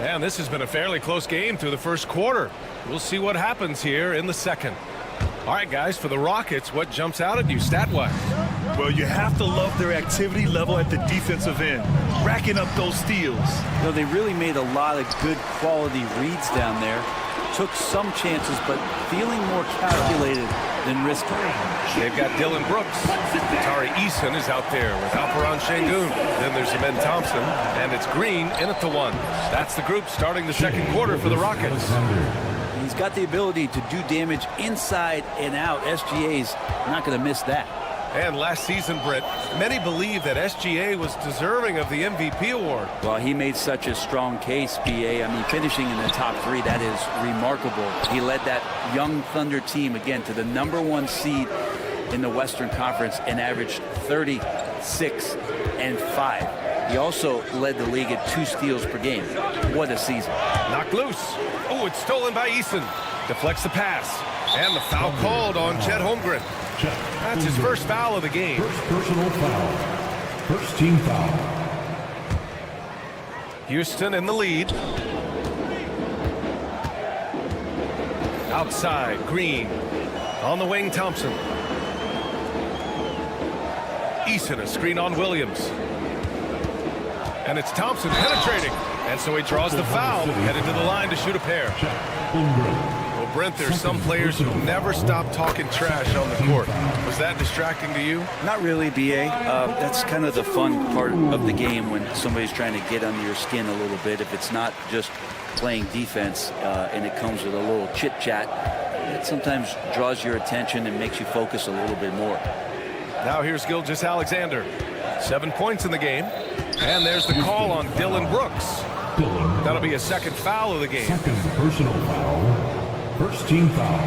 A: And this has been a fairly close game through the first quarter. We'll see what happens here in the second. All right, guys, for the Rockets, what jumps out at you stat-wise?
C: Well, you have to love their activity level at the defensive end, racking up those steals.
L: You know, they really made a lot of good quality reads down there. Took some chances, but feeling more calculated than risky.
A: They've got Dylan Brooks. Tari Eason is out there with Alperen Şengün. Then there's Amen Thompson, and it's Green in at the 1. That's the group starting the second quarter for the Rockets.
L: He's got the ability to do damage inside and out. SGA's not going to miss that.
A: And last season, Britt, many believe that SGA was deserving of the MVP award.
L: Well, he made such a strong case, BA. I mean, finishing in the top 3, that is remarkable. He led that young Thunder team, again, to the #1 seed in the Western Conference and averaged 36 and 5. He also led the league at 2 steals per game. What a season.
A: Knocked loose. Oh, it's stolen by Eason. Deflects the pass. And the foul called on Chet Holmgren. That's his first foul of the game.
E: First personal foul. First team foul.
A: Houston in the lead. Outside, Green. On the wing, Thompson. Eason, a screen on Williams. And it's Thompson penetrating. And so he draws the foul, headed to the line to shoot a pair. Well, Brent, there's some players who never stop talking trash on the court. Was that distracting to you?
L: Not really, BA. That's kind of the fun part of the game when somebody's trying to get under your skin a little bit. If it's not just playing defense and it comes with a little chit-chat, it sometimes draws your attention and makes you focus a little bit more.
A: Now here's Gilgeous-Alexander. 7 points in the game. And there's the call on Dylan Brooks. That'll be a second foul of the game.
E: Second personal foul. First team foul.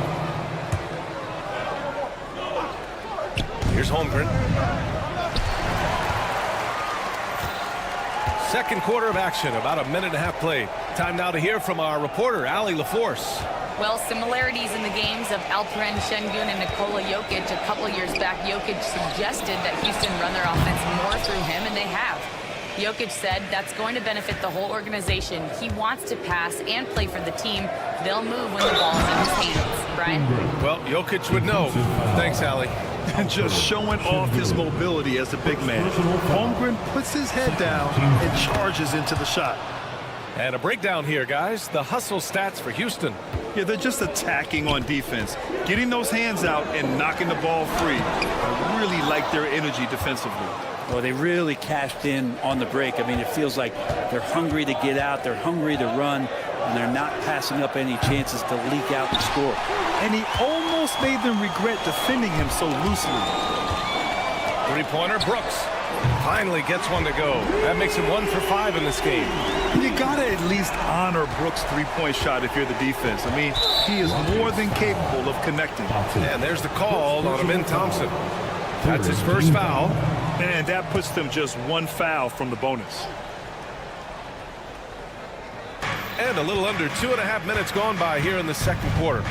A: Here's Holmgren. Second quarter of action, about a minute and a half played. Time now to hear from our reporter, Allie LaForce.
D: Well, similarities in the games of Alperen Şengün and Nikola Jokic. A couple years back, Jokic suggested that Houston run their offense more through him, and they have. Jokic said that's going to benefit the whole organization. He wants to pass and play for the team. They'll move when the ball's in his hands. Brian?
A: Well, Jokic would know. Thanks, Allie.
C: And just showing off his mobility as a big man. Holmgren puts his head down and charges into the shot.
A: And a breakdown here, guys. The hustle stats for Houston.
C: Yeah, they're just attacking on defense, getting those hands out and knocking the ball free. I really like their energy defensively.
L: Well, they really cashed in on the break. I mean, it feels like they're hungry to get out, they're hungry to run, and they're not passing up any chances to leak out and score.
C: And he almost made them regret defending him so loosely.
A: Three-pointer, Brooks. Finally gets one to go. That makes him 1 for 5 in this game.
C: You gotta at least honor Brooks' three-point shot if you're the defense. I mean, he is more than capable of connecting.
A: And there's the call on Amen Thompson. That's his first foul.
C: And that puts them just 1 foul from the bonus.
A: And a little under 2.5 minutes gone by here in the second quarter.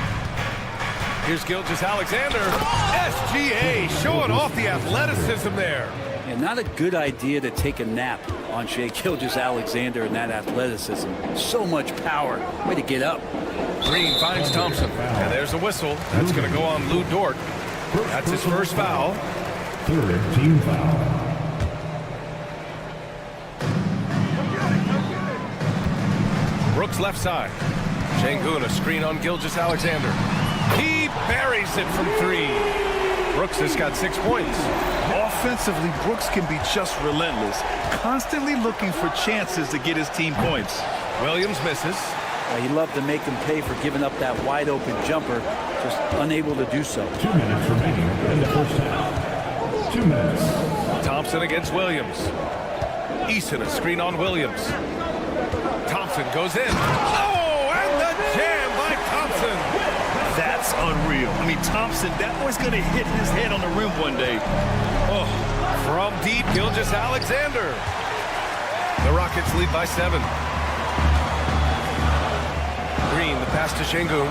A: Here's Gilgeous-Alexander. SGA showing off the athleticism there.
L: And not a good idea to take a nap on Shai Gilgeous-Alexander and that athleticism. So much power. Way to get up.
A: Green finds Thompson. And there's a whistle. That's going to go on Lou Dort. That's his first foul.
E: Third team foul.
A: Brooks left side. Şengün, a screen on Gilgeous-Alexander. He buries it from 3. Brooks has got 6 points.
C: Offensively, Brooks can be just relentless, constantly looking for chances to get his team points.
A: Williams misses.
L: He'd love to make them pay for giving up that wide open jumper, just unable to do so.
E: 2 minutes remaining in the first half. 2 minutes.
A: Thompson against Williams. Eason, a screen on Williams. Thompson goes in. Oh, and the jam by Thompson.
C: That's unreal. I mean, Thompson, that boy's going to hit his head on the rim one day.
A: Oh, from deep, Gilgeous-Alexander. The Rockets lead by 7. Green, the pass to Şengün.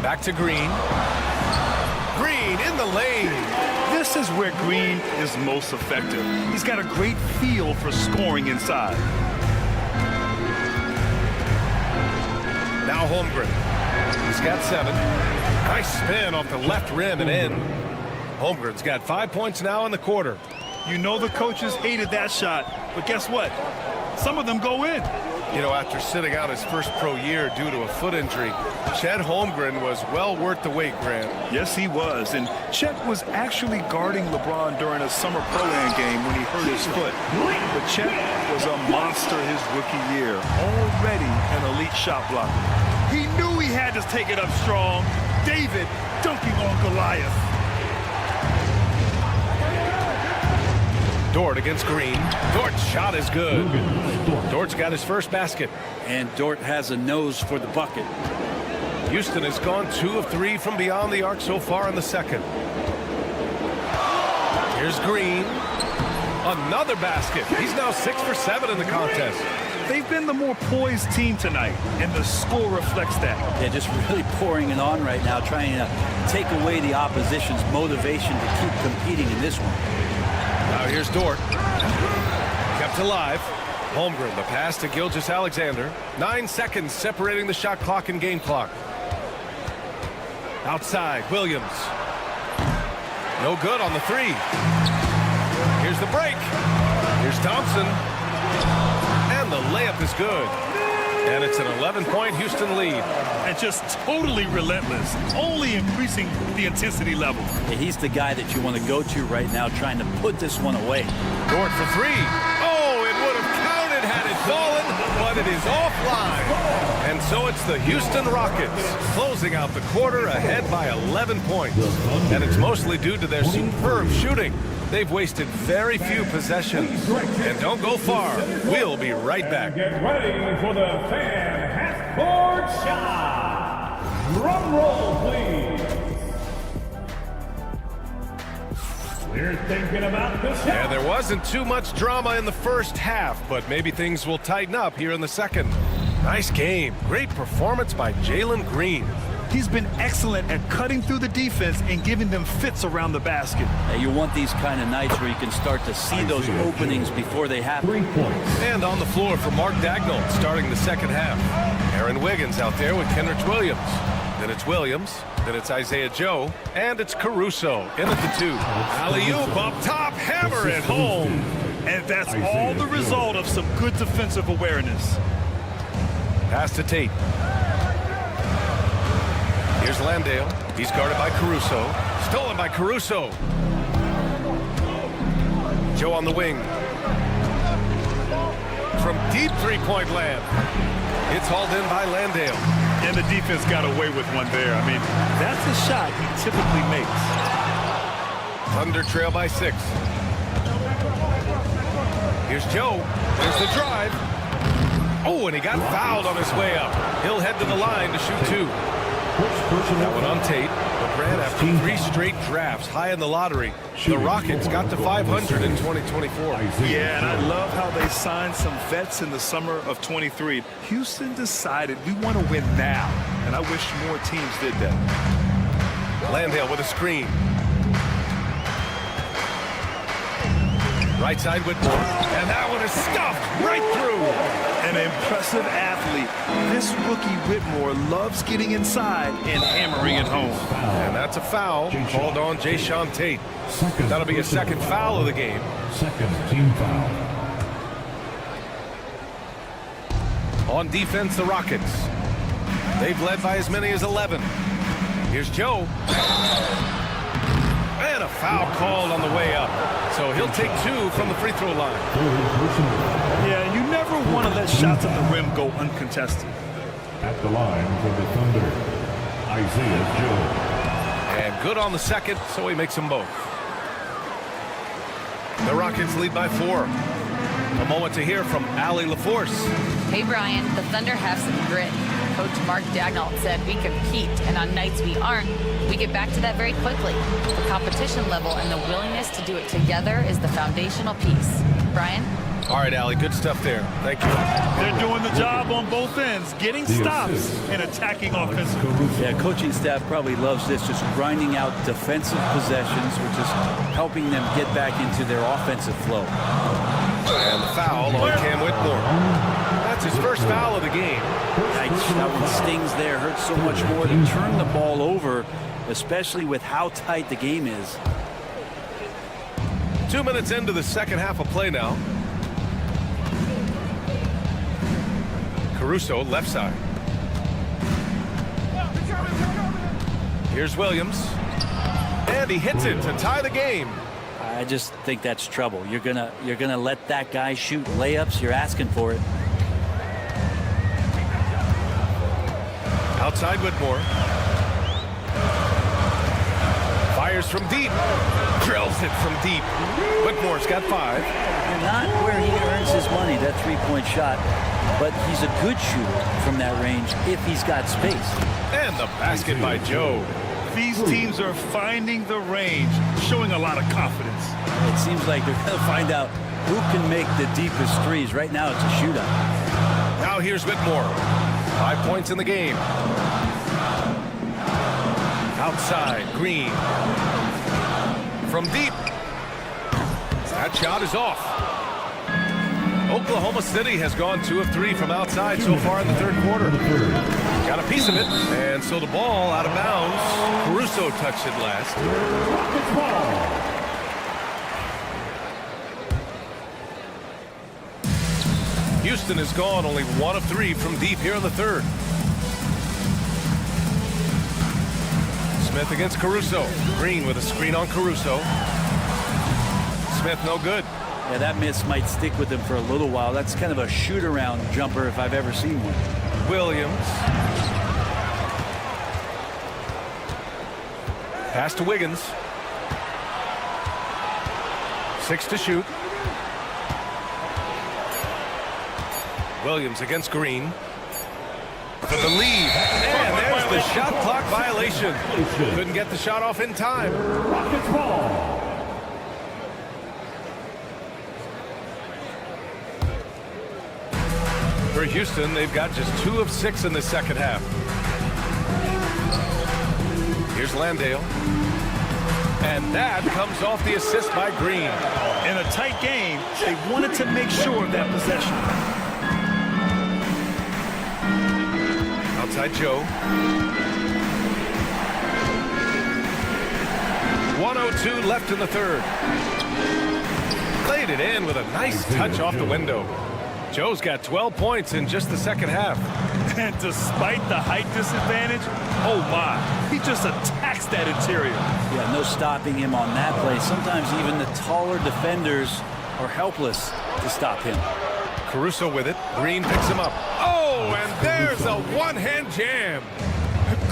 A: Back to Green. Green in the lane.
C: This is where Green is most effective. He's got a great feel for scoring inside.
A: Now Holmgren. He's got 7. Nice spin off the left rim and in. Holmgren's got 5 points now in the quarter.
C: You know the coaches hated that shot, but guess what? Some of them go in.
A: You know, after sitting out his first pro year due to a foot injury, Chet Holmgren was well worth the wait, Grant.
C: Yes, he was. And Chet was actually guarding LeBron during a summer Pro-Am game when he hurt his foot. But Chet was a monster his rookie year, already an elite shot blocker. He knew he had to take it up strong. David dunking on Goliath.
A: Dort against Green. Dort's shot is good. Dort's got his first basket.
L: And Dort has a nose for the bucket.
A: Houston has gone 2 of 3 from beyond the arc so far in the second. Here's Green. Another basket. He's now 6 for 7 in the contest.
C: They've been the more poised team tonight, and the score reflects that.
L: They're just really pouring it on right now, trying to take away the opposition's motivation to keep competing in this one.
A: Now here's Dort. Kept alive. Holmgren, the pass to Gilgeous-Alexander. 9 seconds separating the shot clock and game clock. Outside, Williams. No good on the 3. Here's the break. Here's Thompson. And the layup is good. And it's an 11-point Houston lead.
C: And just totally relentless, only increasing the intensity level.
L: Yeah, he's the guy that you want to go to right now, trying to put this one away.
A: Dort for 3. Oh, it would have counted had it fallen, but it is offline. And so it's the Houston Rockets closing out the quarter ahead by 11 points. And it's mostly due to their superb shooting. They've wasted very few possessions. And don't go far. We'll be right back.
E: Get ready for the fan half-court shot. Drum roll, please. We're thinking about the shot.
A: Yeah, there wasn't too much drama in the first half, but maybe things will tighten up here in the second. Nice game. Great performance by Jalen Green.
C: He's been excellent at cutting through the defense and giving them fits around the basket.
L: You want these kind of nights where you can start to see those openings before they happen.
E: 3 points.
A: And on the floor for Mark Daigneault starting the second half. Aaron Wiggins out there with Kenrich Williams. Then it's Williams. Then it's Isaiah Joe. And it's Caruso in at the 2. Alley-oop up top. Hammer it home.
C: And that's all the result of some good defensive awareness.
A: Pass to Tate. Here's Landale. He's guarded by Caruso. Stolen by Caruso. Joe on the wing. From deep three-point land. It's hauled in by Landale.
C: And the defense got away with one there. I mean, that's a shot he typically makes.
A: Thunder trail by 6. Here's Joe. There's the drive. Oh, and he got fouled on his way up. He'll head to the line to shoot 2. That one on Tate. The Grant, after 3 straight drafts high in the lottery, the Rockets got to 500 in 2024.
C: Yeah, and I love how they signed some vets in the summer of 23. Houston decided we want to win now, and I wish more teams did that.
A: Landale with a screen. Right side Whitmore, and that one is stuffed right through.
C: An impressive athlete. This rookie Whitmore loves getting inside and hammering it home.
A: And that's a foul called on Jayshawn Tate. That'll be a second foul of the game.
E: Second team foul.
A: On defense, the Rockets. They've led by as many as 11. Here's Joe. And a foul called on the way up. So he'll take 2 from the free throw line.
C: Yeah, you never want to let shots at the rim go uncontested.
E: At the line for the Thunder, Isaiah Joe.
A: And good on the second, so he makes them both. The Rockets lead by 4. A moment to hear from Allie LaForce.
D: Hey, Brian, the Thunder have some grit. Coach Mark Daigneault said we compete, and on nights we aren't, we get back to that very quickly. The competition level and the willingness to do it together is the foundational piece. Brian?
A: All right, Allie, good stuff there. Thank you.
C: They're doing the job on both ends, getting stops and attacking offensively.
L: Yeah, coaching staff probably loves this, just grinding out defensive possessions, which is helping them get back into their offensive flow.
A: And the foul on Cam Whitmore. That's his first foul of the game.
L: That one stings there, hurts so much more to turn the ball over, especially with how tight the game is.
A: 2 minutes into the second half of play now. Caruso, left side. Here's Williams. And he hits it to tie the game.
L: I just think that's trouble. You're gonna let that guy shoot layups. You're asking for it.
A: Outside Whitmore. Fires from deep. Drills it from deep. Whitmore's got 5.
L: Not where he earns his money, that three-point shot, but he's a good shooter from that range if he's got space.
A: And the basket by Joe.
C: These teams are finding the range, showing a lot of confidence.
L: It seems like they're going to find out who can make the deepest threes. Right now, it's a shootout.
A: Now here's Whitmore. 5 points in the game. Outside, Green. From deep. That shot is off. Oklahoma City has gone 2 of 3 from outside so far in the third quarter. Got a piece of it, and so the ball out of bounds. Caruso touched it last. Houston has gone only 1 of 3 from deep here in the third. Smith against Caruso. Green with a screen on Caruso. Smith no good.
L: Yeah, that miss might stick with him for a little while. That's kind of a shoot-around jumper if I've ever seen one.
A: Williams. Pass to Wiggins. 6 to shoot. Williams against Green. For the lead. And there's the shot clock violation. Couldn't get the shot off in time.
E: Rockets ball.
A: For Houston, they've got just 2 of 6 in the second half. Here's Landale. And that comes off the assist by Green.
C: In a tight game, they wanted to make sure of that possession.
A: Outside Joe. 1:02 left in the third. Played it in with a nice touch off the window. Joe's got 12 points in just the second half.
C: And despite the height disadvantage, oh my, he just attacks that interior.
L: Yeah, no stopping him on that play. Sometimes even the taller defenders are helpless to stop him.
A: Caruso with it. Green picks him up. Oh, and there's a one-hand jam.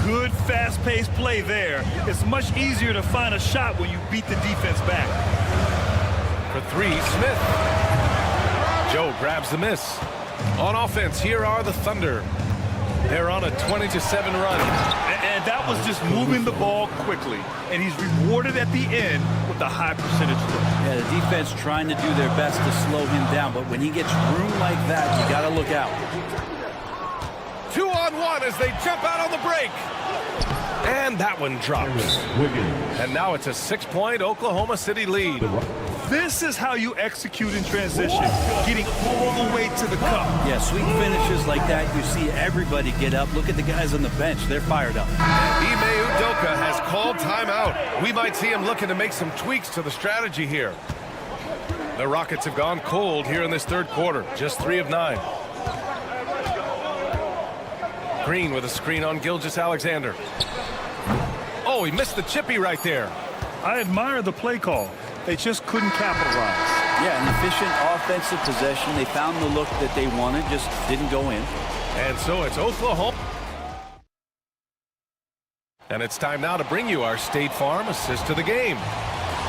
C: Good fast-paced play there. It's much easier to find a shot when you beat the defense back.
A: For 3, Smith. Joe grabs the miss. On offense, here are the Thunder. They're on a 20-7 run.
C: And that was just moving the ball quickly. And he's rewarded at the end with a high percentage throw.
L: Yeah, the defense trying to do their best to slow him down, but when he gets room like that, you got to look out.
A: 2-on-1 as they jump out on the break. And that one drops. And now it's a 6-point Oklahoma City lead.
C: This is how you execute in transition, getting all the way to the cup.
L: Yeah, sweet finishes like that, you see everybody get up. Look at the guys on the bench. They're fired up.
A: Ime Udoka has called timeout. We might see him looking to make some tweaks to the strategy here. The Rockets have gone cold here in this third quarter. Just 3 of 9. Green with a screen on Gilgeous-Alexander. Oh, he missed the chippy right there.
C: I admire the play call. They just couldn't capitalize.
L: Yeah, an efficient offensive possession. They found the look that they wanted, just didn't go in.
A: And so it's Oklahoma. And it's time now to bring you our State Farm assist to the game.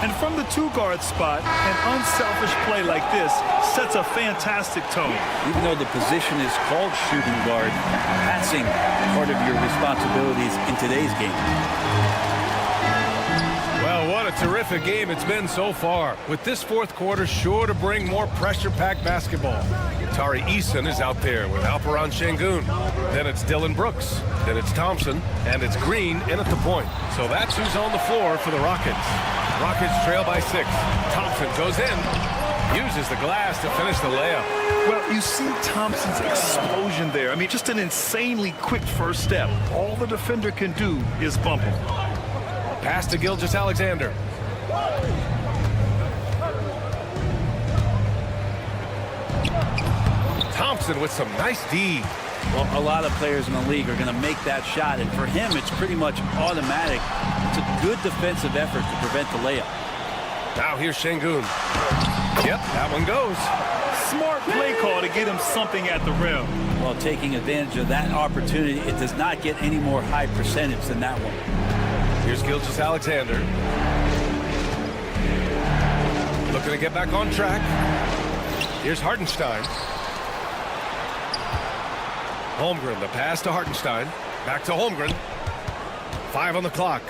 C: And from the 2-guard spot, an unselfish play like this sets a fantastic tone.
L: Even though the position is called shooting guard, passing part of your responsibilities in today's game.
A: Well, what a terrific game it's been so far. With this fourth quarter sure to bring more pressure-packed basketball. Tari Eason is out there with Alperen Şengün. Then it's Dylan Brooks. Then it's Thompson. And it's Green in at the point. So that's who's on the floor for the Rockets. Rockets trail by 6. Thompson goes in. Uses the glass to finish the layup.
C: Well, you see Thompson's explosion there. I mean, just an insanely quick first step. All the defender can do is bump him.
A: Pass to Gilgeous-Alexander. Thompson with some nice D.
L: Well, a lot of players in the league are going to make that shot, and for him, it's pretty much automatic. It's a good defensive effort to prevent the layup.
A: Now here's Şengün. Yep, that one goes.
C: Smart play call to get him something at the rim.
L: Well, taking advantage of that opportunity, it does not get any more high percentage than that one.
A: Here's Gilgeous-Alexander. Looking to get back on track. Here's Hartenstein. Holmgren, the pass to Hartenstein. Back to Holmgren. 5 on the clock.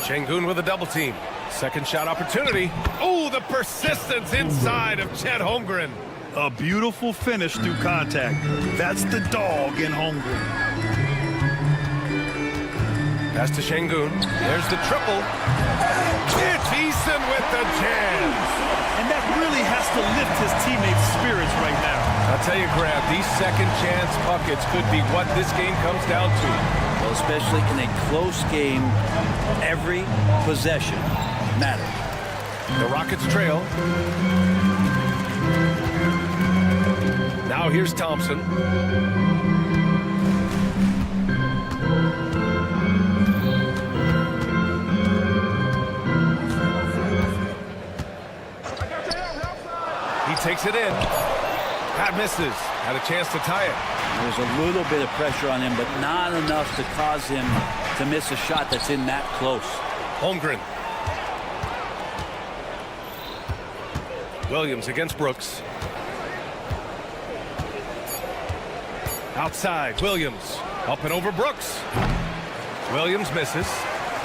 A: Şengün with a double team. Second shot opportunity. Oh, the persistence inside of Chet Holmgren.
C: A beautiful finish through contact. That's the dog in Holmgren.
A: Pass to Şengün. There's the triple. It's Eason with the jam.
C: And that really has to lift his teammates' spirits right now.
A: I'll tell you, Grab, these second chance buckets could be what this game comes down to.
L: Well, especially in a close game, every possession matters.
A: The Rockets trail. Now here's Thompson. He takes it in. Pat misses. Had a chance to tie it.
L: There's a little bit of pressure on him, but not enough to cause him to miss a shot that's in that close.
A: Holmgren. Williams against Brooks. Outside, Williams. Up and over Brooks. Williams misses.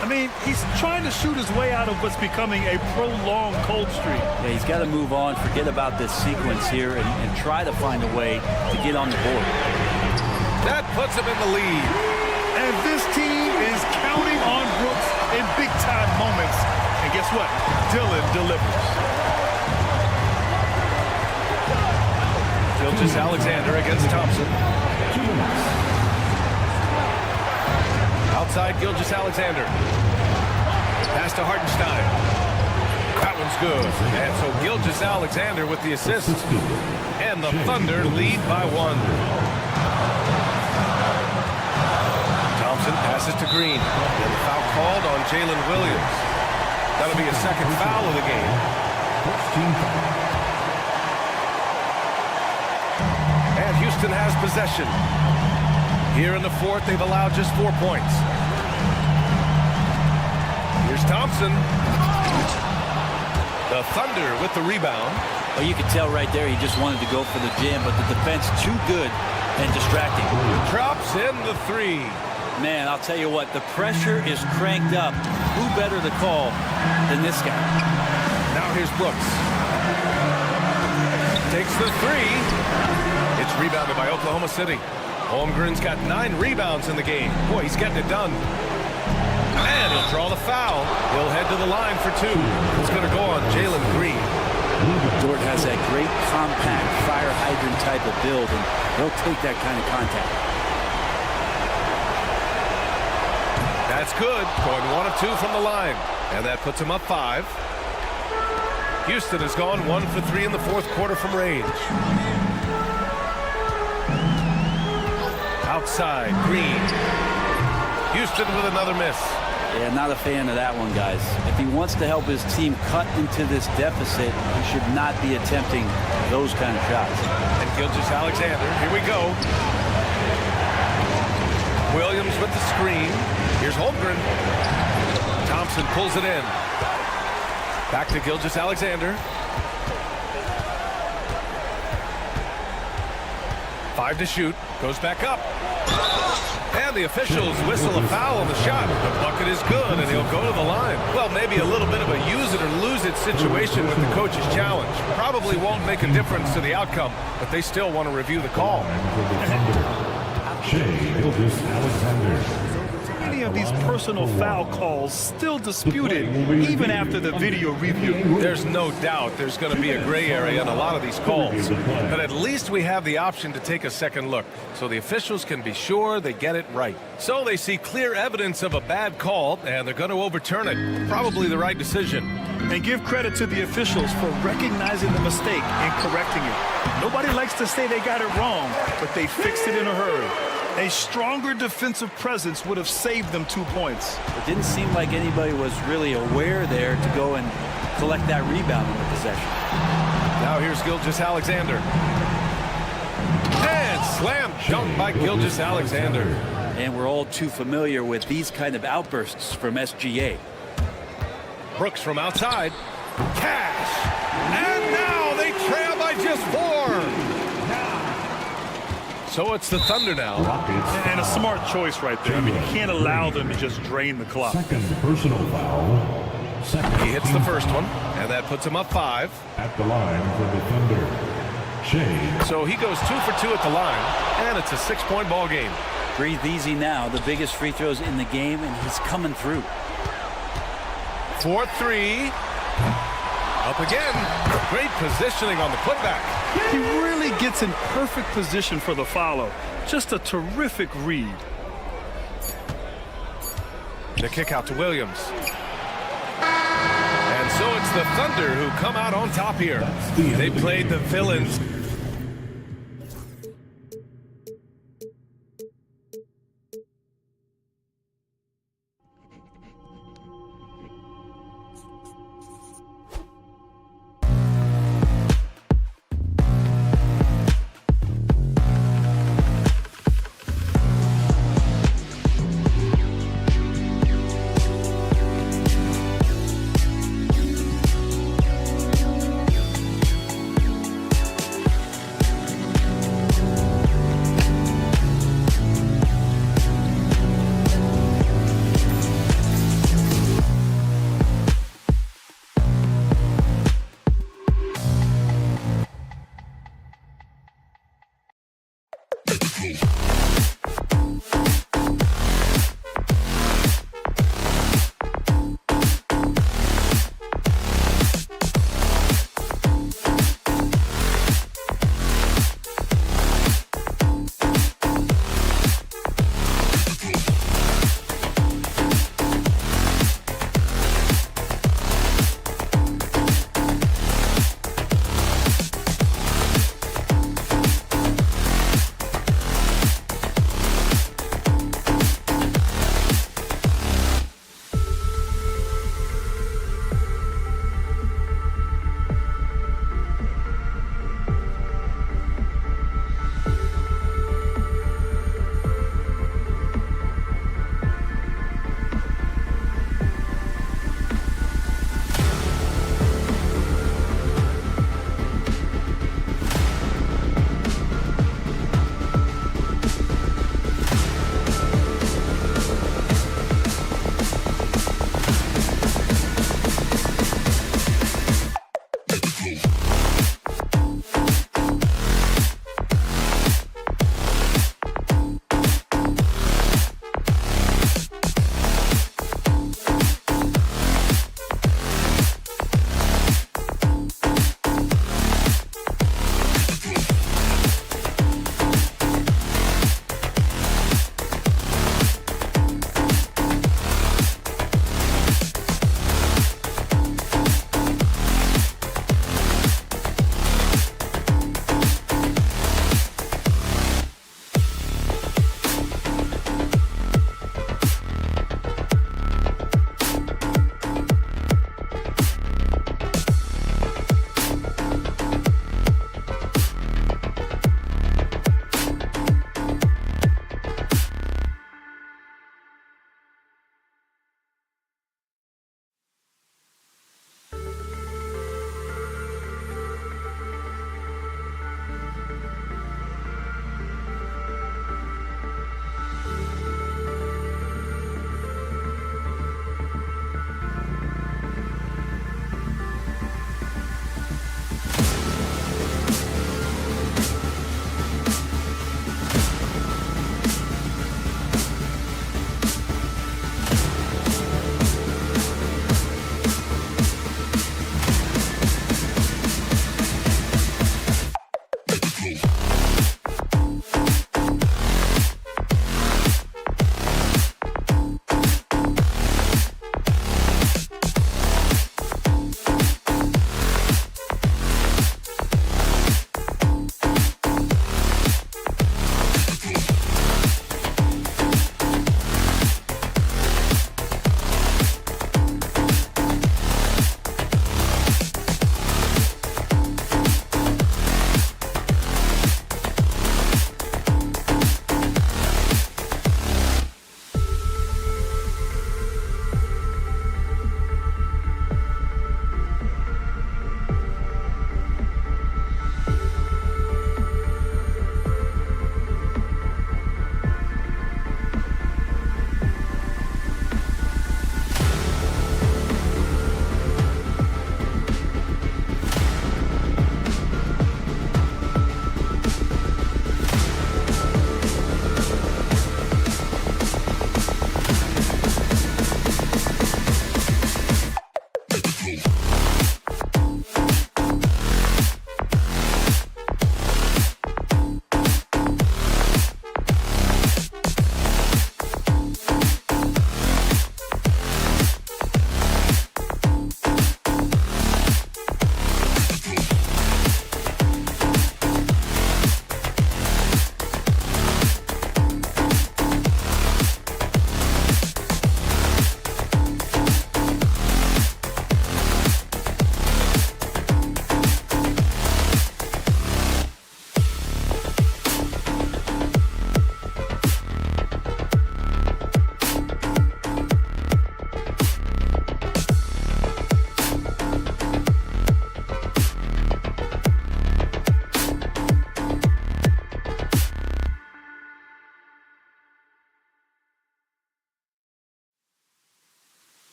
C: I mean, he's trying to shoot his way out of what's becoming a prolonged cold streak.
L: Yeah, he's got to move on, forget about this sequence here, and try to find a way to get on the board.
A: That puts him in the lead.
C: And this team is counting on Brooks in big-time moments. And guess what? Dylan delivers.
A: Gilgeous-Alexander against Thompson. Outside Gilgeous-Alexander. Pass to Hartenstein. That one's good. And so Gilgeous-Alexander with the assist. And the Thunder lead by 1. Thompson passes to Green. And the foul called on Jalen Williams. That'll be a second foul of the game. And Houston has possession. Here in the fourth, they've allowed just 4 points. Here's Thompson. The Thunder with the rebound.
L: Well, you could tell right there he just wanted to go for the jam, but the defense too good and distracting.
A: Drops in the three.
L: Man, I'll tell you what, the pressure is cranked up. Who better to call than this guy?
A: Now here's Brooks. Takes the three. It's rebounded by Oklahoma City. Holmgren's got 9 rebounds in the game. Boy, he's getting it done. And he'll draw the foul. He'll head to the line for 2. It's going to go on Jalen Green.
L: Dort has that great compact fire hydrant type of build, and he'll take that kind of contact.
A: That's good. Going 1 of 2 from the line. And that puts him up 5. Houston has gone 1 for 3 in the fourth quarter from range. Outside, Green. Houston with another miss.
L: Yeah, not a fan of that one, guys. If he wants to help his team cut into this deficit, he should not be attempting those kind of shots.
A: And Gilgeous-Alexander, here we go. Williams with the screen. Here's Holmgren. Thompson pulls it in. Back to Gilgeous-Alexander. 5 to shoot. Goes back up. And the officials whistle a foul on the shot. The bucket is good, and he'll go to the line. Well, maybe a little bit of a use it or lose it situation with the coach's challenge. Probably won't make a difference to the outcome, but they still want to review the call.
C: Many of these personal foul calls still disputed even after the video review.
A: There's no doubt there's going to be a gray area in a lot of these calls, but at least we have the option to take a second look so the officials can be sure they get it right. So they see clear evidence of a bad call, and they're going to overturn it. Probably the right decision.
C: And give credit to the officials for recognizing the mistake and correcting it. Nobody likes to say they got it wrong, but they fixed it in a hurry. A stronger defensive presence would have saved them 2 points.
L: It didn't seem like anybody was really aware there to go and collect that rebound in the possession.
A: Now here's Gilgeous-Alexander. And slam dunk by Gilgeous-Alexander.
L: And we're all too familiar with these kind of outbursts from SGA.
A: Brooks from outside. Cash. And now they trail by just 4. So it's the Thunder now.
C: And a smart choice right there. I mean, you can't allow them to just drain the clock.
E: Second personal foul.
A: He hits the first one, and that puts him up 5.
E: At the line for the Thunder. Shea.
A: So he goes 2 for 2 at the line, and it's a 6-point ball game.
L: Breathe easy now. The biggest free throws in the game, and he's coming through.
A: 4-3. Up again. Great positioning on the putback.
C: He really gets in perfect position for the follow. Just a terrific read.
A: The kick out to Williams. And so it's the Thunder who come out on top here. They played the villains.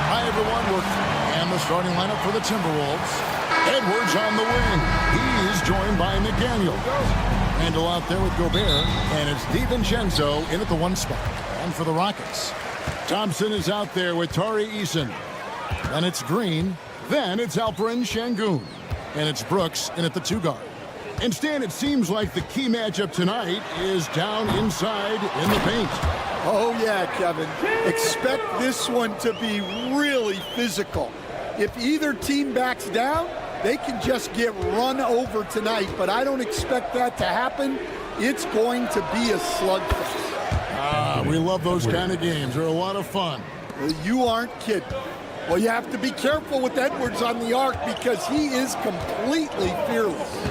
F: Hi, everyone. And the starting lineup for the Timberwolves. Edwards on the wing. He is joined by McDaniel. Randall out there with Gobert. And it's DiVincenzo in at the 1 spot. And for the Rockets, Thompson is out there with Tari Eason. Then it's Green. Then it's Alperen Şengün. And it's Brooks in at the 2 guard. And Stan, it seems like the key matchup tonight is down inside in the paint.
B: Oh, yeah, Kevin. Expect this one to be really physical. If either team backs down, they can just get run over tonight, but I don't expect that to happen. It's going to be a slugfest.
F: Ah, we love those kind of games. They're a lot of fun.
B: Well, you aren't kidding. Well, you have to be careful with Edwards on the arc because he is completely fearless.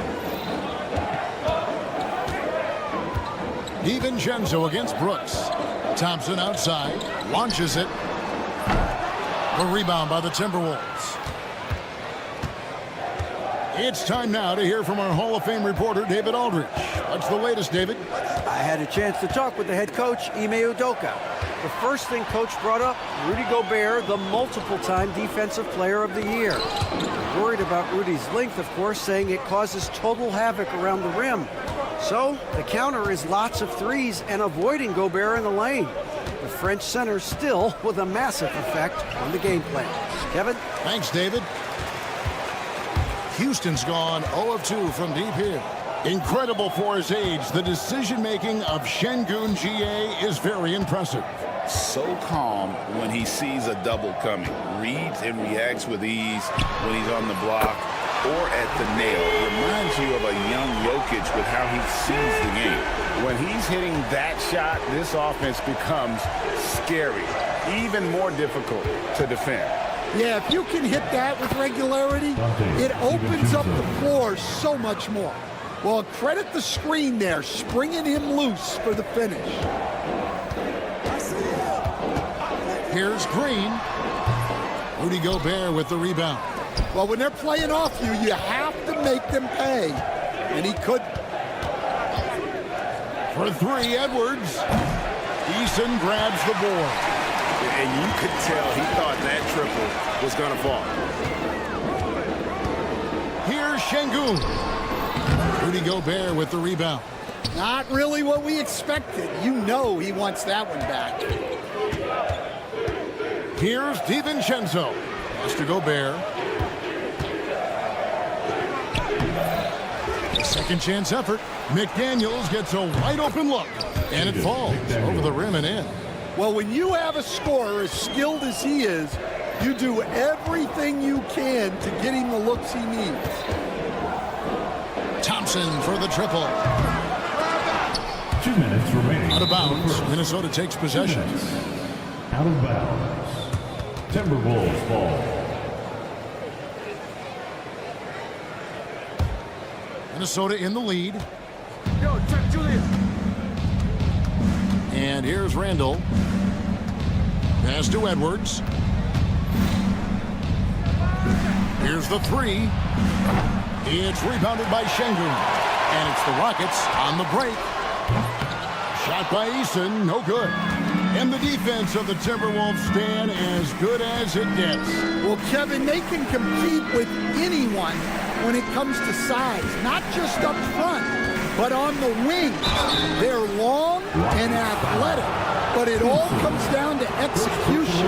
F: DiVincenzo against Brooks. Thompson outside, launches it. The rebound by the Timberwolves. It's time now to hear from our Hall of Fame reporter, David Aldridge. What's the latest, David?
I: I had a chance to talk with the head coach, Ime Udoka. The first thing Coach brought up, Rudy Gobert, the multiple-time Defensive Player of the Year. Worried about Rudy's length, of course, saying it causes total havoc around the rim. So the counter is lots of threes and avoiding Gobert in the lane. The French center still with a massive effect on the game plan. Kevin?
F: Thanks, David. Houston's gone 0 of 2 from deep here. Incredible for his age, the decision-making of Şengün GA is very impressive.
G: So calm when he sees a double coming. Reads and reacts with ease when he's on the block or at the nail. Reminds you of a young Jokic with how he sees the game. When he's hitting that shot, this offense becomes scary, even more difficult to defend.
B: Yeah, if you can hit that with regularity, it opens up the floor so much more. Well, credit the screen there, springing him loose for the finish.
F: Here's Green. Rudy Gobert with the rebound.
B: Well, when they're playing off you, you have to make them pay. And he could.
F: For 3, Edwards. Eason grabs the board.
G: And you could tell he thought that triple was going to fall.
F: Here's Şengün. Rudy Gobert with the rebound.
B: Not really what we expected. You know he wants that one back.
F: Here's DiVincenzo. Pass to Gobert. Second chance effort. McDaniels gets a wide open look. And it falls over the rim and in.
B: Well, when you have a scorer as skilled as he is, you do everything you can to get him the looks he needs.
F: Thompson for the triple.
E: 2 minutes remaining.
F: Out of bounds. Minnesota takes possession.
E: Out of bounds. Timberwolves ball.
F: Minnesota in the lead.
E: Yo, check Julius.
F: And here's Randall. Pass to Edwards. Here's the 3. It's rebounded by Şengün. And it's the Rockets on the break. Shot by Eason, no good. And the defense of the Timberwolves stand as good as it gets.
B: Well, Kevin, they can compete with anyone when it comes to size, not just up front, but on the wings. They're long and athletic, but it all comes down to execution,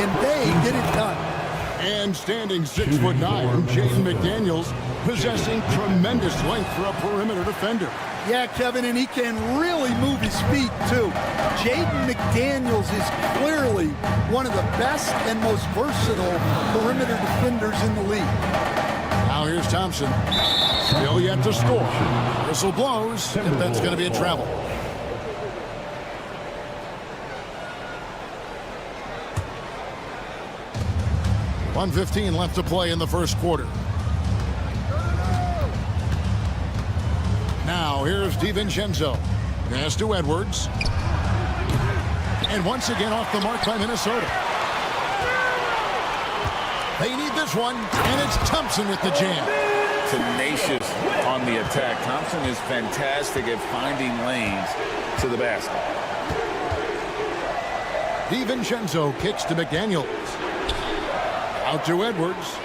B: and they get it done.
F: And standing 6'9", Jaden McDaniels, possessing tremendous length for a perimeter defender.
B: Yeah, Kevin, and he can really move his feet, too. Jaden McDaniels is clearly one of the best and most versatile perimeter defenders in the league.
F: Now here's Thompson. Still yet to score. Whistle blows, and that's going to be a travel. .115 left to play in the first quarter. Now here's DiVincenzo. Pass to Edwards. And once again off the mark by Minnesota. They need this one, and it's Thompson with the jam.
G: Tenacious on the attack. Thompson is fantastic at finding lanes to the basket.
F: DiVincenzo kicks to McDaniels. Out to Edwards.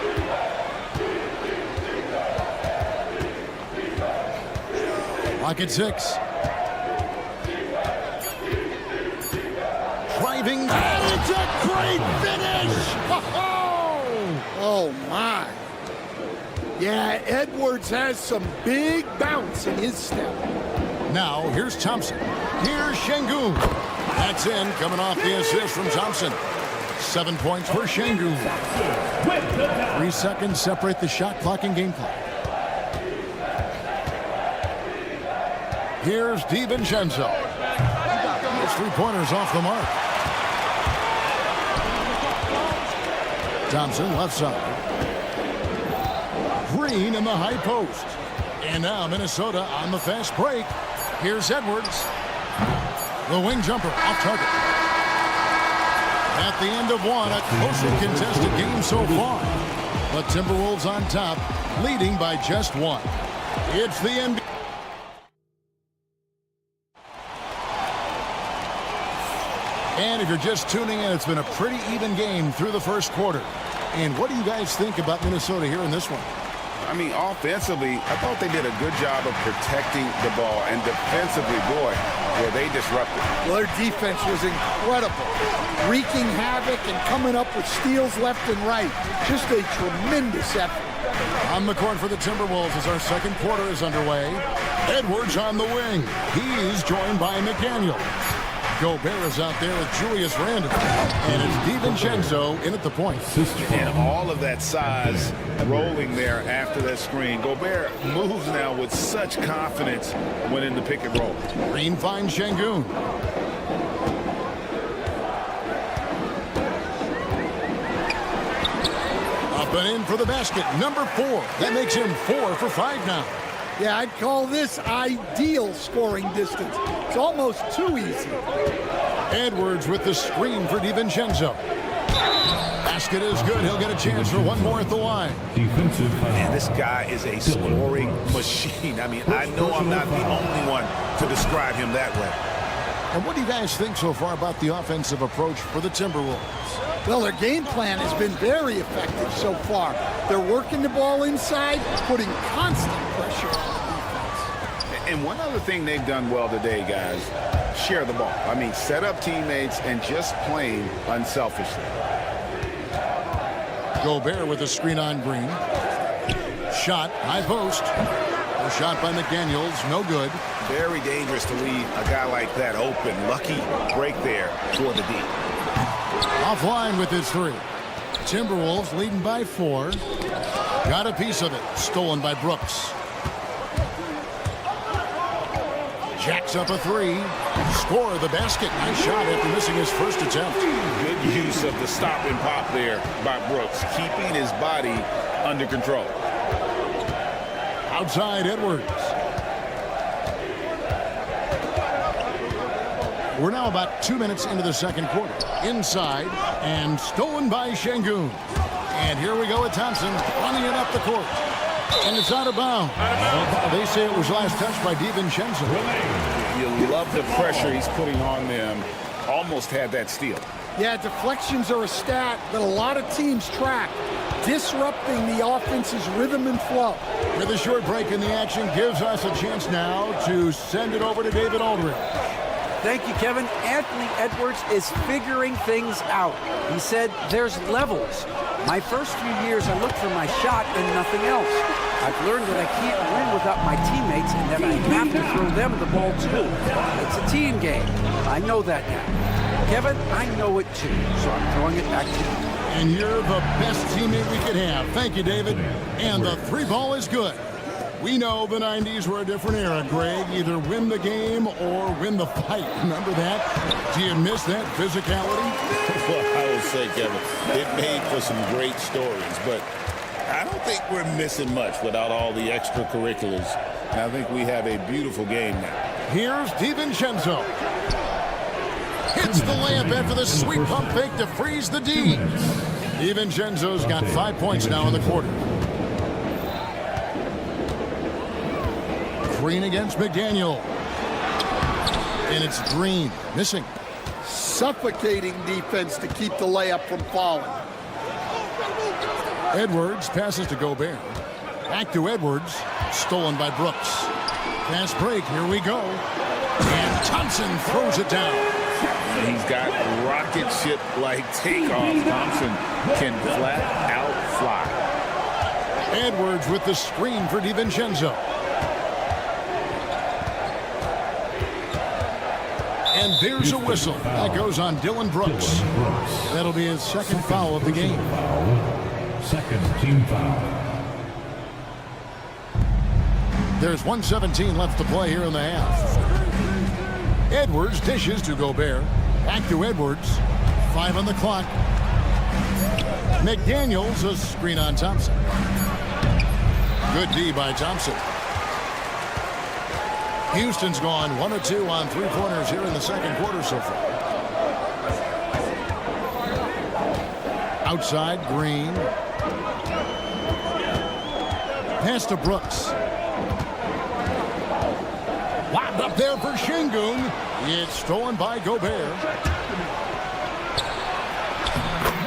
F: Clock at 6. Driving. It's a great finish.
B: Oh, my. Yeah, Edwards has some big bounce in his step.
F: Now, here's Thompson. Here's Şengün. That's in, coming off the assist from Thompson. 7 points for Şengün. 3 seconds separate the shot clock and game clock. Here's DiVincenzo. His three-pointers off the mark. Thompson left side. Green in the high post. And now Minnesota on the fast break. Here's Edwards. The wing jumper off target. At the end of one, a closely contested game so far. But Timberwolves on top, leading by just 1. It's the NBA. And if you're just tuning in, it's been a pretty even game through the first quarter. And what do you guys think about Minnesota here in this one?
G: I mean, offensively, I thought they did a good job of protecting the ball. And defensively, boy, were they disruptive.
B: Well, their defense was incredible. Wreaking havoc and coming up with steals left and right. Just a tremendous effort.
F: On the court for the Timberwolves as our second quarter is underway. Edwards on the wing. He's joined by McDaniels. Gobert is out there with Julius Randle. And it's DiVincenzo in at the point.
G: And all of that size rolling there after that screen. Gobert moves now with such confidence when in the pick and roll.
F: Green finds Şengün. Up and in for the basket. Number 4. That makes him 4 for 5 now.
B: Yeah, I'd call this ideal scoring distance. It's almost too easy.
F: Edwards with the screen for DiVincenzo. Basket is good. He'll get a chance for one more at the line.
G: Man, this guy is a scoring machine. I mean, I know I'm not the only one to describe him that way.
F: And what do you guys think so far about the offensive approach for the Timberwolves?
B: Well, their game plan has been very effective so far. They're working the ball inside, putting constant pressure on the defense.
G: And one other thing they've done well today, guys, share the ball. I mean, set up teammates and just playing unselfishly.
F: Gobert with a screen on Green. Shot, high post. A shot by McDaniels, no good.
G: Very dangerous to leave a guy like that open. Lucky break there for the D.
F: Offline with his 3. Timberwolves leading by 4. Got a piece of it. Stolen by Brooks. Jacks up a 3. Score the basket. Nice shot after missing his first attempt.
G: Good use of the stop and pop there by Brooks, keeping his body under control.
F: Outside Edwards. We're now about 2 minutes into the second quarter. Inside and stolen by Şengün. And here we go with Thompson running it up the court. And it's out of bounds. They say it was last touched by DiVincenzo.
G: You love the pressure he's putting on them. Almost had that steal.
B: Yeah, deflections are a stat that a lot of teams track, disrupting the offense's rhythm and flow.
F: With a short break in the action, gives us a chance now to send it over to David Aldridge.
I: Thank you, Kevin. Anthony Edwards is figuring things out. He said there's levels. My first few years, I looked for my shot and nothing else. I've learned that I can't win without my teammates and that I have to throw them the ball too. It's a team game. I know that now. Kevin, I know it too, so I'm throwing it back to you.
F: And you're the best teammate we could have. Thank you, David. And the 3 ball is good. We know the 90s were a different era, Greg. Either win the game or win the fight. Remember that? Do you miss that physicality?
G: Well, I will say, Kevin, it made for some great stories, but I don't think we're missing much without all the extracurriculars. And I think we have a beautiful game now.
F: Here's DiVincenzo. Hits the layup after the sweet pump fake to freeze the D. DiVincenzo's got 5 points now in the quarter. Green against McDaniel. And it's Green missing.
B: suffocating defense to keep the layup from falling.
F: Edwards passes to Gobert. Back to Edwards. Stolen by Brooks. Fast break. Here we go. And Thompson throws it down.
G: He's got rocket ship-like takeoff. Thompson can flat out fly.
F: Edwards with the screen for DiVincenzo. And there's a whistle. That goes on Dylan Brooks. That'll be his second foul of the game.
E: Second team foul.
F: There's 1:17 left to play here in the half. Edwards dishes to Gobert. Back to Edwards. 5 on the clock. McDaniels, a screen on Thompson. Good D by Thompson. Houston's gone 1 of 2 on three-pointers here in the second quarter so far. Outside, Green. Pass to Brooks. Wound up there for Şengün. It's stolen by Gobert.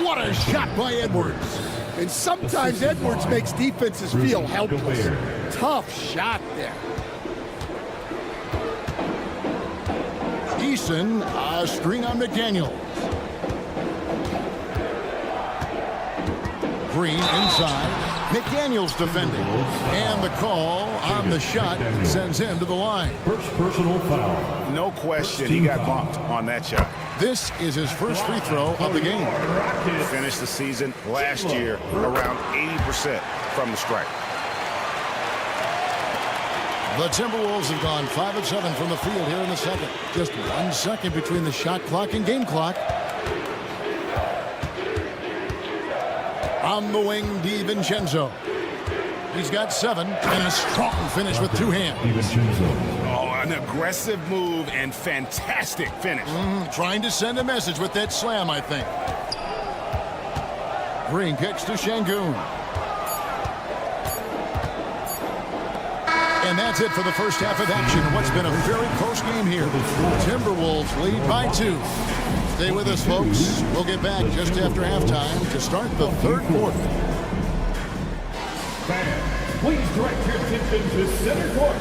F: What a shot by Edwards.
B: And sometimes Edwards makes defenses feel helpless. Tough shot there.
F: Eason, a screen on McDaniels. Green inside. McDaniels defending. And the call on the shot sends him to the line.
E: First personal foul.
G: No question, he got bumped on that shot.
F: This is his first free throw of the game.
G: Finished the season last year around 80% from the stripe.
F: The Timberwolves have gone 5 of 7 from the field here in the second. Just 1 second between the shot clock and game clock. On the wing, DiVincenzo. He's got 7 and a strong finish with 2 hands.
G: Oh, an aggressive move and fantastic finish.
F: Trying to send a message with that slam, I think. Green kicks to Şengün. And that's it for the first half of action. What's been a very close game here. Timberwolves lead by 2. Stay with us, folks. We'll get back just after halftime to start the third quarter.
E: Fans, please direct your attention to center court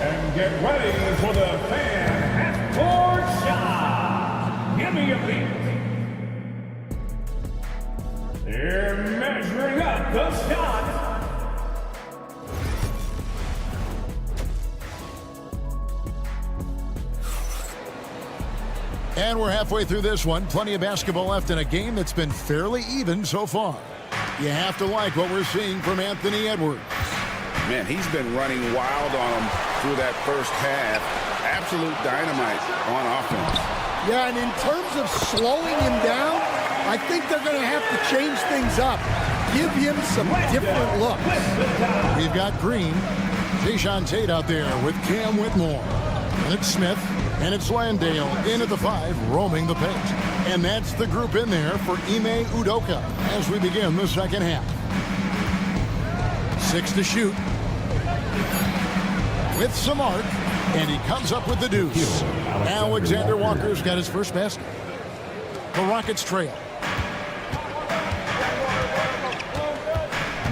E: and get ready for the fan half-court shot. Give me a beat. They're measuring up the shot.
F: And we're halfway through this one. Plenty of basketball left in a game that's been fairly even so far. You have to like what we're seeing from Anthony Edwards.
G: Man, he's been running wild on him through that first half. Absolute dynamite on offense.
B: Yeah, and in terms of slowing him down, I think they're going to have to change things up. Give him some different looks.
F: We've got Green. Jae'Sean Tate out there with Cam Whitmore. And it's Smith. And it's Landale in at the 5, roaming the paint. And that's the group in there for Ime Udoka as we begin the second half. 6 to shoot. With some arc, and he comes up with the deuce. Alexander Walker's got his first basket. The Rockets trail.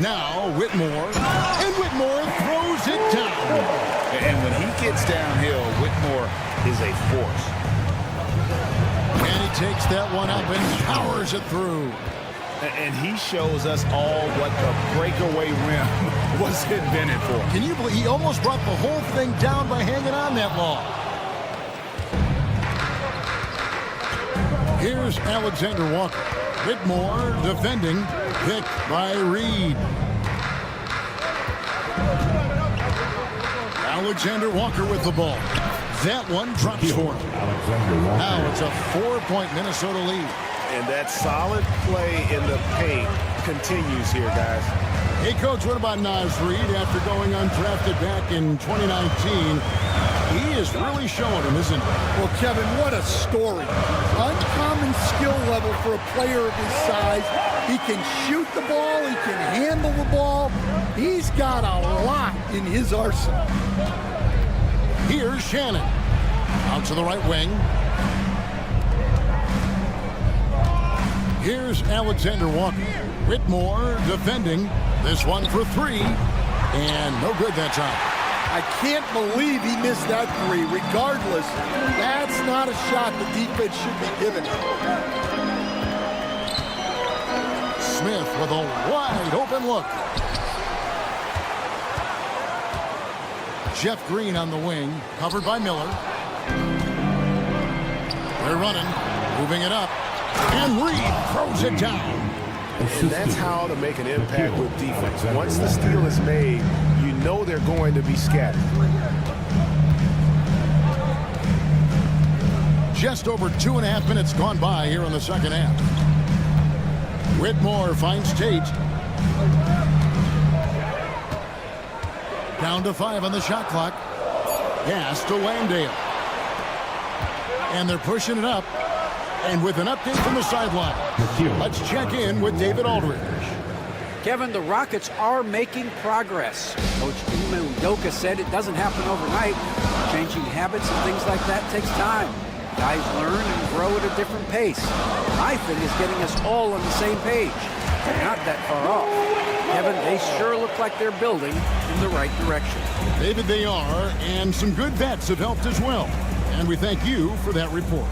F: Now Whitmore, and Whitmore throws it down.
G: And when he gets downhill, Whitmore is a force.
F: And he takes that one up and powers it through.
G: And he shows us all what the breakaway rim was invented for.
F: Can you believe he almost brought the whole thing down by hanging on that long? Here's Alexander Walker. Whitmore defending, picked by Reed. Alexander Walker with the ball. That one drops for him. Now it's a 4-point Minnesota lead.
G: And that solid play in the paint continues here, guys.
F: Hey, Coach, what about Naz Reid after going undrafted back in 2019? He is really showing him, isn't he?
B: Well, Kevin, what a story. Uncommon skill level for a player of his size. He can shoot the ball. He can handle the ball. He's got a lot in his arsenal.
F: Here's Shannon. Out to the right wing. Here's Alexander Walker. Whitmore defending. This one for three. And no good that time.
B: I can't believe he missed that three. Regardless, that's not a shot the defense should be giving.
F: Smith with a wide open look. Jeff Green on the wing, covered by Miller. They're running, moving it up, and Reed throws it down.
A: And that's how to make an impact with defense. Once the steal is made, you know they're going to be scattered.
F: Just over 2.5 minutes gone by here in the second half. Whitmore finds Tate. Down to 5 on the shot clock. Pass to Landale. And they're pushing it up. And with an update from the sideline, let's check in with David Aldridge.
I: Kevin, the Rockets are making progress. Coach Ime Udoka said it doesn't happen overnight. Changing habits and things like that takes time. Guys learn and grow at a different pace. My thing is getting us all on the same page. They're not that far off. Kevin, they sure look like they're building in the right direction.
F: David, they are, and some good vets have helped as well. And we thank you for that report.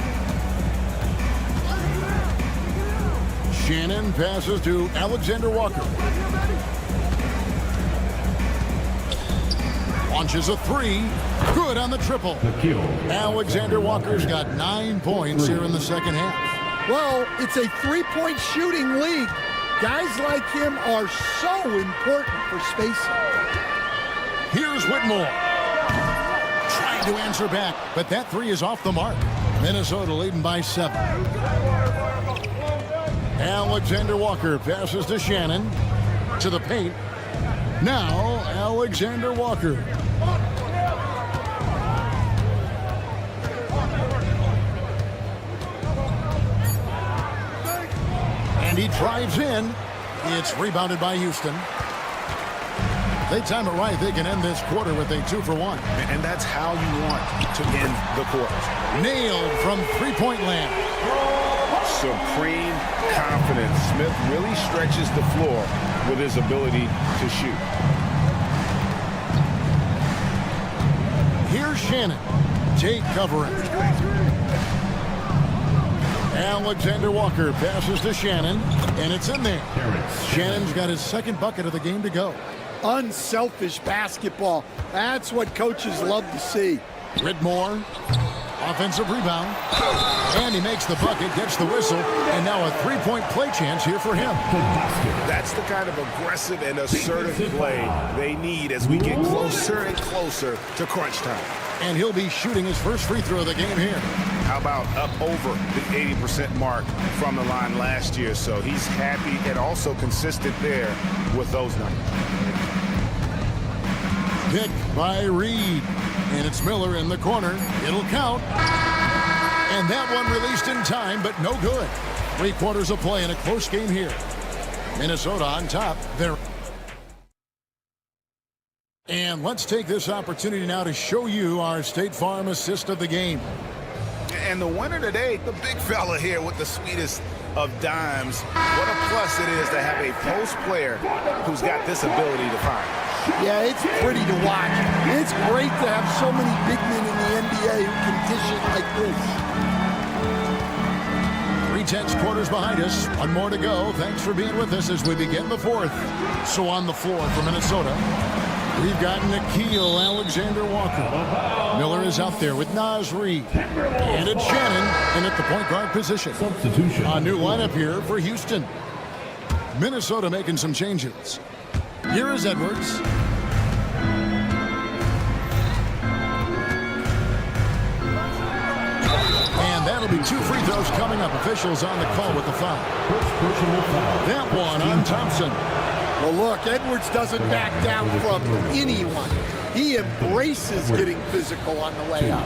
F: Shannon passes to Alexander Walker. Launches a three. Good on the triple. Alexander Walker's got 9 points here in the second half.
B: Well, it's a three-point shooting league. Guys like him are so important for spacing.
F: Here's Whitmore. Trying to answer back, but that three is off the mark. Minnesota leading by 7. Alexander Walker passes to Shannon. To the paint. Now, Alexander Walker. And he drives in. It's rebounded by Houston. They time it right. They can end this quarter with a 2-for-1.
A: And that's how you want to end the quarter.
F: Nailed from three-point land.
G: Supreme confidence. Smith really stretches the floor with his ability to shoot.
F: Here's Shannon. Tate covering. Alexander Walker passes to Shannon, and it's in there. Shannon's got his second bucket of the game to go.
B: Unselfish basketball. That's what coaches love to see.
F: Whitmore, offensive rebound. And he makes the bucket, gets the whistle, and now a three-point play chance here for him.
A: That's the kind of aggressive and assertive play they need as we get closer and closer to crunch time.
F: And he'll be shooting his first free throw of the game here.
G: How about up over the 80% mark from the line last year? So he's happy and also consistent there with those numbers.
F: Picked by Reed. And it's Miller in the corner. It'll count. And that one released in time, but no good. 3 quarters of play in a close game here. Minnesota on top. And let's take this opportunity now to show you our State Farm assist of the game.
G: And the winner today, the big fella here with the sweetest of dimes. What a plus it is to have a post player who's got this ability to find.
B: Yeah, it's pretty to watch. It's great to have so many big men in the NBA who can dish it like this.
F: 3/10 quarters behind us. One more to go. Thanks for being with us as we begin the fourth. So on the floor for Minnesota, we've got Nickeil Alexander-Walker. Miller is out there with Naz Reid. And it's Shannon in at the point guard position.
E: Substitution.
F: A new lineup here for Houston. Minnesota making some changes. Here is Edwards. And that'll be 2 free throws coming up. Officials on the call with the foul. That one on Thompson.
B: Well, look, Edwards doesn't back down from anyone. He embraces getting physical on the way out.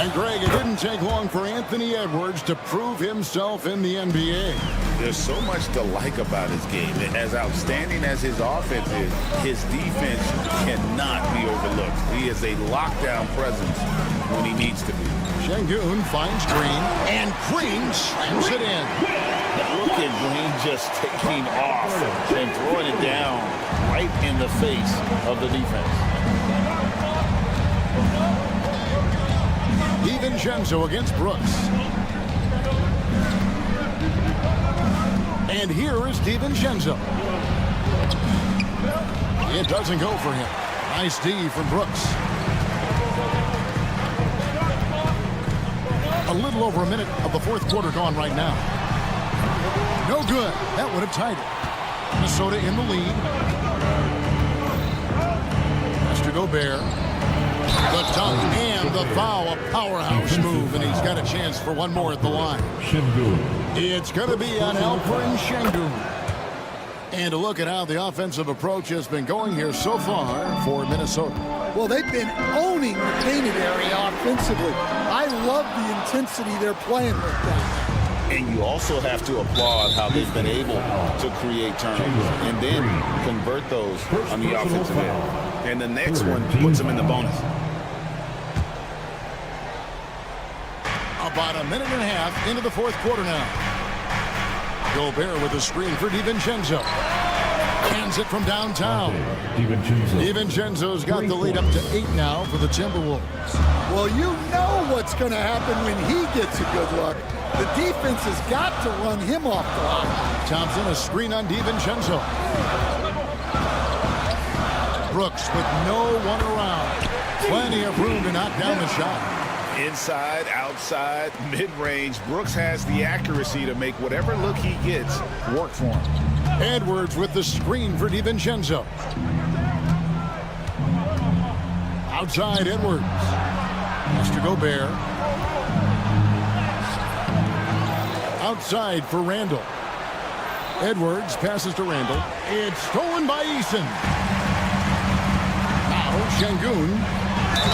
F: And Greg, it didn't take long for Anthony Edwards to prove himself in the NBA.
G: There's so much to like about his game. As outstanding as his offense is, his defense cannot be overlooked. He is a lockdown presence when he needs to be.
F: Şengün finds Green, and Green slams it in.
G: look at Green just taking off and throwing it down right in the face of the defense.
F: DiVincenzo against Brooks. And here is DiVincenzo. It doesn't go for him. Nice D from Brooks. A little over a minute of the fourth quarter gone right now. No good. That would have tied it. Minnesota in the lead. Has to Gobert. The dunk and the foul. A powerhouse move, and he's got a chance for one more at the line. It's going to be on Alperen Sengun. And a look at how the offensive approach has been going here so far for Minnesota.
B: Well, they've been owning the painted area offensively. I love the intensity they're playing with them.
G: And you also have to applaud how they've been able to create turnovers and then convert those on the offensive end. And the next one puts them in the bonus.
F: About a minute and a half into the fourth quarter now. Gobert with a screen for DiVincenzo. Hands it from downtown. DiVincenzo's got the lead up to 8 now for the Timberwolves.
B: Well, you know what's going to happen when he gets a good look. The defense has got to run him off the line.
F: Thompson, a screen on DiVincenzo. Brooks with no one around. Plenty of room to knock down the shot.
G: Inside, outside, mid-range, Brooks has the accuracy to make whatever look he gets work for him.
F: Edwards with the screen for DiVincenzo. Outside, Edwards. Has to Gobert. Outside for Randall. Edwards passes to Randall. It's stolen by Eason. Now Sengun.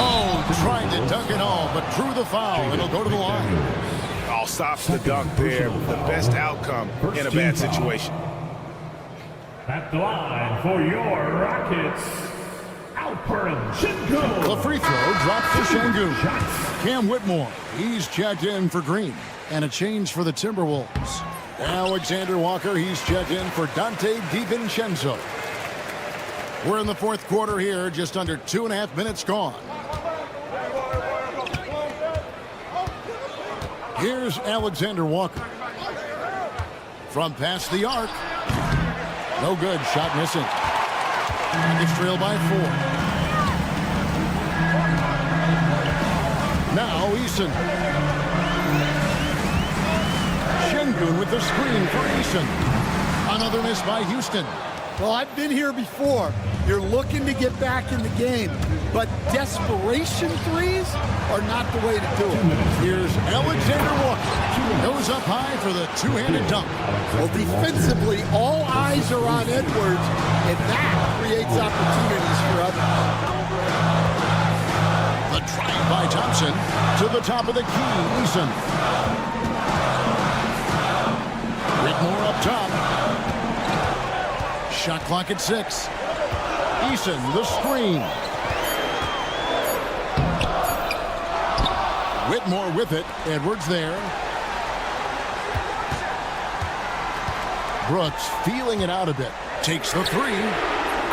F: Oh, trying to dunk it all, but drew the foul. It'll go to the line.
G: All stops the dunk there. The best outcome in a bad situation.
E: At the line for your Rockets, Alperen Sengun.
F: The free throw drops to Sengun. Cam Whitmore, he's checked in for Green. And a change for the Timberwolves. Alexander Walker, he's checked in for Dante DiVincenzo. We're in the fourth quarter here, just under 2.5 minutes gone. Here's Alexander Walker. From past the arc. No good, shot missing. It's trailed by 4. Now Eason. Sengun with the screen for Eason. Another miss by Houston.
B: Well, I've been here before. You're looking to get back in the game, but desperation threes are not the way to do it.
F: Here's Alexander Walker. Goes up high for the two-handed dunk.
B: Well, defensively, all eyes are on Edwards, and that creates opportunities for others.
F: The drive by Thompson to the top of the key. Eason. Whitmore up top. Shot clock at 6. Eason, the screen. Whitmore with it. Edwards there. Brooks feeling it out a bit. Takes the 3.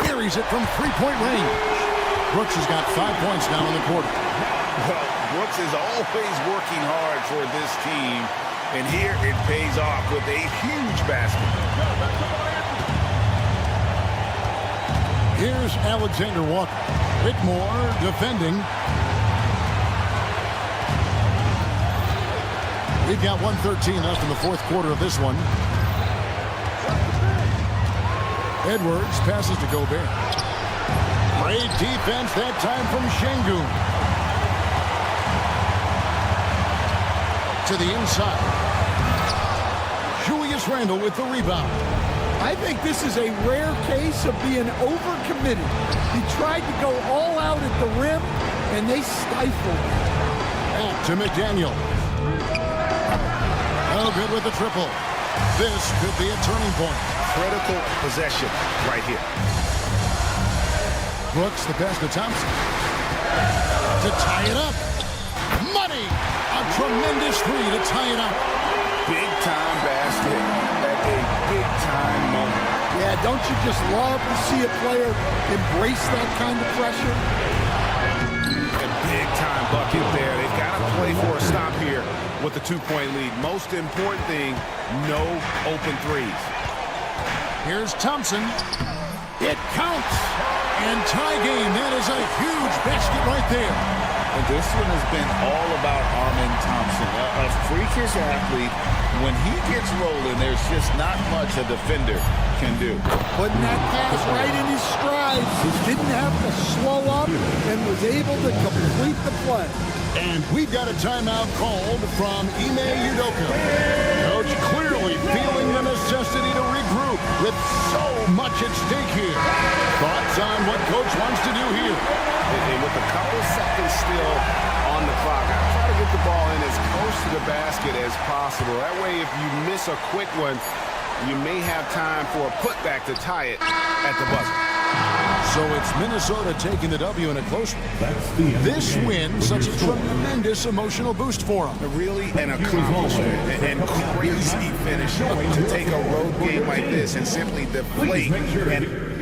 F: Carries it from three-point range. Brooks has got 5 points now in the quarter.
G: Well, Brooks is always working hard for this team, and here it pays off with a huge basket.
F: Here's Alexander Walker. Whitmore defending. We've got 1:13 left in the fourth quarter of this one. Edwards passes to Gobert. Great defense that time from Sengun. To the inside. Julius Randle with the rebound.
B: I think this is a rare case of being overcommitted. He tried to go all out at the rim, and they stifled him.
F: Back to McDaniel. No good with the triple. This could be a turning point.
G: Critical possession right here.
F: Brooks, the pass to Thompson. To tie it up. Money! A tremendous 3 to tie it up.
G: big-time basket at a big-time moment.
B: Yeah, don't you just love to see a player embrace that kind of pressure?
A: A big-time bucket there. They've got to play for a stop here with the 2-point lead. Most important thing, no open threes.
F: Here's Thompson. It counts. And tie game. That is a huge basket right there.
G: And this one has been all about Armin Thompson, a freakish athlete. When he gets rolling, there's just not much a defender can do.
B: Putting that pass right in his stride. Didn't have to slow up and was able to complete the play.
F: And we've got a timeout called from Ime Udoka. Coach clearly feeling the necessity to regroup with so much at stake here. Thoughts on what Coach wants to do here?
A: And with a couple seconds still on the clock, I try to get the ball in as close to the basket as possible. That way, if you miss a quick one, you may have time for a putback to tie it at the buzzer.
F: So it's Minnesota taking the W in a close one. This win, such a tremendous emotional boost for them.
G: Really an accomplishment and crazy finish to take a road game like this and simply deflate and